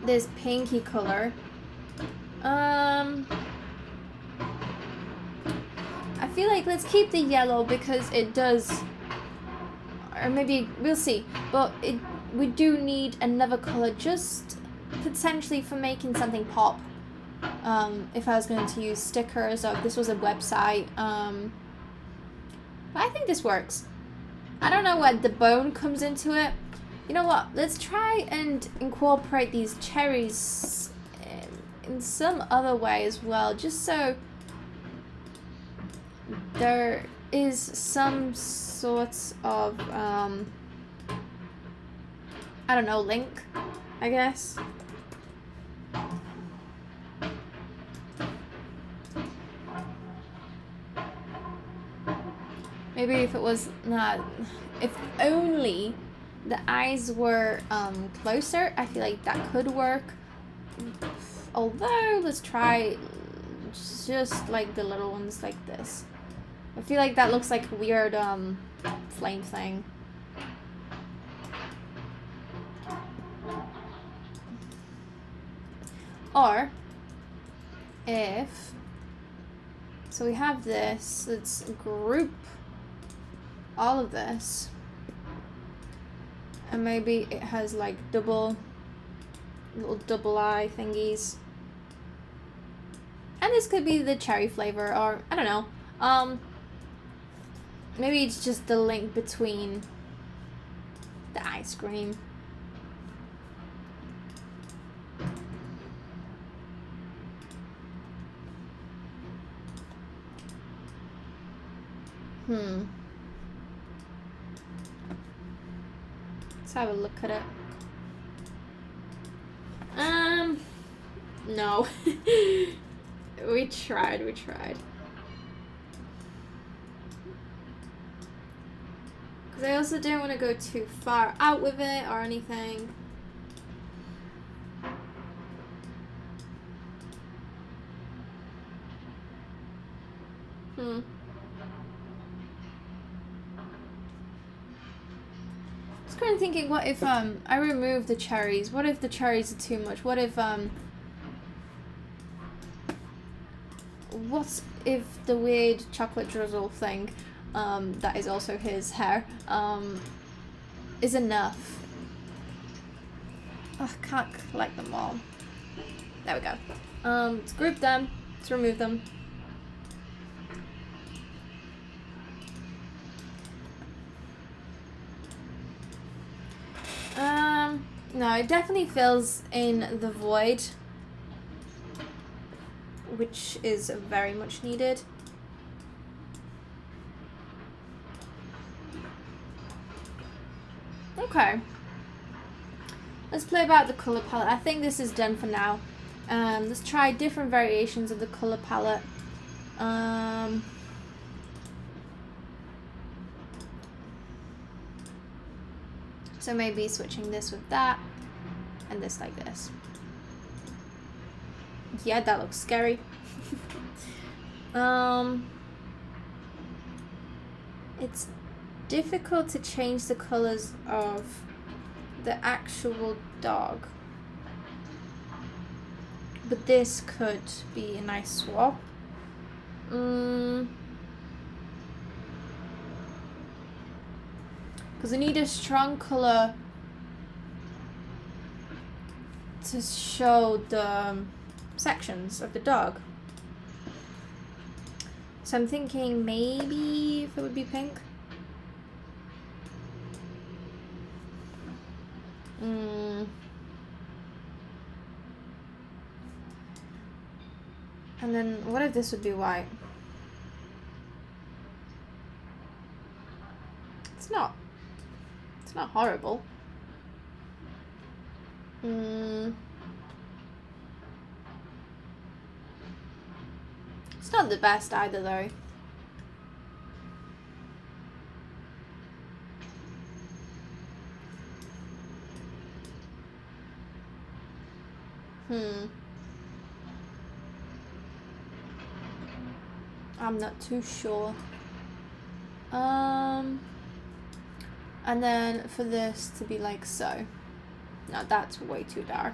This pinky color. I feel like let's keep the yellow because it does... Or maybe, we'll see. But we do need another color just potentially for making something pop. If I was going to use stickers or if this was a website. But I think this works. I don't know what the bone comes into it. You know what? Let's try and incorporate these cherries in some other way as well. Just so there is some sorts of, I don't know, link, I guess. Maybe if it was not, if only the eyes were closer, I feel like that could work. Although, let's try just like the little ones like this. I feel like that looks like a weird flame thing. Or if, so we have this, let's group all of this, and maybe it has like little double eye thingies, and this could be the cherry flavor, or I don't know, maybe it's just the link between the ice cream. Let's have a look at it. No. we tried. Because I also don't want to go too far out with it or anything. Just kind of thinking, what if I remove the cherries? What if the cherries are too much? What if the weird chocolate drizzle thing, that is also his hair, is enough? Oh, I can't collect them all. There we go. Let's group them. Let's remove them. No, it definitely fills in the void, which is very much needed. Okay. Let's play about the colour palette. I think this is done for now. Let's try different variations of the colour palette. So maybe switching this with that, and this like this. Yeah, that looks scary. It's difficult to change the colors of the actual dog, but this could be a nice swap. Because I need a strong color to show the sections of the dog. So I'm thinking maybe if it would be pink. And then what if this would be white? It's not horrible. It's not the best either though. I'm not too sure. And then for this to be like so. No, that's way too dark.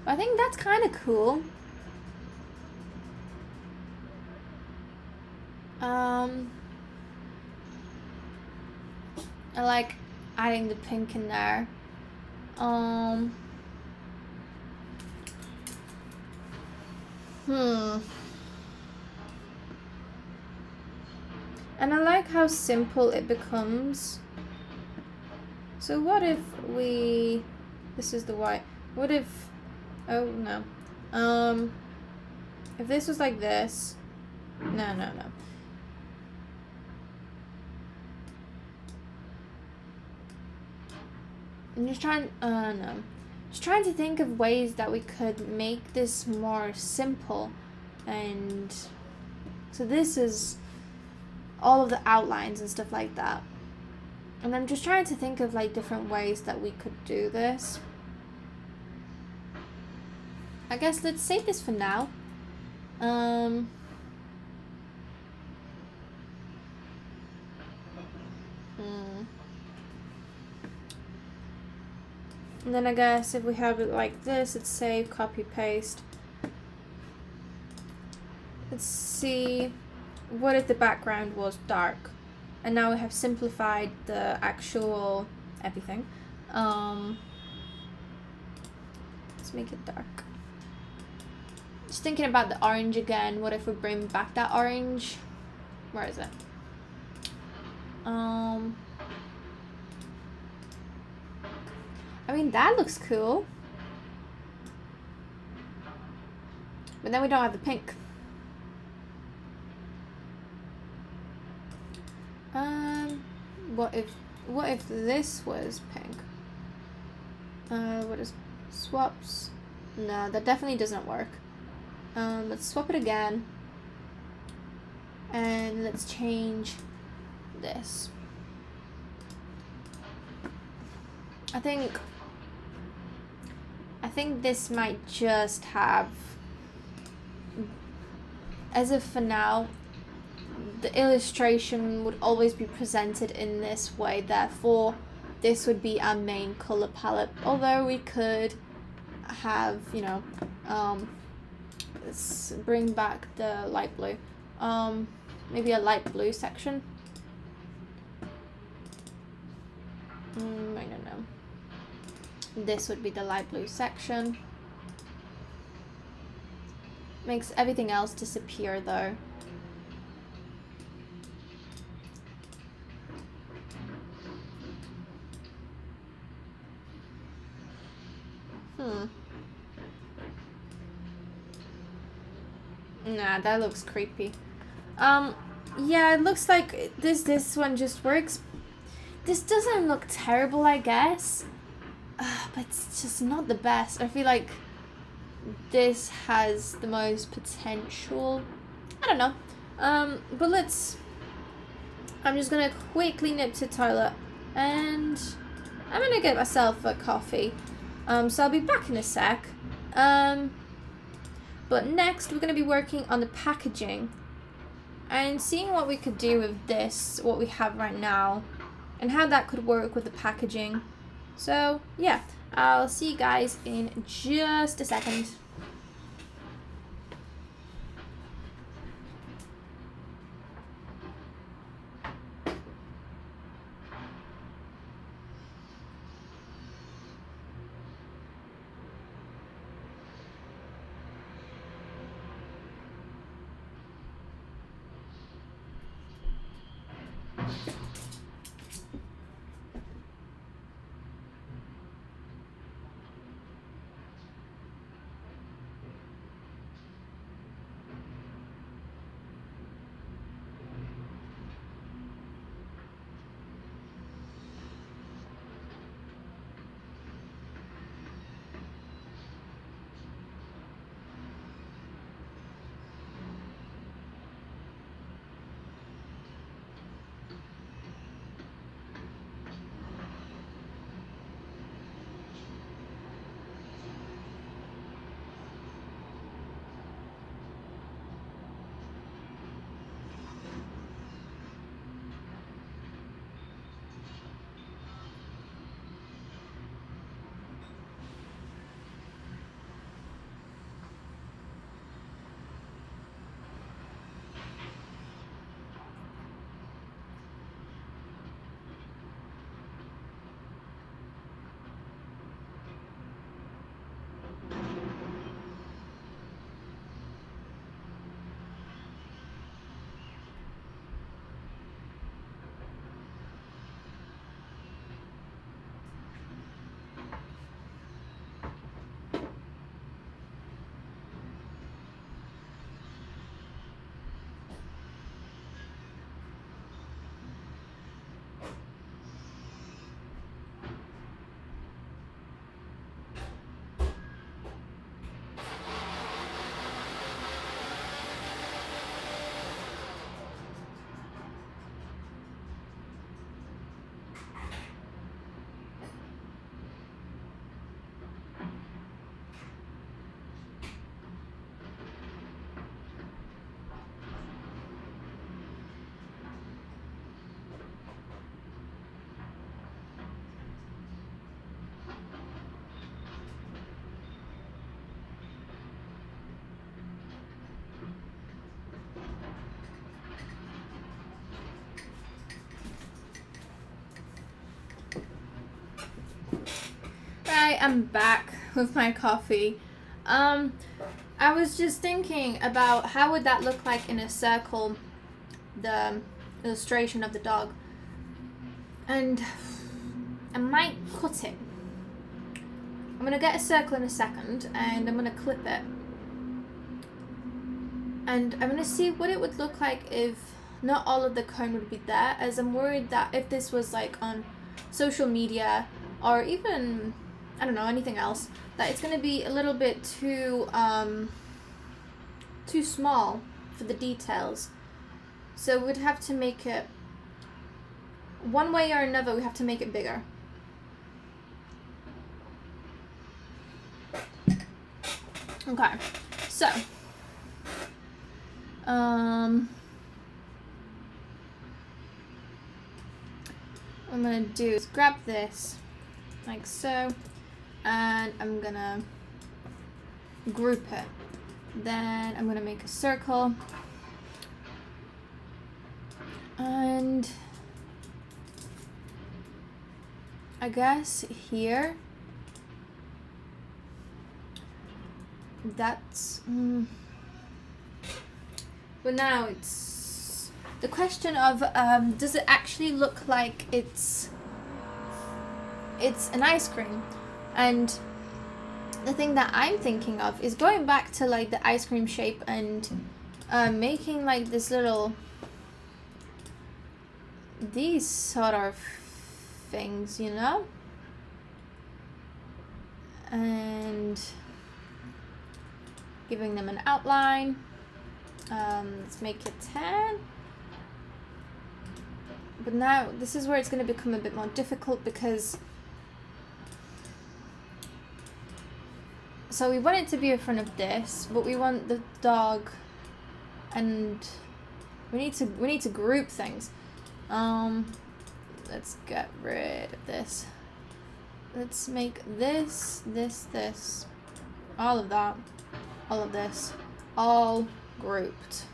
But I think that's kind of cool. I like adding the pink in there. And I like how simple it becomes. So what if this is the white. What if, oh no. If this was like this. No. I'm just trying, no. Just trying to think of ways that we could make this more simple. And so this is all of the outlines and stuff like that. And I'm just trying to think of like different ways that we could do this. I guess let's save this for now. And then I guess if we have it like this, it's save, copy, paste. Let's see, what if the background was dark? And now we have simplified the actual everything. Let's make it dark. Just thinking about the orange again. What if we bring back that orange? Where is it? I mean, that looks cool. But then we don't have the pink. What if this was pink? What is swaps? No, that definitely doesn't work. Let's swap it again. And let's change this. I think this might just have, as of for now, the illustration would always be presented in this way, therefore this would be our main color palette, although we could have, you know, let's bring back the light blue, maybe a light blue section. I don't know. This would be the light blue section. Makes everything else disappear though. Nah, that looks creepy. Yeah, it looks like this one just works. This doesn't look terrible, I guess. But it's just not the best. I feel like this has the most potential. I don't know. But I'm just gonna quickly nip to the toilet and I'm gonna get myself a coffee. So I'll be back in a sec. But next we're gonna be working on the packaging and seeing what we could do with this, what we have right now, and how that could work with the packaging. So yeah, I'll see you guys in just a second. Right, I'm back with my coffee. I was just thinking about how would that look like in a circle, the illustration of the dog. And I might cut it. I'm going to get a circle in a second and I'm going to clip it. And I'm going to see what it would look like if not all of the cone would be there, as I'm worried that if this was like on social media or even, I don't know, anything else, that it's going to be a little bit too small for the details. So we'd have to make it, one way or another, we have to make it bigger. Okay, so what I'm gonna do is grab this like so, and I'm gonna group it. Then I'm gonna make a circle, and I guess here that's but now it's the question of does it actually look like it's an ice cream? And the thing that I'm thinking of is going back to like the ice cream shape and making like this little, these sort of things, you know, and giving them an outline. Let's make it 10. But now this is where it's going to become a bit more difficult, because so we want it to be in front of this, but we want the dog, and we need to group things. Let's get rid of this. Let's make this, all of that, all of this, all grouped.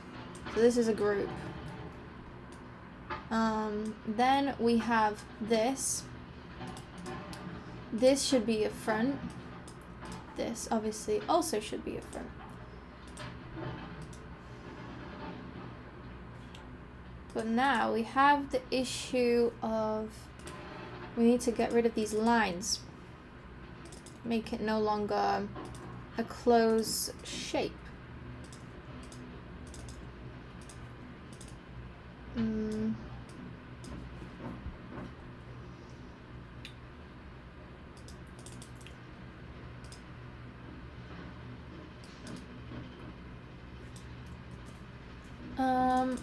So this is a group. Then we have this. This should be a front. This obviously also should be a front. But now we have the issue of we need to get rid of these lines. Make it no longer a closed shape.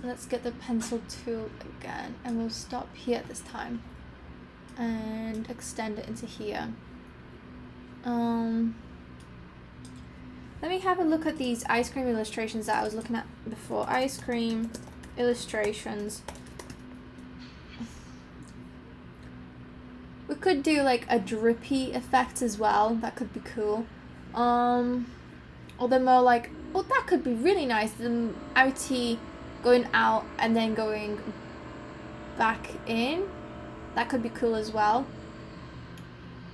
Let's get the pencil tool again, and we'll stop here this time and extend it into here. Let me have a look at these ice cream illustrations that I was looking at before. Ice cream illustrations. We could do like a drippy effect as well. That could be cool. Or they're more like, oh, that could be really nice. The outie going out and then going back in. That could be cool as well.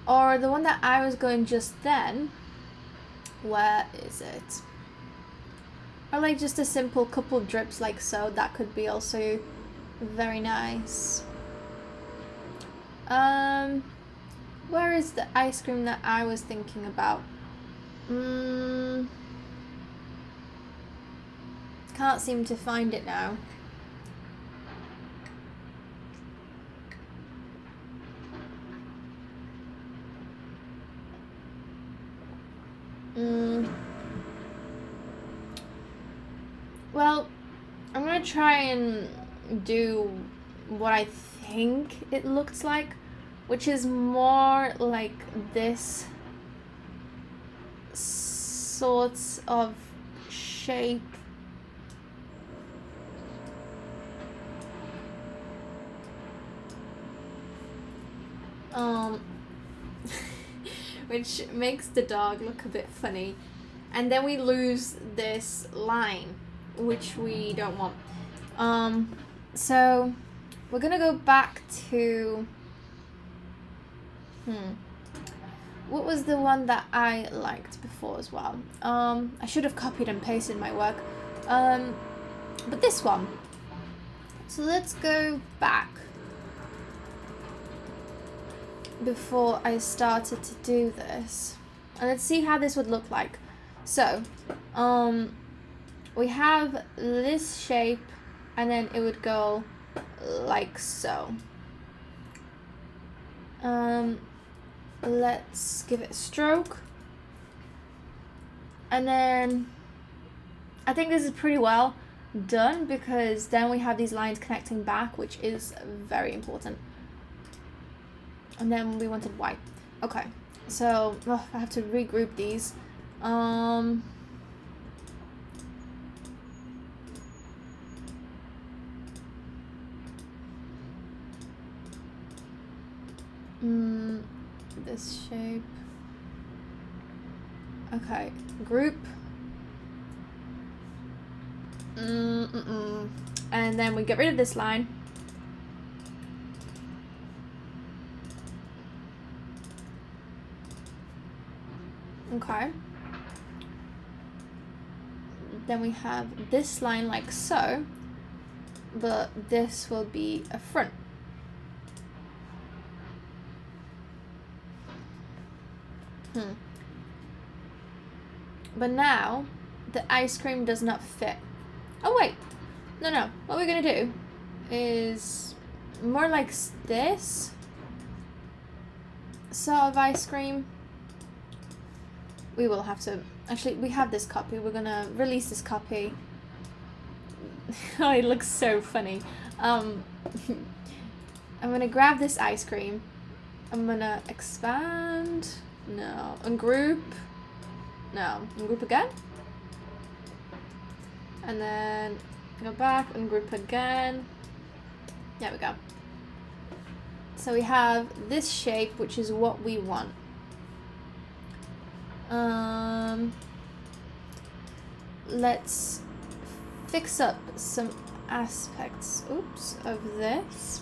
Or the one that I was going just then. Where is it? Or like just a simple couple drips like so. That could be also very nice. Where is the ice cream that I was thinking about? Can't seem to find it now. Well, I'm gonna try and do what I think it looks like, which is more like this sort of shape. Which makes the dog look a bit funny, and then we lose this line, which we don't want. So we're gonna go back to what was the one that I liked before as well. I should have copied and pasted my work, but this one. So let's go back before I started to do this, and let's see how this would look like. So we have this shape and then it would go like so. Let's give it a stroke, and then I think this is pretty well done, because then we have these lines connecting back, which is very important. And then we wanted white. Okay, so I have to regroup these. This shape. Okay, group. And then we get rid of this line. Okay. Then we have this line like so, but this will be a front. But now the ice cream does not fit. Oh wait, no. What we're gonna do is more like this sort of ice cream. We will have to, actually we have this copy, we're gonna release this copy. Oh, it looks so funny. I'm gonna grab this ice cream, I'm gonna expand, no, ungroup, no, ungroup again, and then go back, ungroup again. There we go. So we have this shape, which is what we want. Let's fix up some aspects, of this.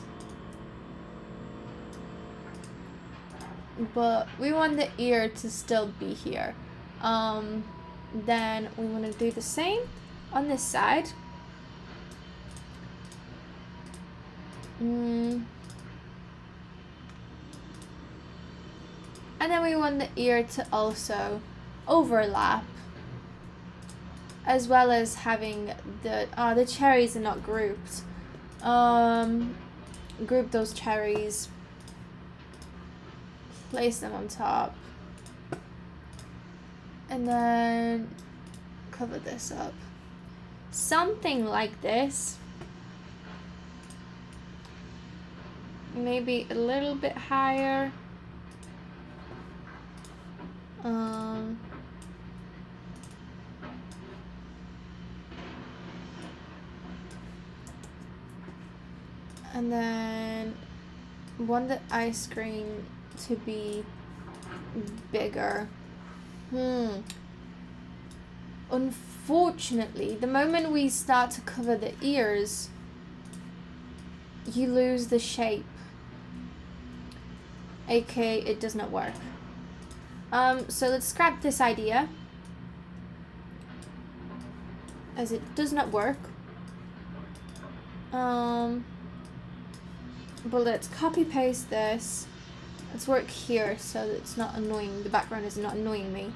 But we want the ear to still be here. Then we want to do the same on this side. And then we want the ear to also overlap, as well as having the cherries are not grouped. Group those cherries, place them on top, and then cover this up. Something like this. Maybe a little bit higher. And then want the ice cream to be bigger. Unfortunately, the moment we start to cover the ears, you lose the shape. aka it does not work. So let's scrap this idea, as it does not work. But let's copy paste this. Let's work here so that it's not annoying. The background is not annoying me.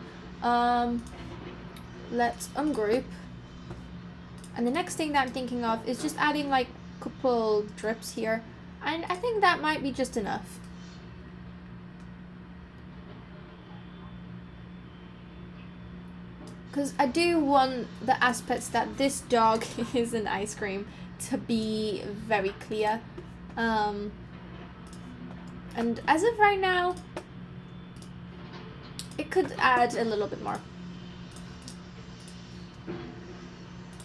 Let's ungroup. And the next thing that I'm thinking of is just adding like a couple drips here. And I think that might be just enough. Because I do want the aspects that this dog is an ice cream to be very clear. And as of right now, it could add a little bit more.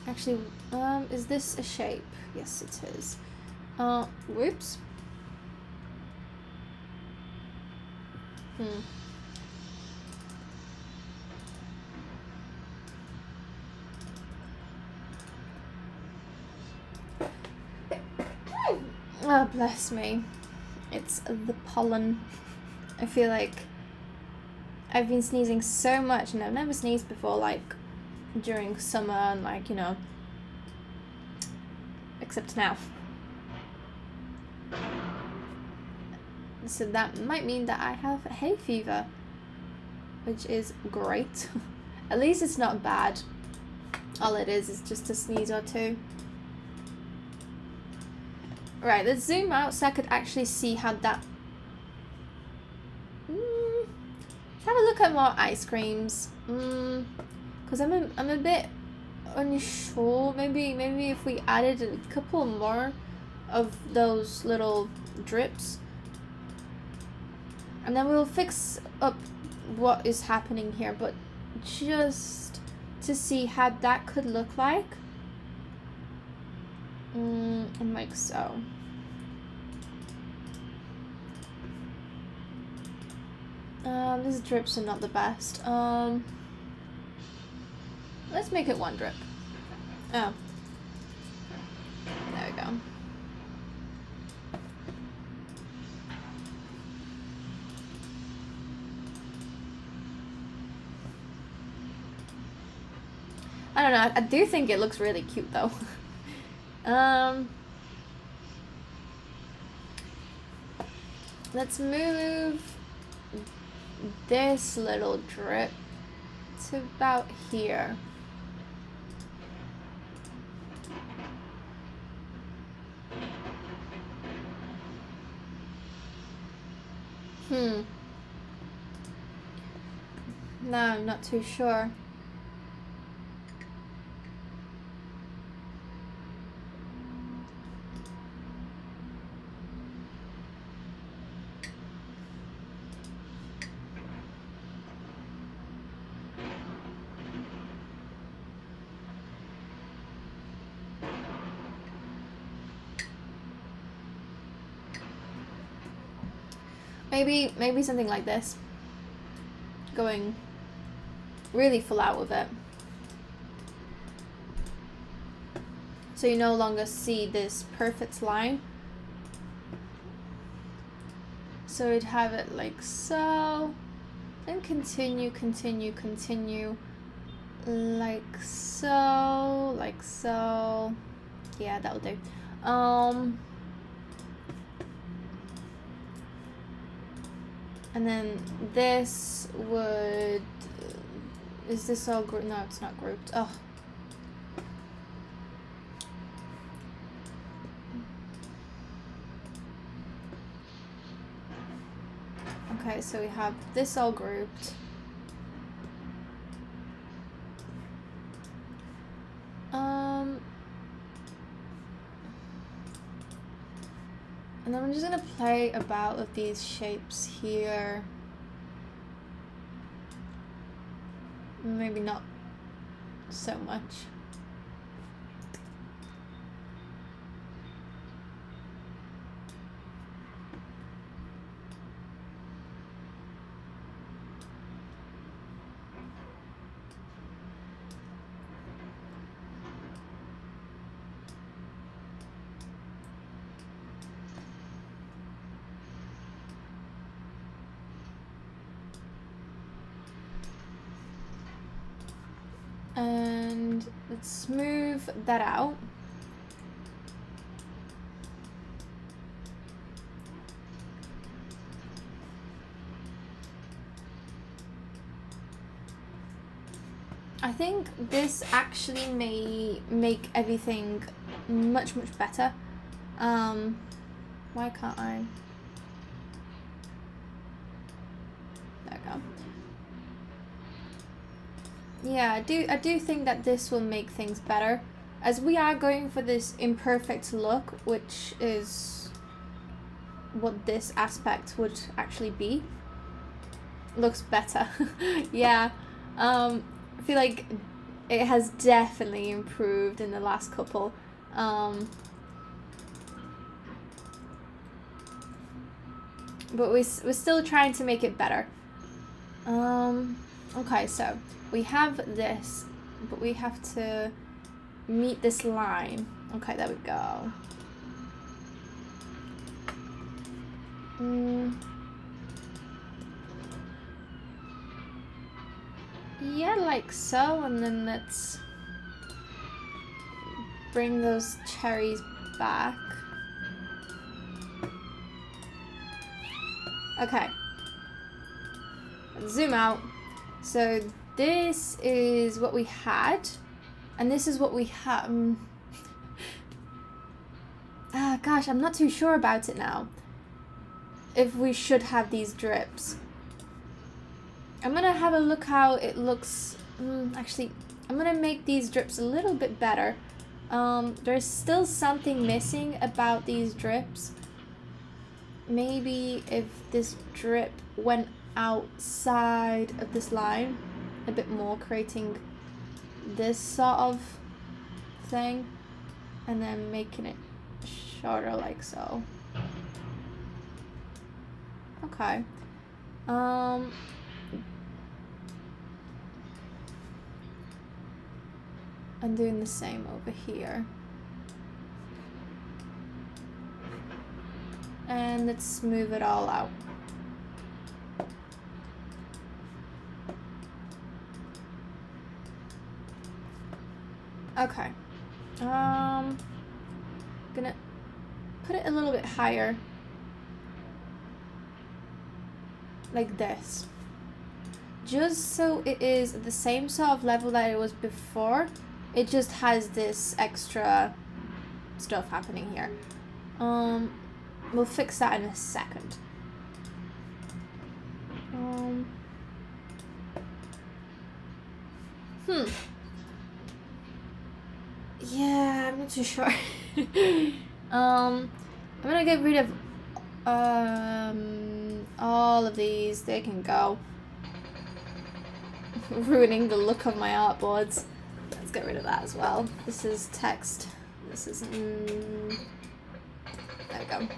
Actually, is this a shape? Yes, it is. Whoops. Oh, bless me. It's the pollen. I feel like I've been sneezing so much, and I've never sneezed before, like during summer and like, you know, except now. So that might mean that I have hay fever, which is great. At least it's not bad. All it is just a sneeze or two. Right, let's zoom out so I could actually see how that... Let's have a look at more ice creams. Because I'm a bit unsure. Maybe if we added a couple more of those little drips. And then we'll fix up what is happening here. But just to see how that could look like. Like so. These drips are not the best. Let's make it one drip. Oh. There we go. I don't know, I do think it looks really cute though. Let's move this little drip to about here. No, I'm not too sure. Maybe something like this. Going really full out with it. So you no longer see this perfect line. So we'd have it like so. Then continue. Like so. Yeah, that'll do. And then this would... Is this all grouped? No, it's not grouped. Oh. Okay, so we have this all grouped. And then I'm just gonna play about with these shapes here. Maybe not so much. And let's smooth that out. I think this actually may make everything much better. Why can't I? There we go. Yeah, I do think that this will make things better, as we are going for this imperfect look, which is what this aspect would actually be. Looks better. Yeah. I feel like it has definitely improved in the last couple. But we're still trying to make it better. Okay, so we have this, but we have to meet this line. Okay, there we go. Yeah, like so, and then let's bring those cherries back. Okay. Zoom out. So this is what we had, and this is what we have. Gosh, I'm not too sure about it now. If we should have these drips. I'm gonna have a look how it looks. Actually, I'm gonna make these drips a little bit better. There's still something missing about these drips. Maybe if this drip went outside of this line a bit more, creating this sort of thing, and then making it shorter like so. Okay. I'm doing the same over here. And let's smooth it all out. Okay. Gonna put it a little bit higher. Like this. Just so it is the same sort of level that it was before. It just has this extra stuff happening here. We'll fix that in a second. Yeah, I'm not too sure. I'm gonna get rid of all of these. They can go. Ruining the look of my artboards. Let's get rid of that as well. This is text. This is there we go.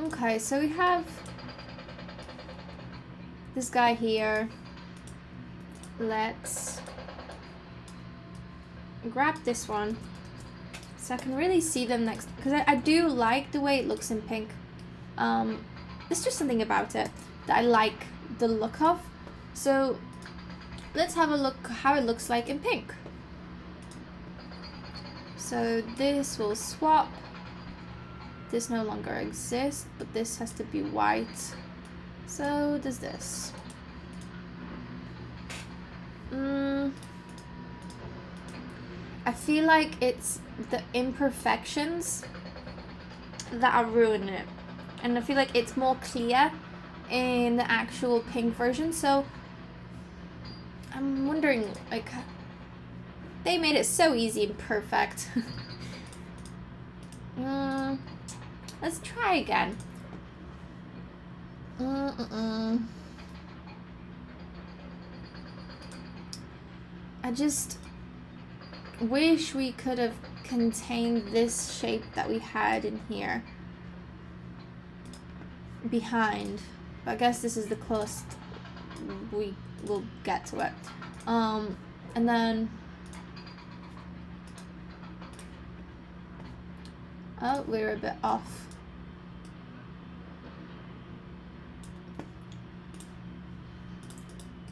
Okay, so we have this guy here. Let's grab this one so I can really see them next, because I do like the way it looks in pink. There's just something about it that I like the look of. So let's have a look how it looks like in pink. So this will swap. This no longer exists, but this has to be white. So does this. I feel like it's the imperfections that are ruining it. And I feel like it's more clear in the actual pink version. So I'm wondering, like, they made it so easy and perfect. Let's try again. I just wish we could have contained this shape that we had in here behind. But I guess this is the closest we will get to it. And then oh, we're a bit off.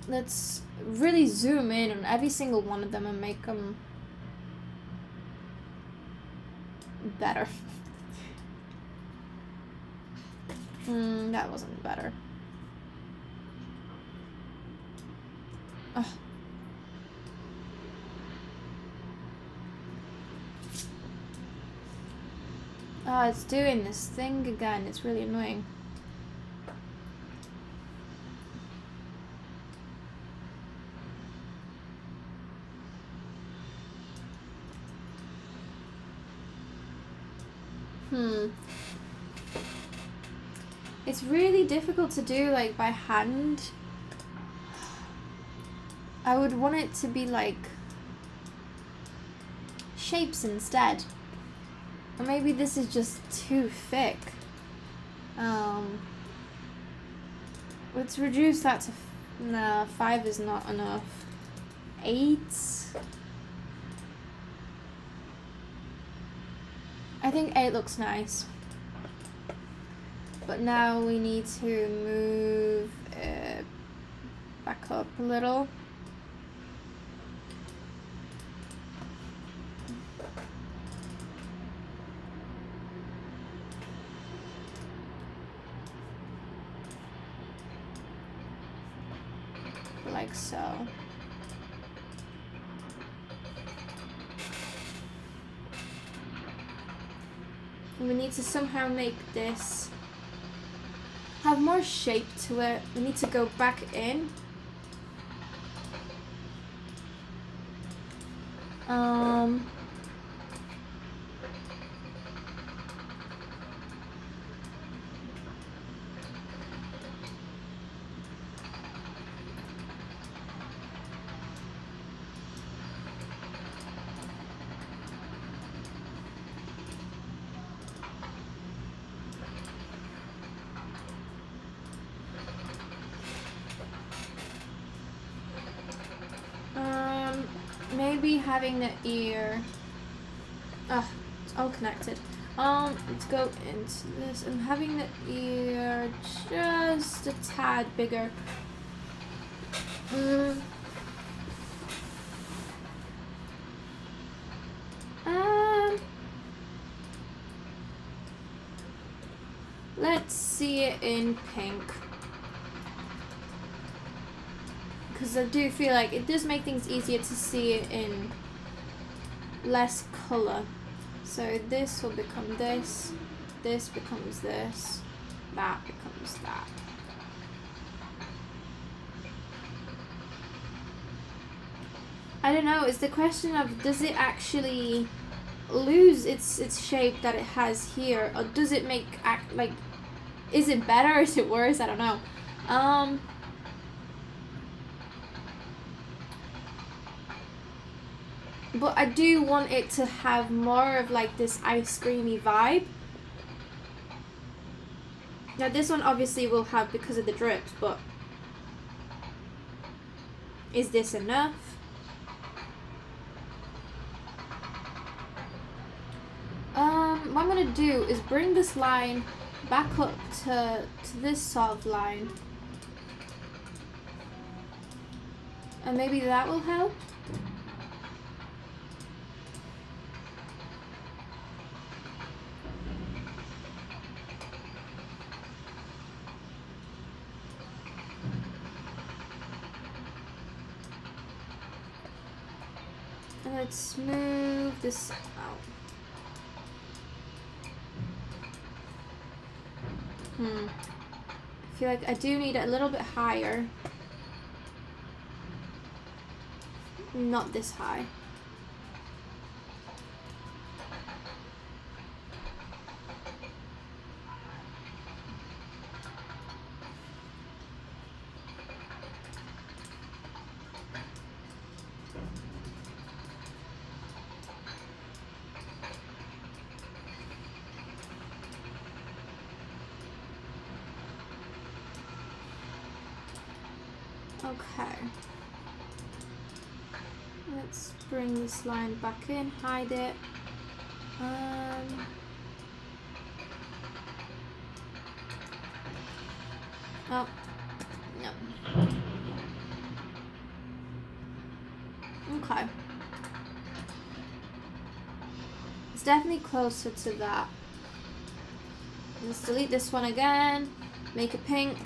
Let's really zoom in on every single one of them and make them better. That wasn't better. Oh. Oh, it's doing this thing again. It's really annoying. It's really difficult to do, like, by hand. I would want it to be, like, shapes instead. Or maybe this is just too thick. Let's reduce that to... No, 5 is not enough. 8? I think 8 looks nice. But now we need to move it back up a little. Like so. And we need to somehow make this have more shape to it. We need to go back in. Maybe having the ear. It's all connected. Let's go into this and having the ear just a tad bigger. Let's see it in pink. Because I do feel like it does make things easier to see it in less colour. So this will become this, this becomes this, that becomes that. I don't know, it's the question of, does it actually lose its shape that it has here, or does it make like, is it better or is it worse? I don't know. But I do want it to have more of like this ice creamy vibe. Now this one obviously will have because of the drips, but is this enough? What I'm gonna do is bring this line back up to this sort of line. And maybe that will help. And let's smooth this out. I feel like I do need it a little bit higher. Not this high. Okay. Let's bring this line back in, hide it. Oh, no. Okay. It's definitely closer to that. Let's delete this one again, make it pink.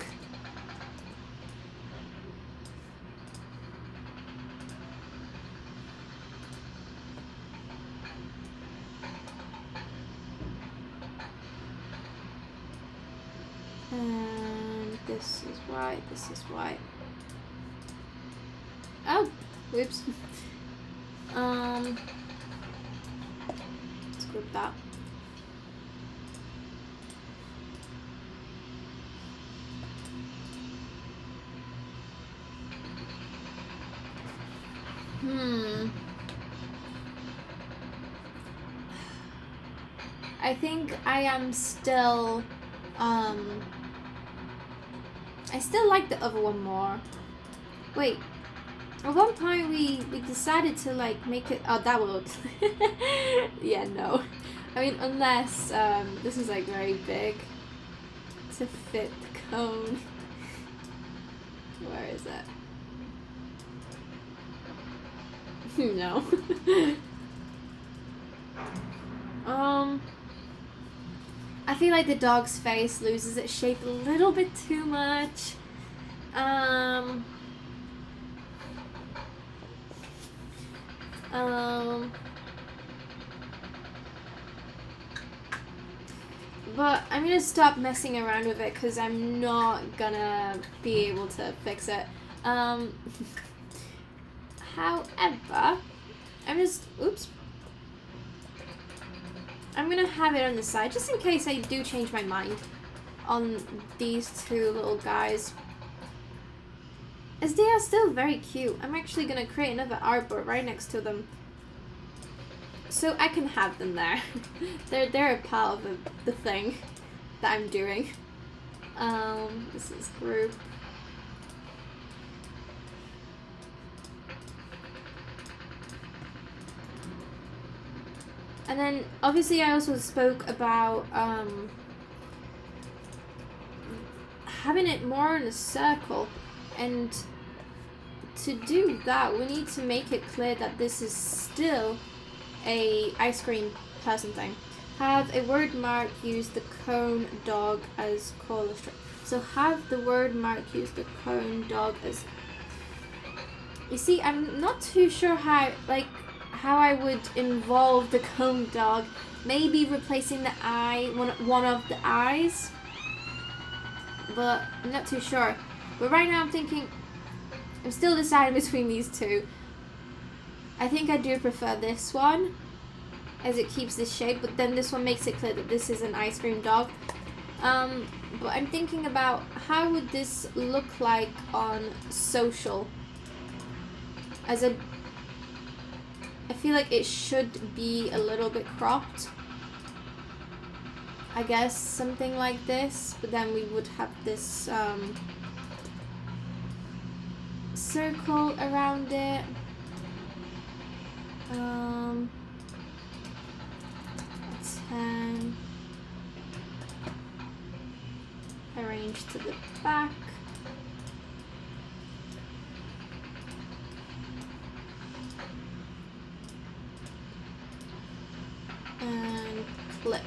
And this is white, this is white. Oh, whoops. Let's group that. I think I am still, I still like the other one more. Wait, at one point we decided to like make it, oh that will, yeah, no. I mean, unless this is like very big to fit the cone. Where is it? No. I feel like the dog's face loses its shape a little bit too much. But I'm gonna stop messing around with it because I'm not gonna be able to fix it. However, oops. I'm gonna have it on the side just in case I do change my mind on these two little guys. As they are still very cute. I'm actually gonna create another artboard right next to them, so I can have them there. they're a part of the thing that I'm doing. This is group. And then obviously I also spoke about having it more in a circle, and to do that we need to make it clear that this is still a ice cream person thing. Have a word mark use the cone dog as core illustrator. So have the word mark use the cone dog as... You see, I'm not too sure how I would involve the cone dog. Maybe replacing the eye, one of the eyes. But I'm not too sure. But right now I'm still deciding between these two. I think I do prefer this one, as it keeps this shape, but then this one makes it clear that this is an ice cream dog. But I'm thinking about how would this look like on social. I feel like it should be a little bit cropped. I guess something like this, but then we would have this circle around it. 10. Arrange to the back. And clip.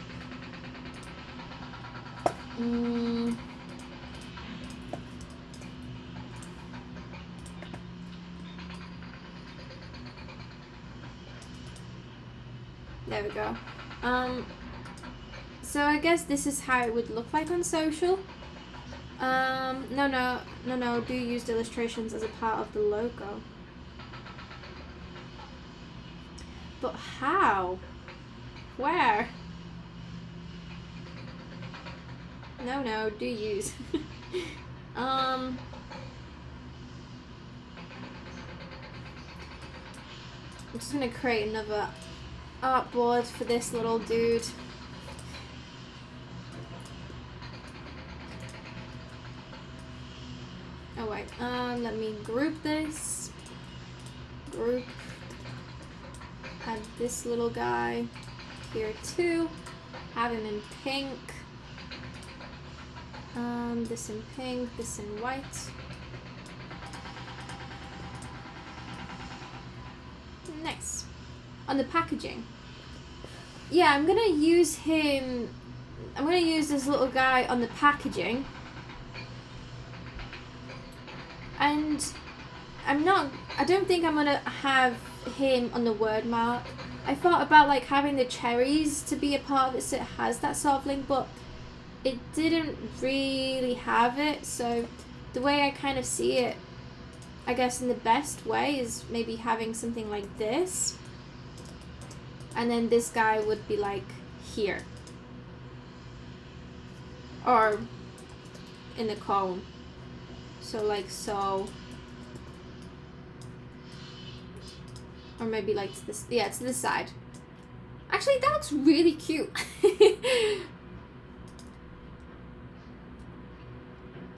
There we go. So I guess this is how it would look like on social. No, do use the illustrations as a part of the logo. But how? Where? No, do use. I'm just gonna create another artboard for this little dude. Oh wait, let me group this. Group. Add this little guy here too. Have him in pink. This in pink, this in white. Nice. On the packaging. Yeah, I'm gonna use him. I'm gonna use this little guy on the packaging. And I don't think I'm gonna have him on the word mark. I thought about like having the cherries to be a part of it so it has that sort of link, but it didn't really have it. So the way I kind of see it, I guess in the best way, is maybe having something like this. And then this guy would be like here. Or in the cone. So like so. Or maybe like to this, yeah, to this side. Actually, that's really cute.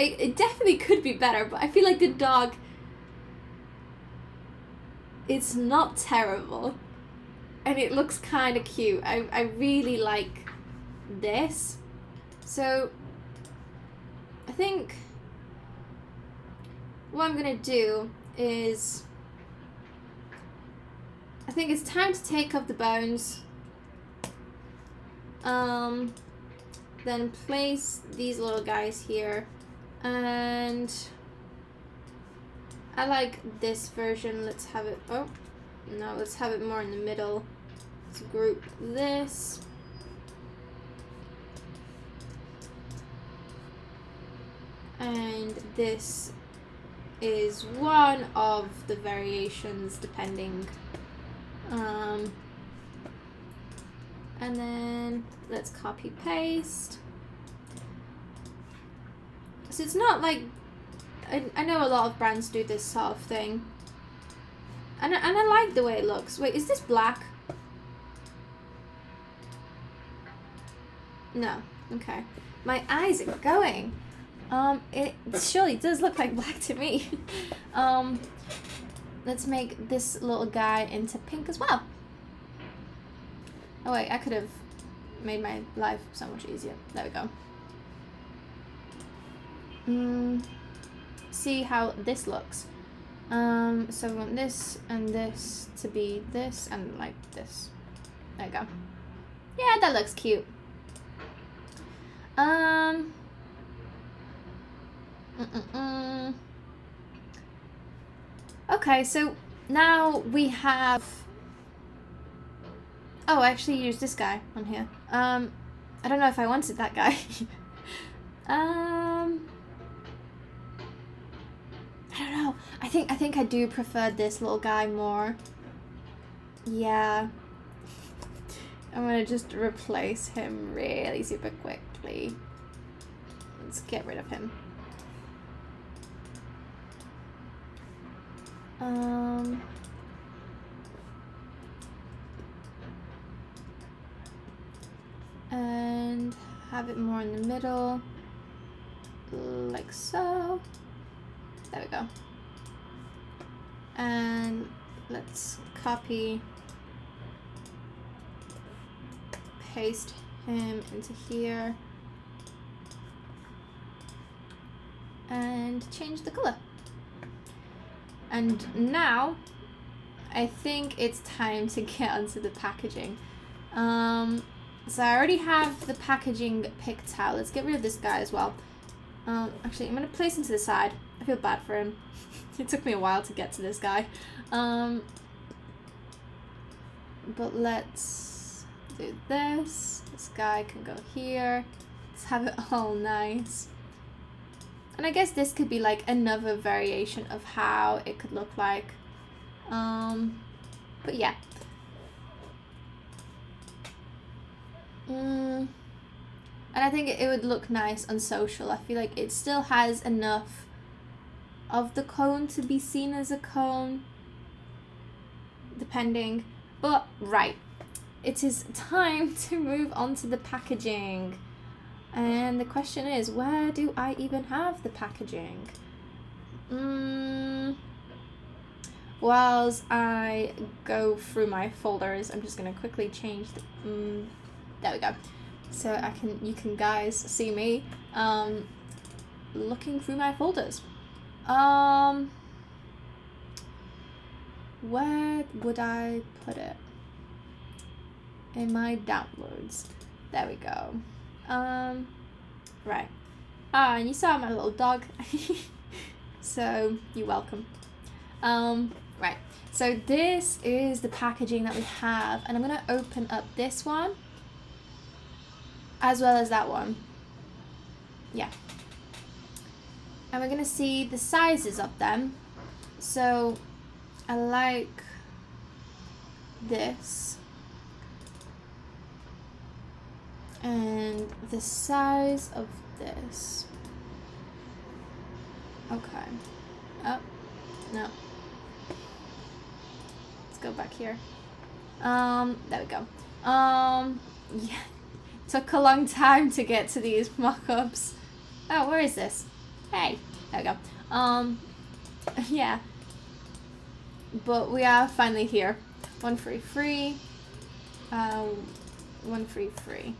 It definitely could be better, but I feel like the dog, it's not terrible. And it looks kind of cute. I really like this. So, I think what I'm going to do is, I think it's time to take off the bones. Then place these little guys here. And I like this version. Let's have it, oh, no, let's have it more in the middle. Let's group this. And this is one of the variations depending. And then let's copy paste. So it's not like, I know a lot of brands do this sort of thing. And I like the way it looks. Wait, is this black? No. Okay. My eyes are going. It surely does look like black to me. Let's make this little guy into pink as well. Oh wait, I could have made my life so much easier. There we go. See how this looks. So we want this and this to be this and like this. There we go. Yeah, that looks cute. Okay, so now we have. Oh, I actually used this guy on here. I don't know if I wanted that guy. I don't know. I think I do prefer this little guy more. Yeah. I'm gonna just replace him really super quickly. Let's get rid of him. And have it more in the middle, like so. There we go. And let's copy, paste him into here, and change the color. And now I think it's time to get onto the packaging. So I already have the packaging picked out. Let's get rid of this guy as well. Actually, I'm gonna place him to the side. I feel bad for him. It took me a while to get to this guy. But let's do this. This guy can go here. Let's have it all nice. And I guess this could be like another variation of how it could look like. But yeah. And I think it would look nice on social. I feel like it still has enough of the cone to be seen as a cone, depending. But right, it is time to move on to the packaging. And the question is, where do I even have the packaging? Whilst I go through my folders, I'm just gonna quickly change the, there we go. So you can guys see me looking through my folders. Where would I put it? In my downloads. There we go. Right. And you saw my little dog. So you're welcome. Right. So this is the packaging that we have, and I'm gonna open up this one as well as that one. Yeah. And we're gonna see the sizes of them. So I like this. And the size of this. Okay. Oh, no. Let's go back here. There we go. Yeah. Took a long time to get to these mock-ups. Oh, where is this? Hey, there we go. Yeah. But we are finally here. 133. 133.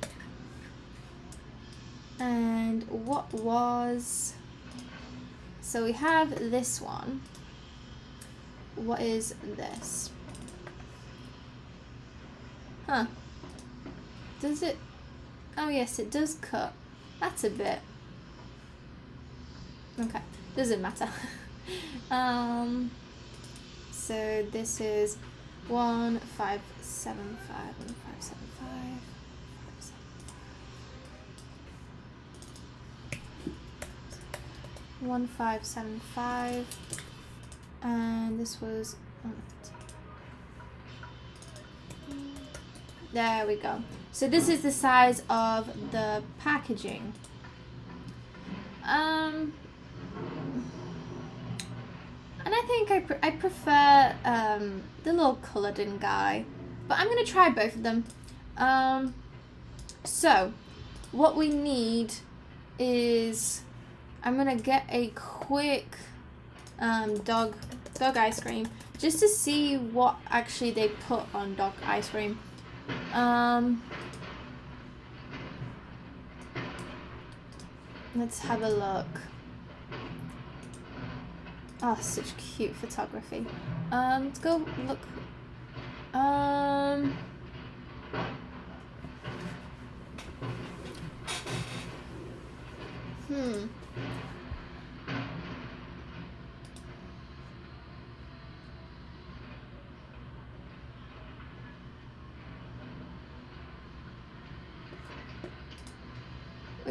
And what was... So we have this one. What is this? Huh. Does it... Oh yes, it does cut. That's a bit... Okay, doesn't matter. So this is 1575, 1575. 1575, and this was, there we go. So this is the size of the packaging. And I think I prefer the little coloured in guy, but I'm gonna try both of them. So what we need is, I'm gonna get a quick dog ice cream just to see what actually they put on dog ice cream. Let's have a look. Oh, such cute photography. Let's go look.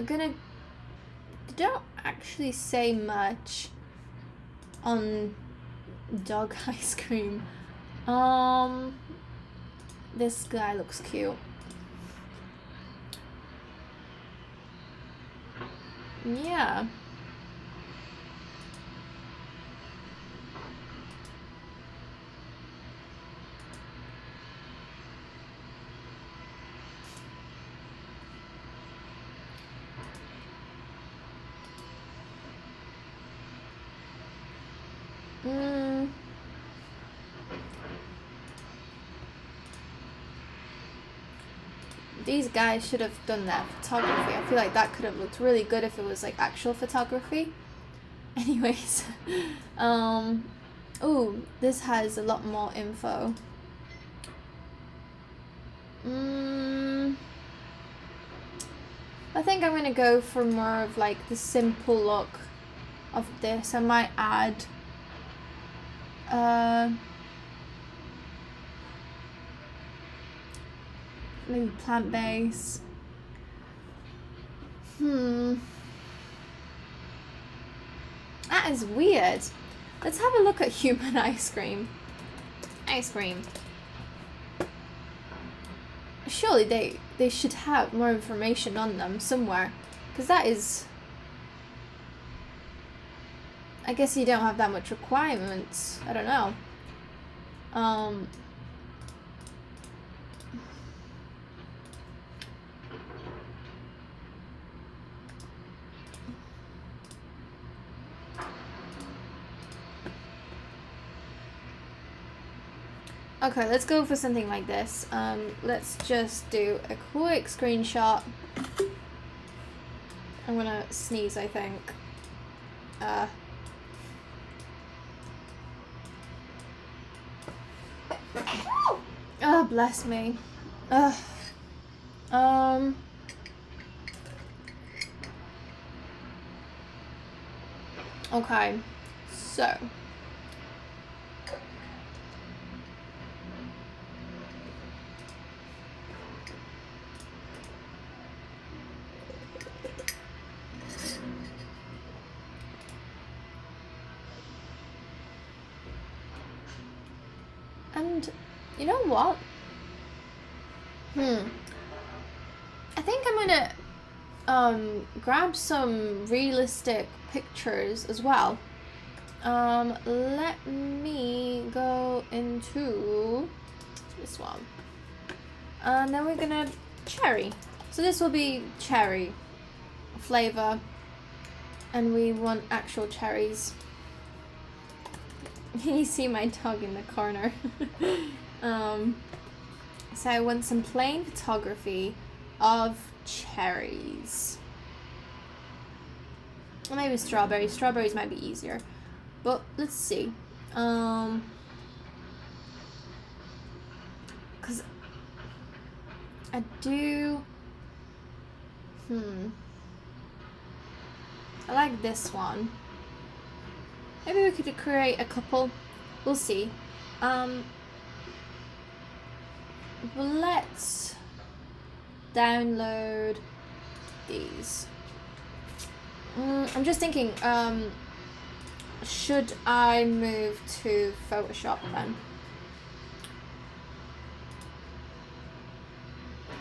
They don't actually say much on dog ice cream. This guy looks cute. Yeah. These guys should have done their photography. I feel like that could have looked really good if it was like actual photography. Anyways, ooh, this has a lot more info. I think I'm gonna go for more of like the simple look of this. I might add maybe plant base. That is weird. Let's have a look at human ice cream. Ice cream. Surely they should have more information on them somewhere, because that is, I guess you don't have that much requirements. I don't know. Okay, let's go for something like this. Let's just do a quick screenshot. I'm gonna sneeze, I think. Oh, bless me. Okay, so. And you know what? I think I'm gonna grab some realistic pictures as well. Let me go into this one. And then we're gonna cherry. So this will be cherry flavor, and we want actual cherries. You see my dog in the corner. So I want some plain photography of cherries. Or maybe strawberries. Strawberries might be easier. But let's see. Cause I do. I like this one. Maybe we could create a couple. We'll see. Let's download these. I'm just thinking, should I move to Photoshop then?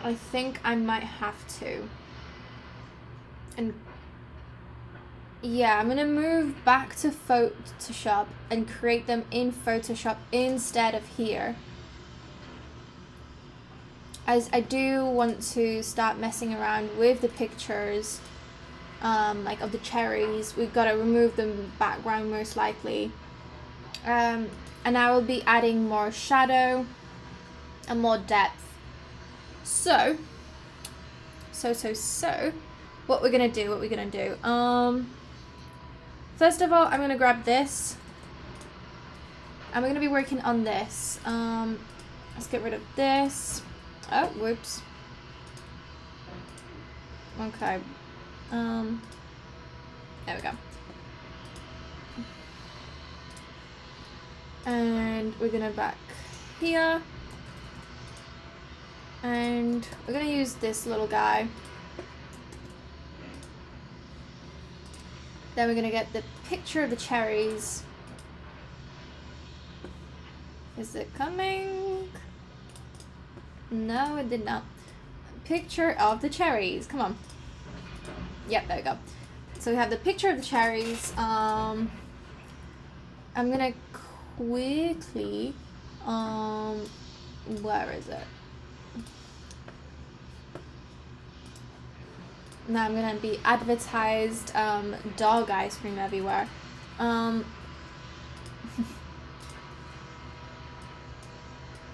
I think I might have to. And yeah, I'm gonna move back to Photoshop and create them in Photoshop instead of here. As I do want to start messing around with the pictures, like of the cherries. We've got to remove the background most likely. And I will be adding more shadow and more depth. So, what we're gonna do, first of all, I'm gonna grab this. And we're gonna be working on this. Let's get rid of this. Oh, whoops. Okay. There we go. And we're gonna back here. And we're gonna use this little guy. Then we're gonna get the picture of the cherries. Is it coming? No, it did not. Picture of the cherries. Come on. Yep, there we go. So we have the picture of the cherries. I'm gonna quickly, where is it? Now I'm gonna be advertised dog ice cream everywhere. I'm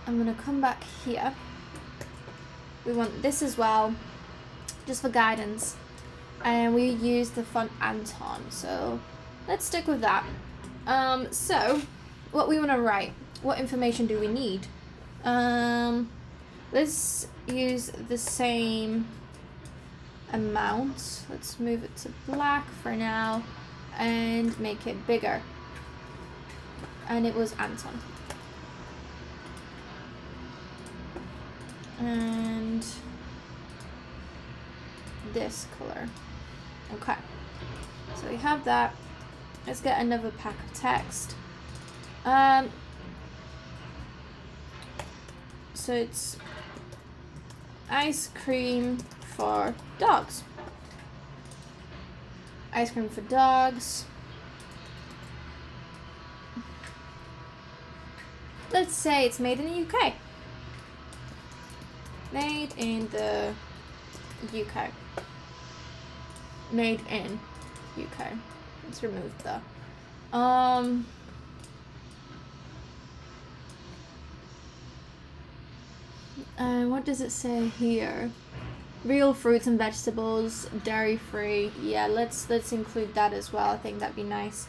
gonna come back here. We want this as well, just for guidance. And we use the font Anton, so let's stick with that. So what we want to write, what information do we need? Let's use the same amount. Let's move it to black for now and make it bigger. And it was Anton. And this color. Okay, so we have that. Let's get another pack of text. So it's ice cream for dogs. Ice cream for dogs. Let's say it's made in the UK. Made in the UK. Made in UK. Let's remove the and what does it say here? Real fruits and vegetables, dairy free. Yeah, let's include that as well. I think that'd be nice.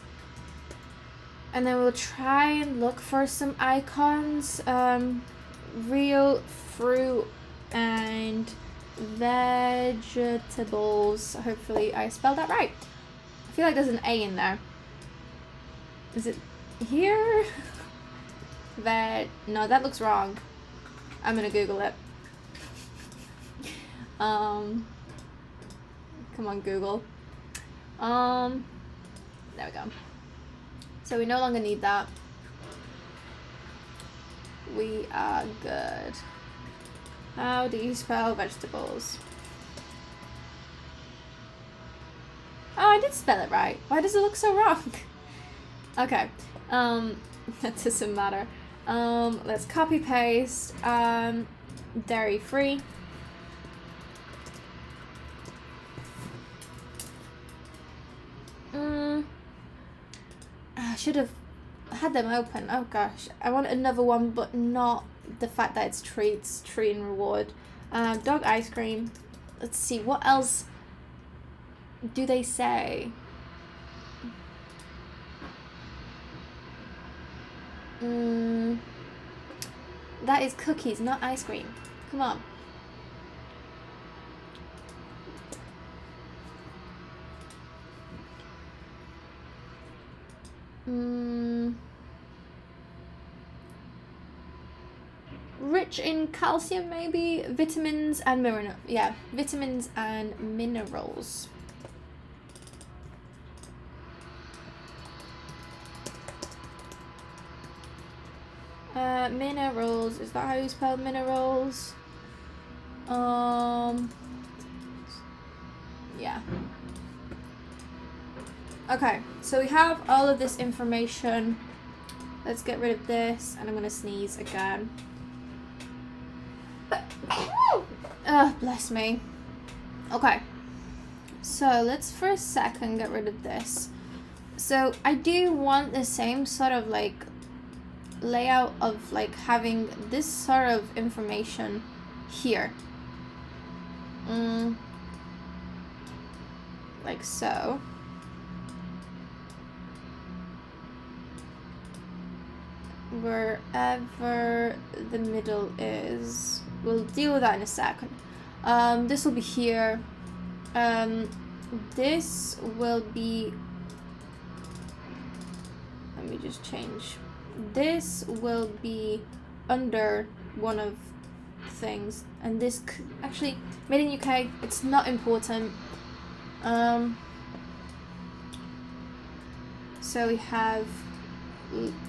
And then we'll try and look for some icons. Real fruit and vegetables. Hopefully I spelled that right. I feel like there's an A in there. Is it here? No, that looks wrong. I'm gonna Google it. Come on, Google. There we go. So we no longer need that. We are good. How do you spell vegetables? Oh, I did spell it right. Why does it look so wrong? Okay. That doesn't matter. Let's copy paste. Dairy free. I should have had them open. Oh gosh. I want another one, but not the fact that it's treats, treat and reward. Dog ice cream. Let's see, what else do they say? That is cookies, not ice cream. Come on. Rich in calcium, maybe? Vitamins and minerals. Yeah, vitamins and minerals. Minerals. Is that how you spell minerals? Yeah. Okay, so we have all of this information. Let's get rid of this, and I'm gonna sneeze again. Oh, bless me. Okay, so let's for a second get rid of this. So I do want the same sort of like layout of like having this sort of information here. Like so. Wherever the middle is. We'll deal with that in a second. This will be here. This will be... Let me just change. This will be under one of things. And this... Actually, made in UK, it's not important. So we have...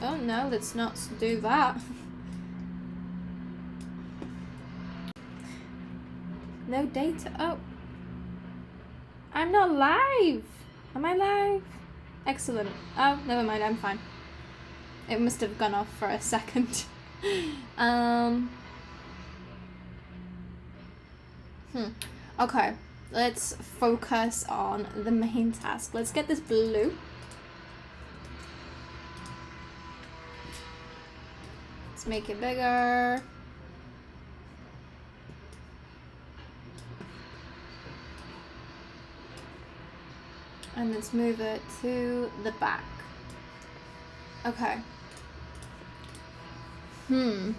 Oh no, let's not do that. No data. Oh. I'm not live. Am I live? Excellent. Oh, never mind, I'm fine. It must have gone off for a second. Okay, let's focus on the main task. Let's get this blue. Let's make it bigger. And let's move it to the back. Okay. I'm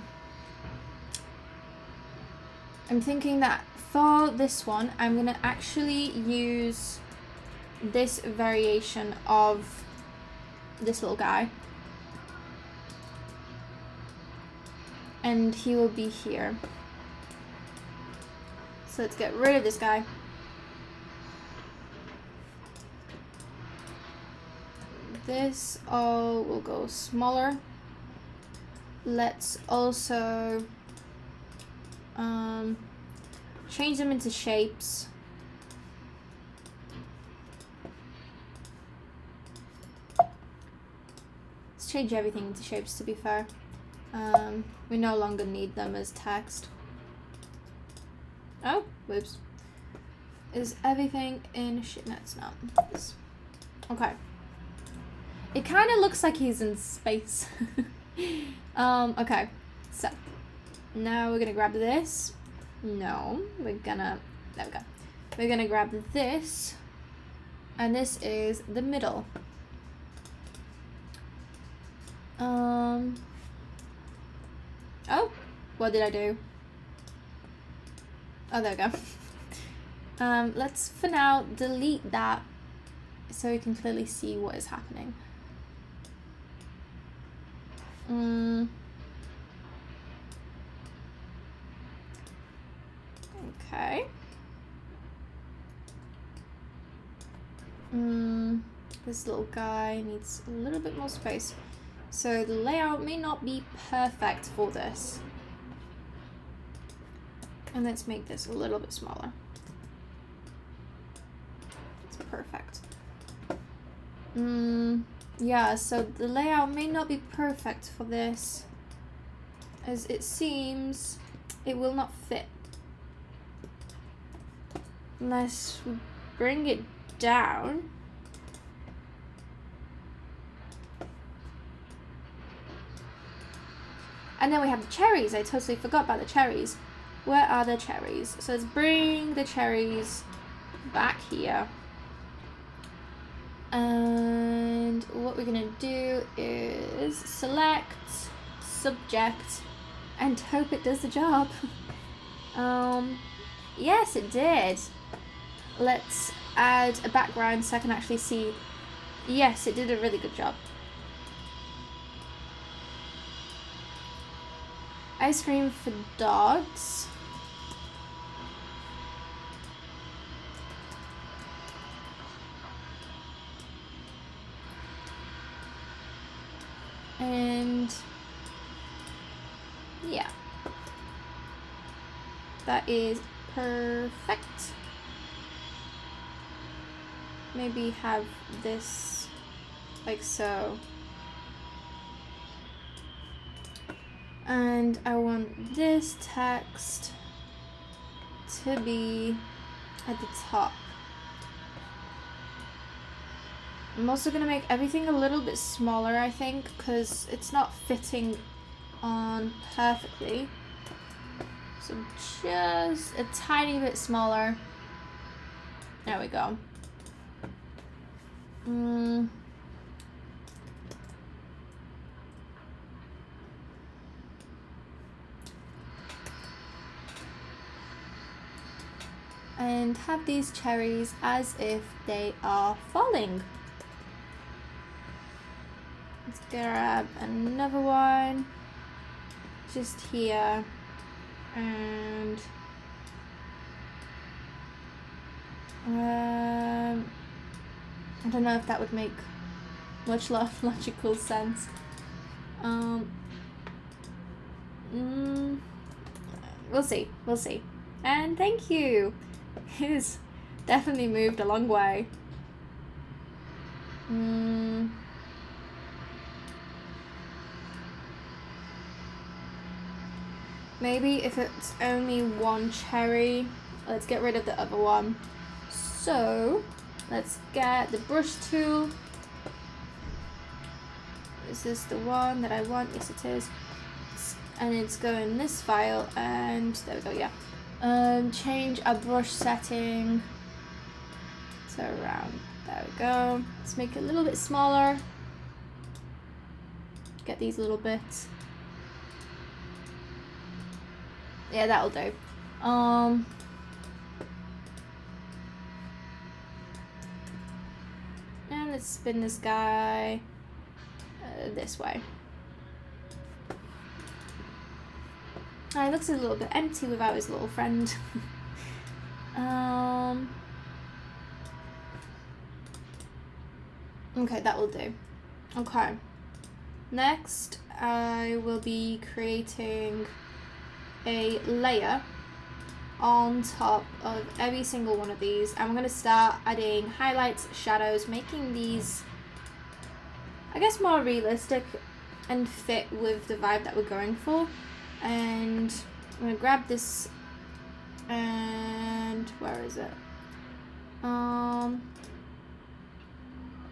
thinking that for this one, I'm gonna actually use this variation of this little guy. And he will be here. So let's get rid of this guy. This all will go smaller. Let's also change them into shapes. Let's change everything into shapes, to be fair. We no longer need them as text. Oh, whoops. Is everything in shit? No, it's not. Okay. It kind of looks like he's in space. Okay. So, now we're gonna grab this. No, we're gonna... There we go. We're gonna grab this. And this is the middle. Oh, what did I do? Oh, there we go. Let's, for now, delete that so we can clearly see what is happening. Okay. This little guy needs a little bit more space. So the layout may not be perfect for this. And let's make this a little bit smaller. It's perfect. Yeah, so the layout may not be perfect for this, as it seems it will not fit. Unless we bring it down. And then we have the cherries. I totally forgot about the cherries. Where are the cherries? So let's bring the cherries back here. And what we're gonna do is select subject and hope it does the job. Yes, it did. Let's add a background so I can actually see. Yes, it did a really good job. Ice cream for dogs. And Yeah. That is perfect. Maybe have this like so. And I want this text to be at the top. I'm also going to make everything a little bit smaller, I think, because it's not fitting on perfectly. So just a tiny bit smaller. There we go. And have these cherries as if they are falling. Let's grab another one just here, and I don't know if that would make much logical sense. We'll see. And thank you. It has definitely moved a long way. Maybe if it's only one cherry, let's get rid of the other one. So let's get the brush tool. Is this the one that I want? Yes, it is. And it's going in this file, and there we go, yeah. Change our brush setting to around, there we go. Let's make it a little bit smaller. Get these little bits. Yeah, that'll do. And let's spin this guy this way. It looks a little bit empty without his little friend. Okay, that will do. Okay. Next, I will be creating a layer on top of every single one of these. I'm going to start adding highlights, shadows, making these, I guess, more realistic and fit with the vibe that we're going for. And I'm going to grab this, and where is it?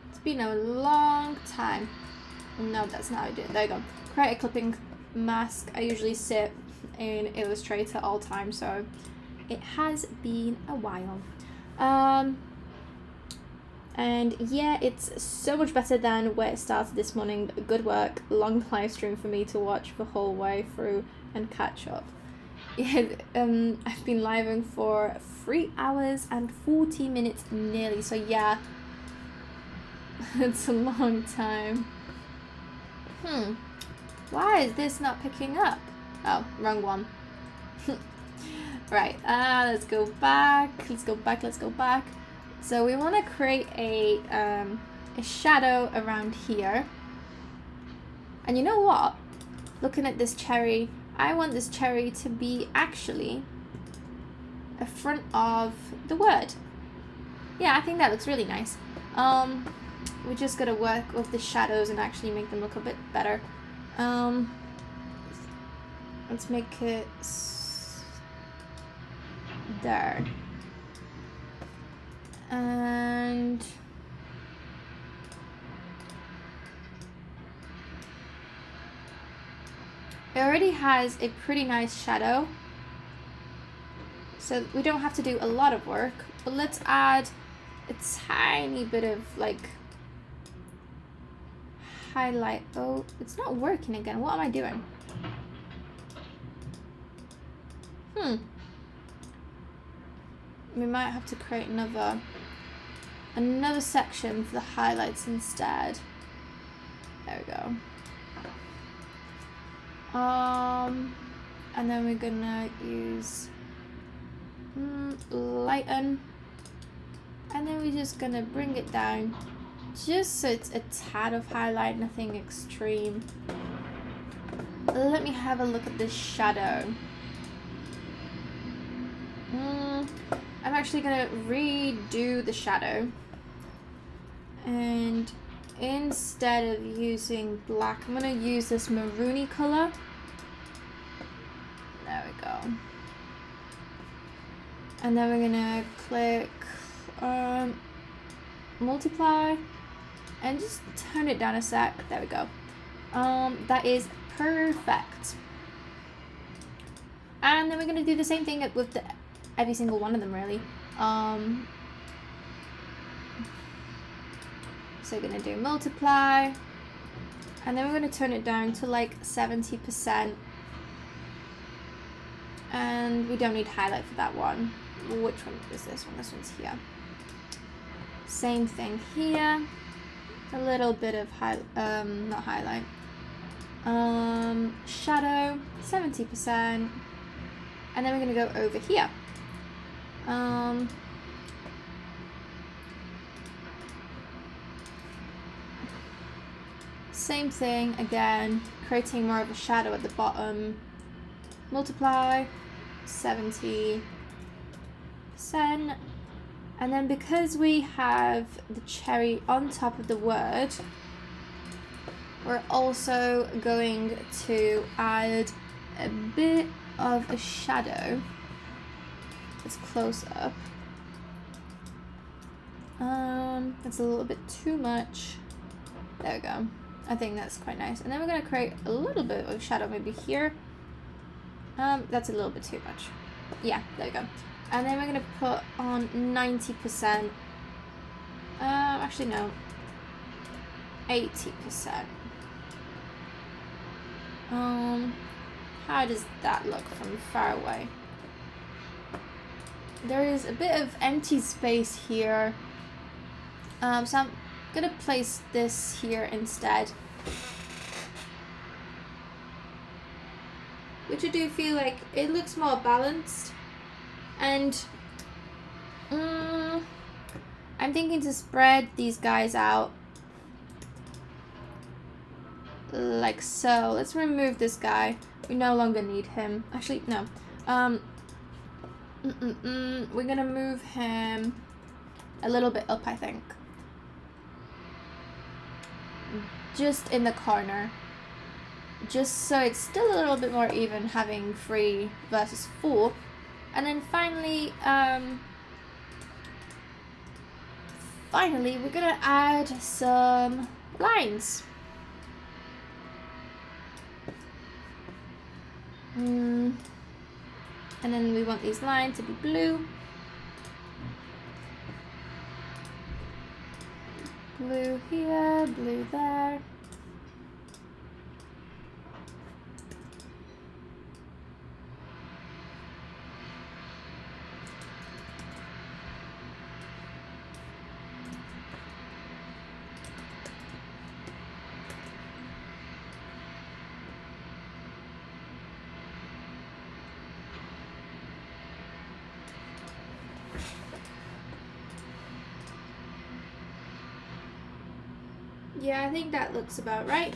It's been a long time. No, that's not how I do it. There you go. Create a clipping mask. I usually sit in Illustrator all the time, so it has been a while. And yeah, it's so much better than where it started this morning. Good work. Long live stream for me to watch the whole way through and catch up. Yeah, I've been living for 3 hours and 40 minutes nearly, so yeah, it's a long time. Why is this not picking up? Oh, wrong one. Right, let's go back. So we want to create a shadow around here. And you know what? Looking at this cherry, I want this cherry to be actually a front of the word. Yeah, I think that looks really nice. We just gotta work with the shadows and actually make them look a bit better. Let's make it there. And it already has a pretty nice shadow, so we don't have to do a lot of work, but let's add a tiny bit of like highlight. Oh, it's not working again. What am I doing? We might have to create another section for the highlights instead. There we go. And then we're gonna use lighten, and then we're just gonna bring it down just so it's a tad of highlight, nothing extreme. let me have a look at this shadow. I'm actually gonna redo the shadow, and instead of using black, I'm gonna use this maroony color. There we go. And then we're gonna click multiply and just turn it down a sec. There we go. That is perfect. And then we're gonna do the same thing with every single one of them, really. So we're gonna do multiply, and then we're gonna turn it down to like 70%. And we don't need highlight for that one. Which one is this one? This one's here. Same thing here. A little bit of not highlight. Shadow, 70%. And then we're gonna go over here. Same thing again, creating more of a shadow at the bottom. Multiply, 70%. And then because we have the cherry on top of the word, we're also going to add a bit of a shadow. It's close up. That's a little bit too much. There we go. I think that's quite nice. And then we're gonna create a little bit of shadow maybe here. That's a little bit too much. Yeah, there we go. And then we're gonna put on 90%. Actually no. 80%. How does that look from far away? There is a bit of empty space here. So I'm gonna place this here instead. Which I do feel like it looks more balanced. And I'm thinking to spread these guys out like so. Let's remove this guy. We no longer need him. Actually, no. We're gonna move him a little bit up, I think. Just in the corner. Just so it's still a little bit more even, having 3 versus 4. And then finally, we're gonna add some lines. And then we want these lines to be blue. Blue here, blue there. Yeah, I think that looks about right.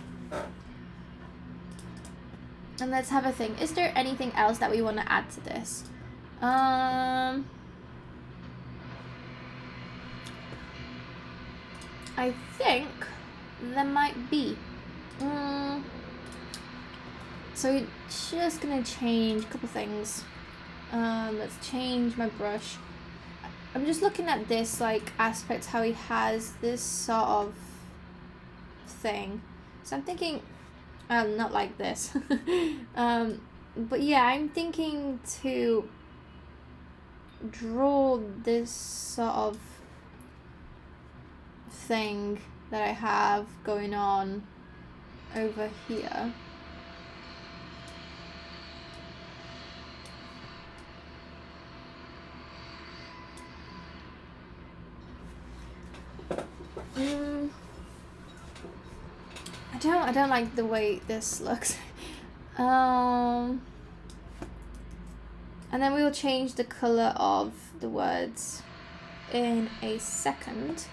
And let's have a think. Is there anything else that we want to add to this? I think there might be. So we're just gonna change a couple things. Let's change my brush. I'm just looking at this like aspect, how he has this sort of thing. So I'm thinking, not like this. But yeah, I'm thinking to draw this sort of thing that I have going on over here. I don't like the way this looks. And then we will change the color of the words in a second.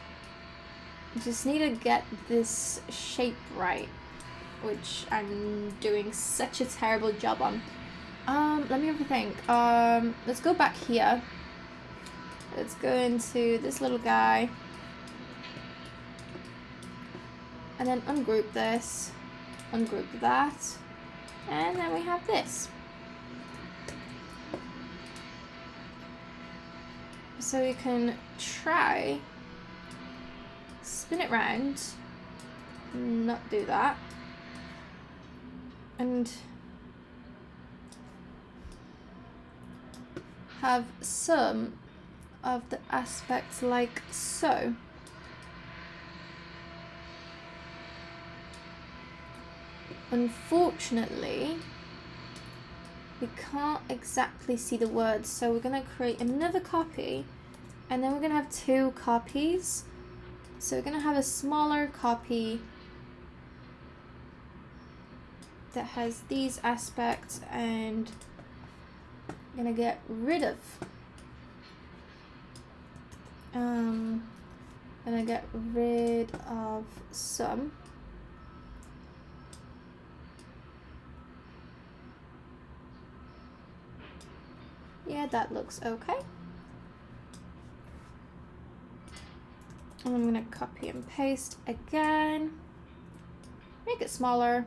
Just need to get this shape right. which I'm doing such a terrible job on. Let me have a think. Let's go back here. Let's go into this little guy. And then ungroup this. Ungroup that. And then we have this. So we can try, spin it round, not do that, and have some of the aspects like so. Unfortunately, we can't exactly see the words, so we're going to create another copy, and then we're going to have two copies. So we're going to have a smaller copy that has these aspects, and I'm going to get rid of some. Yeah, that looks okay. And I'm gonna copy and paste again. Make it smaller.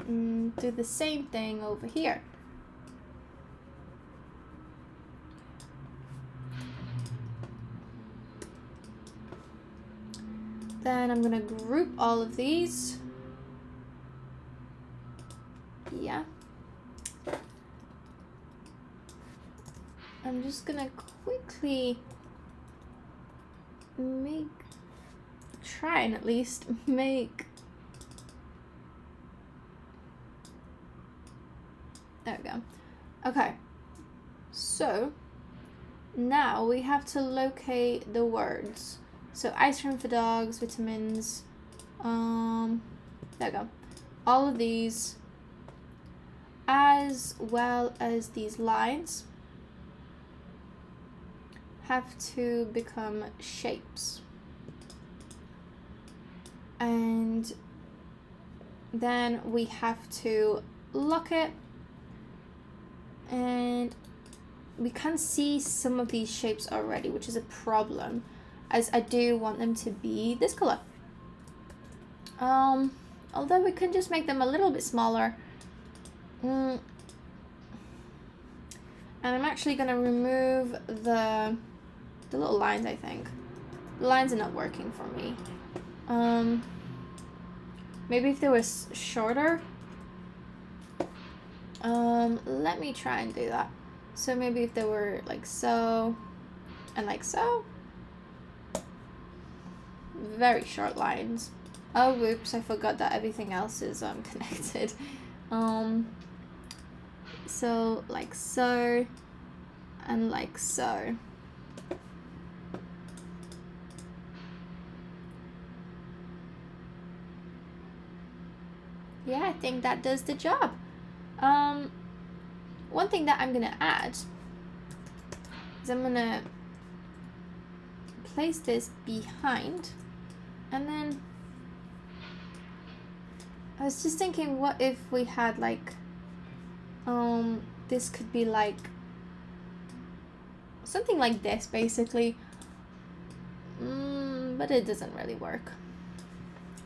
And do the same thing over here. Then I'm gonna group all of these. Yeah. I'm just gonna quickly try and at least make, there we go. Okay, so now we have to locate the words. So ice cream for dogs, vitamins, there we go. All of these, as well as these lines, have to become shapes. And then we have to lock it, and we can see some of these shapes already, which is a problem, as I do want them to be this color. Although we can just make them a little bit smaller. And I'm actually going to remove the little lines, I think. The lines are not working for me. Maybe if they were shorter. Let me try and do that. So maybe if they were like so and like so. Very short lines. Oh, whoops, I forgot that everything else is connected. So like so and like so. Yeah, I think that does the job. One thing that I'm gonna add is I'm gonna place this behind, and then I was just thinking, what if we had like, this could be like something like this basically, but it doesn't really work.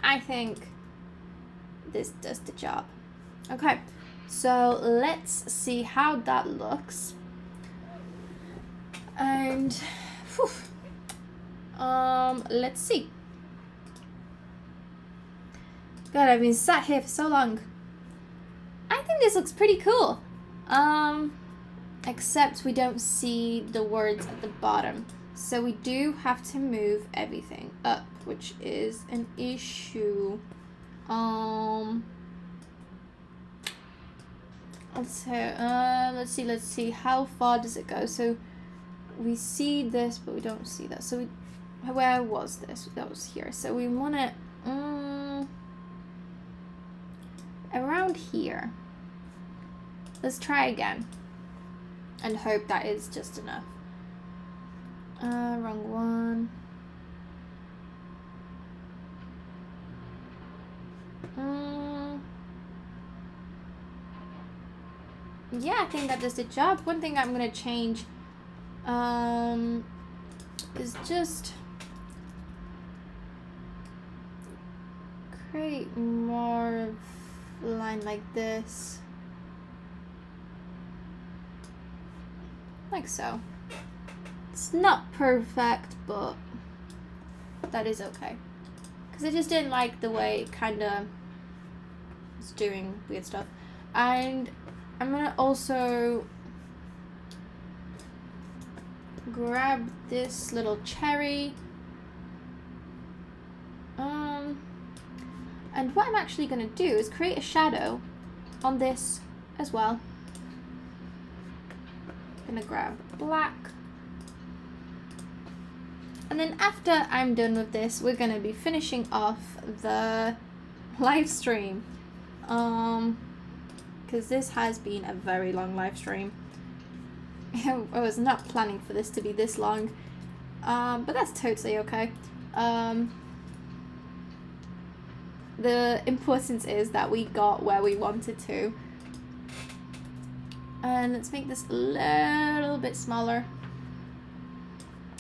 I think this does the job. Okay, so let's see how that looks. And let's see. God, I've been sat here for so long. I think this looks pretty cool. Except we don't see the words at the bottom. So we do have to move everything up, which is an issue. Let's see, how far does it go? So we see this, but we don't see that. So where was this? That was here. So we want it around here. Let's try again and hope that is just enough. Wrong one. Yeah, I think that does the job. One thing I'm gonna change is just create more of a line like this. Like so. It's not perfect, but that is okay. Because I just didn't like the way it kind of was doing weird stuff. And I'm going to also grab this little cherry. And what I'm actually going to do is create a shadow on this as well. I'm going to grab black. And then after I'm done with this, we're going to be finishing off the live stream. Because this has been a very long live stream. I was not planning for this to be this long. But that's totally okay. The importance is that we got where we wanted to. And let's make this a little bit smaller.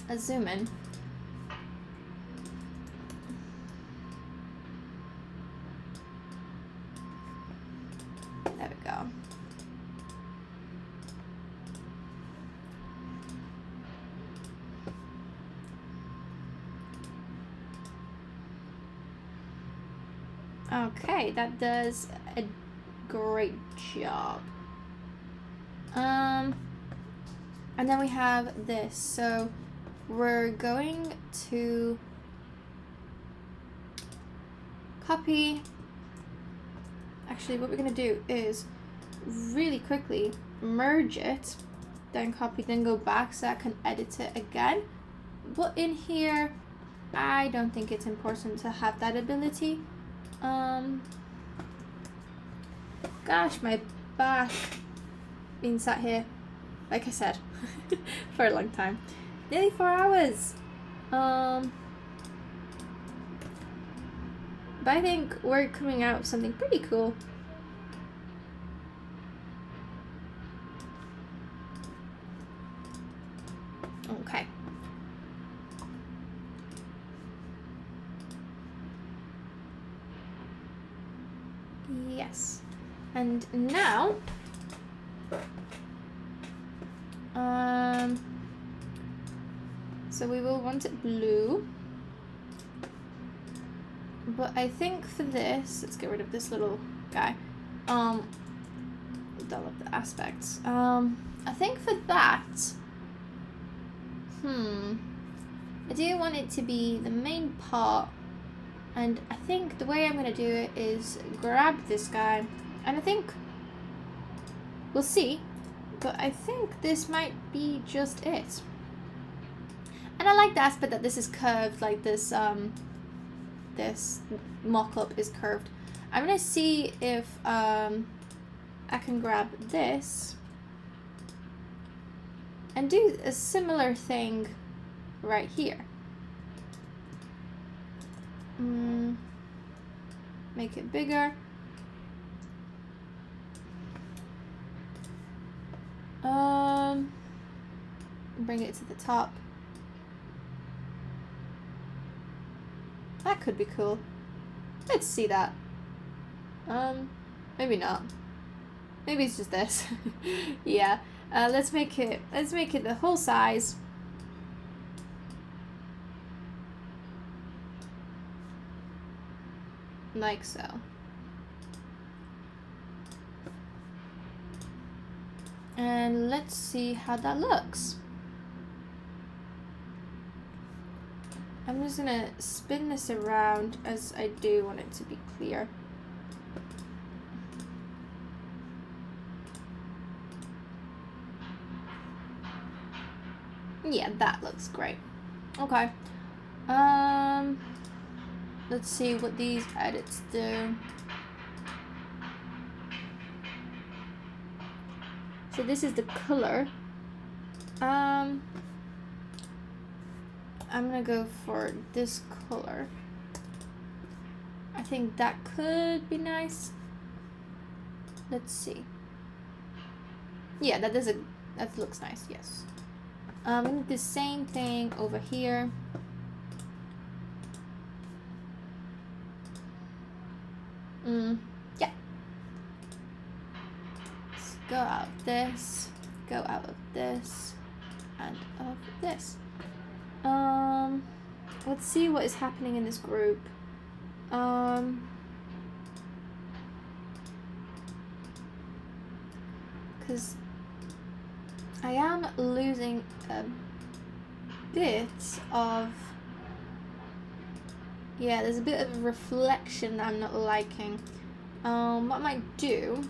Let's zoom in. There we go. Okay, that does a great job. And then we have this. So we're going to copy. Actually, what we're going to do is really quickly merge it, then copy, then go back so I can edit it again. But in here, I don't think it's important to have that ability. Gosh, my back being sat here, like I said, for a long time. Nearly 4 hours. But I think we're coming out with something pretty cool. Okay. Yes. And now, so we will want it blue. But I think for this, let's get rid of this little guy. Dull up the aspects. I think for that, I do want it to be the main part. And I think the way I'm going to do it is grab this guy. And I think, we'll see, but I think this might be just it. And I like the aspect that this is curved, like this, this mock-up is curved. I'm going to see if I can grab this and do a similar thing right here. Make it bigger. Bring it to the top. That could be cool. Let's see that. Maybe not. Maybe it's just this. Yeah. Let's make it the whole size. Like so. And let's see how that looks. I'm just gonna spin this around as I do want it to be clear. Yeah, that looks great. Okay. Let's see what these edits do. So this is the color. I'm gonna go for this color. I think that could be nice. Let's see. Yeah, that looks nice, yes. I'm gonna do the same thing over here. Yeah. Let's go out of this, go out of this, and of this. Let's see what is happening in this group. Because I am losing a bit of, yeah, there's a bit of reflection that I'm not liking. What I might do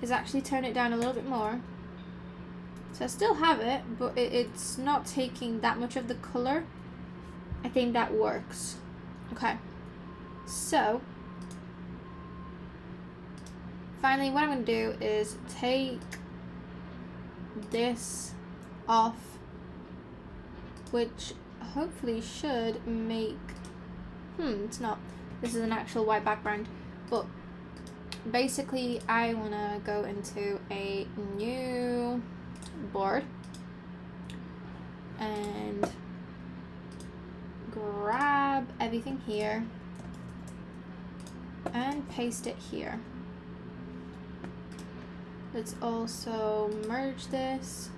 is actually turn it down a little bit more. So I still have it, but it's not taking that much of the color. I think that works. Okay. So, finally what I'm going to do is take this off, which hopefully should make, it's not. This is an actual white background, but basically I want to go into a new board and grab everything here and paste it here. Let's also merge this.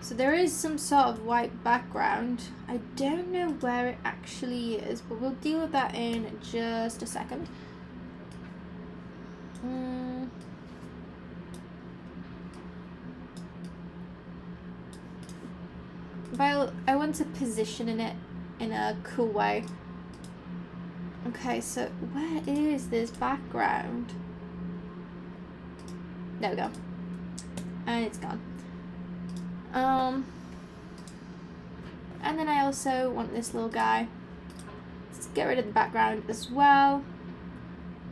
So there is some sort of white background. I don't know where it actually is, but we'll deal with that in just a second. But I want to position it in a cool way. Okay, so where is this background? There we go. And it's gone. And then I also want this little guy. Let's get rid of the background as well.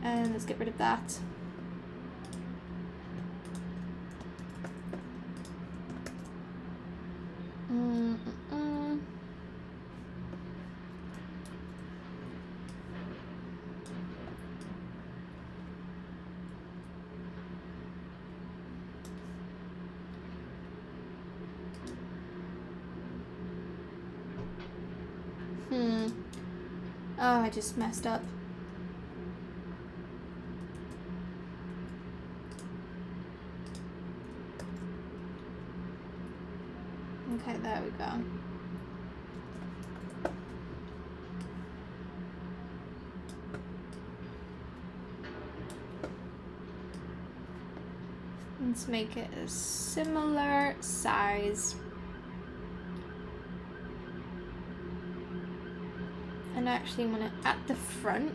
And let's get rid of that. Oh, I just messed up. Okay, there we go. Let's make it a similar size. And I actually want it at the front.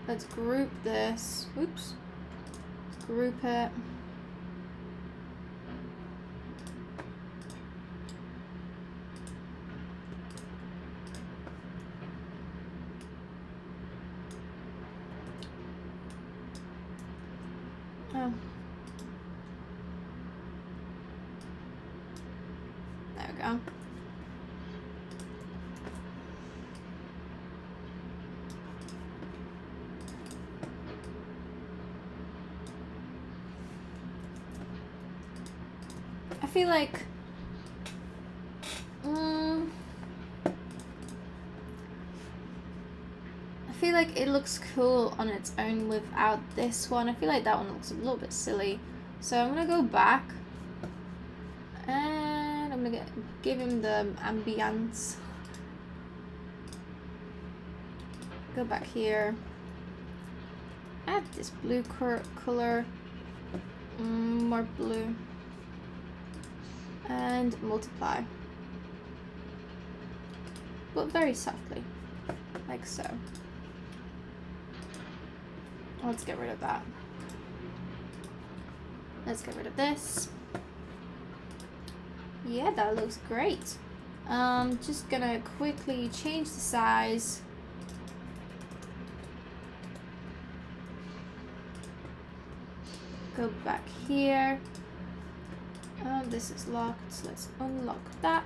Let's group this. Oops. Group it. Oh. There we go. I feel like it looks cool on its own without this one. I feel like that one looks a little bit silly. So I'm gonna go back and I'm gonna give him the ambience. Go back here. Add this blue color. More blue. And multiply. But very softly. Like so. Let's get rid of that. Let's get rid of this. Yeah, that looks great. Just gonna quickly change the size. Go back here. This is locked, so let's unlock that.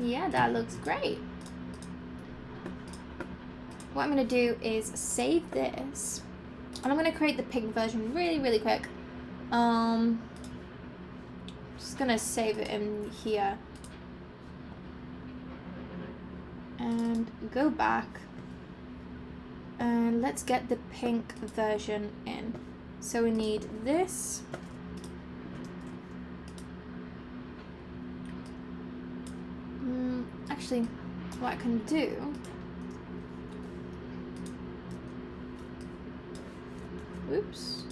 Yeah, that looks great. What I'm going to do is save this. And I'm going to create the pink version really quick. Just going to save it in here. And go back. And let's get the pink version in. So we need this. Actually, what I can do, oops,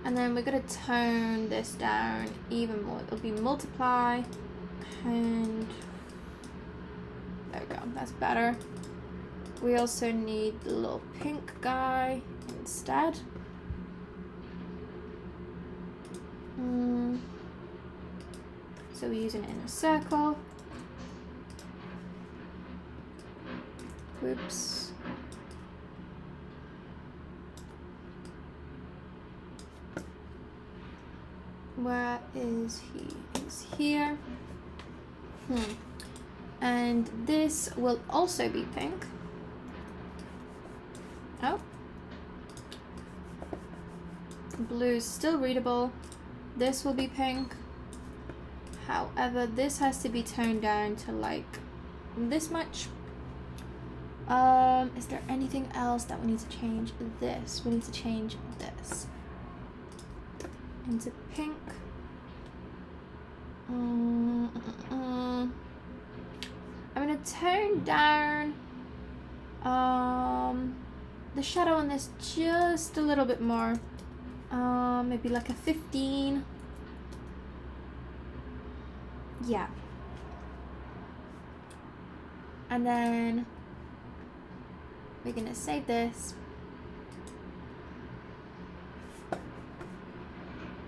and then we're going to tone this down even more. It'll be multiply, and there we go, that's better. We also need the little pink guy instead. So we're using it in a circle. Whoops. Where is he? He's here. And this will also be pink. Oh. Blue's still readable. This will be pink. However, this has to be toned down to like this much. Is there anything else that we need to change? This. We need to change this into pink. I'm gonna tone down the shadow on this just a little bit more. Maybe like a 15. Yeah. And then we're gonna save this.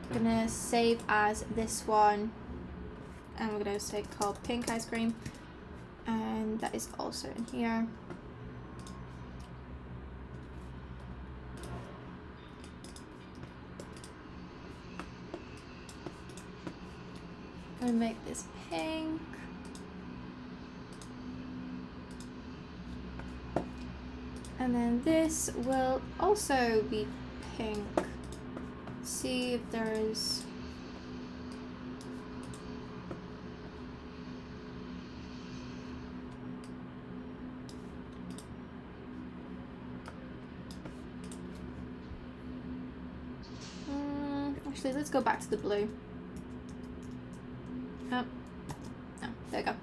We're gonna save as this one. And we're gonna say called pink ice cream. And that is also in here. And make this pink. And then this will also be pink. See if there's actually let's go back to the blue. Oh, no, there we go.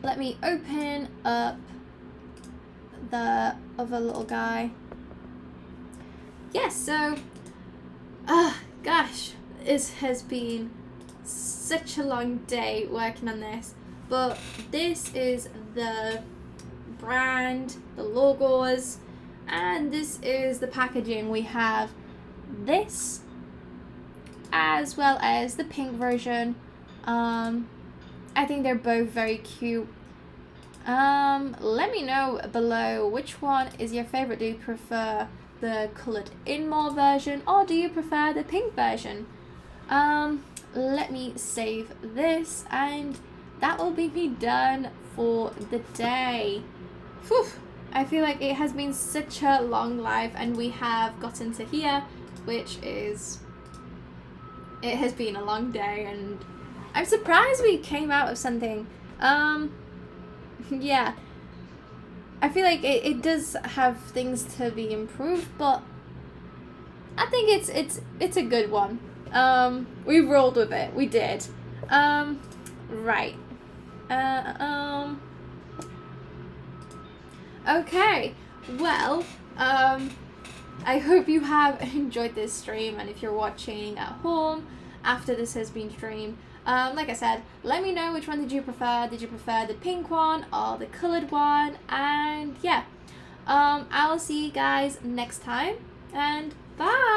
Let me open up the other little guy. Yes, so, gosh, it has been such a long day working on this, but this is the brand, the logos, and this is the packaging. We have this as well as the pink version. I think they're both very cute. Let me know below which one is your favorite. Do you prefer the colored in more version or do you prefer the pink version? Let me save this and that will be me done for the day. Whew. I feel like it has been such a long life and we have gotten to here, which is, it has been a long day and I'm surprised we came out of something. Yeah, I feel like it does have things to be improved, but I think it's a good one. We rolled with it. We did. Right. Okay. Well, I hope you have enjoyed this stream, and if you're watching at home after this has been streamed, like I said, let me know which one did you prefer. Did you prefer the pink one or the colored one? And yeah, I'll see you guys next time, and bye!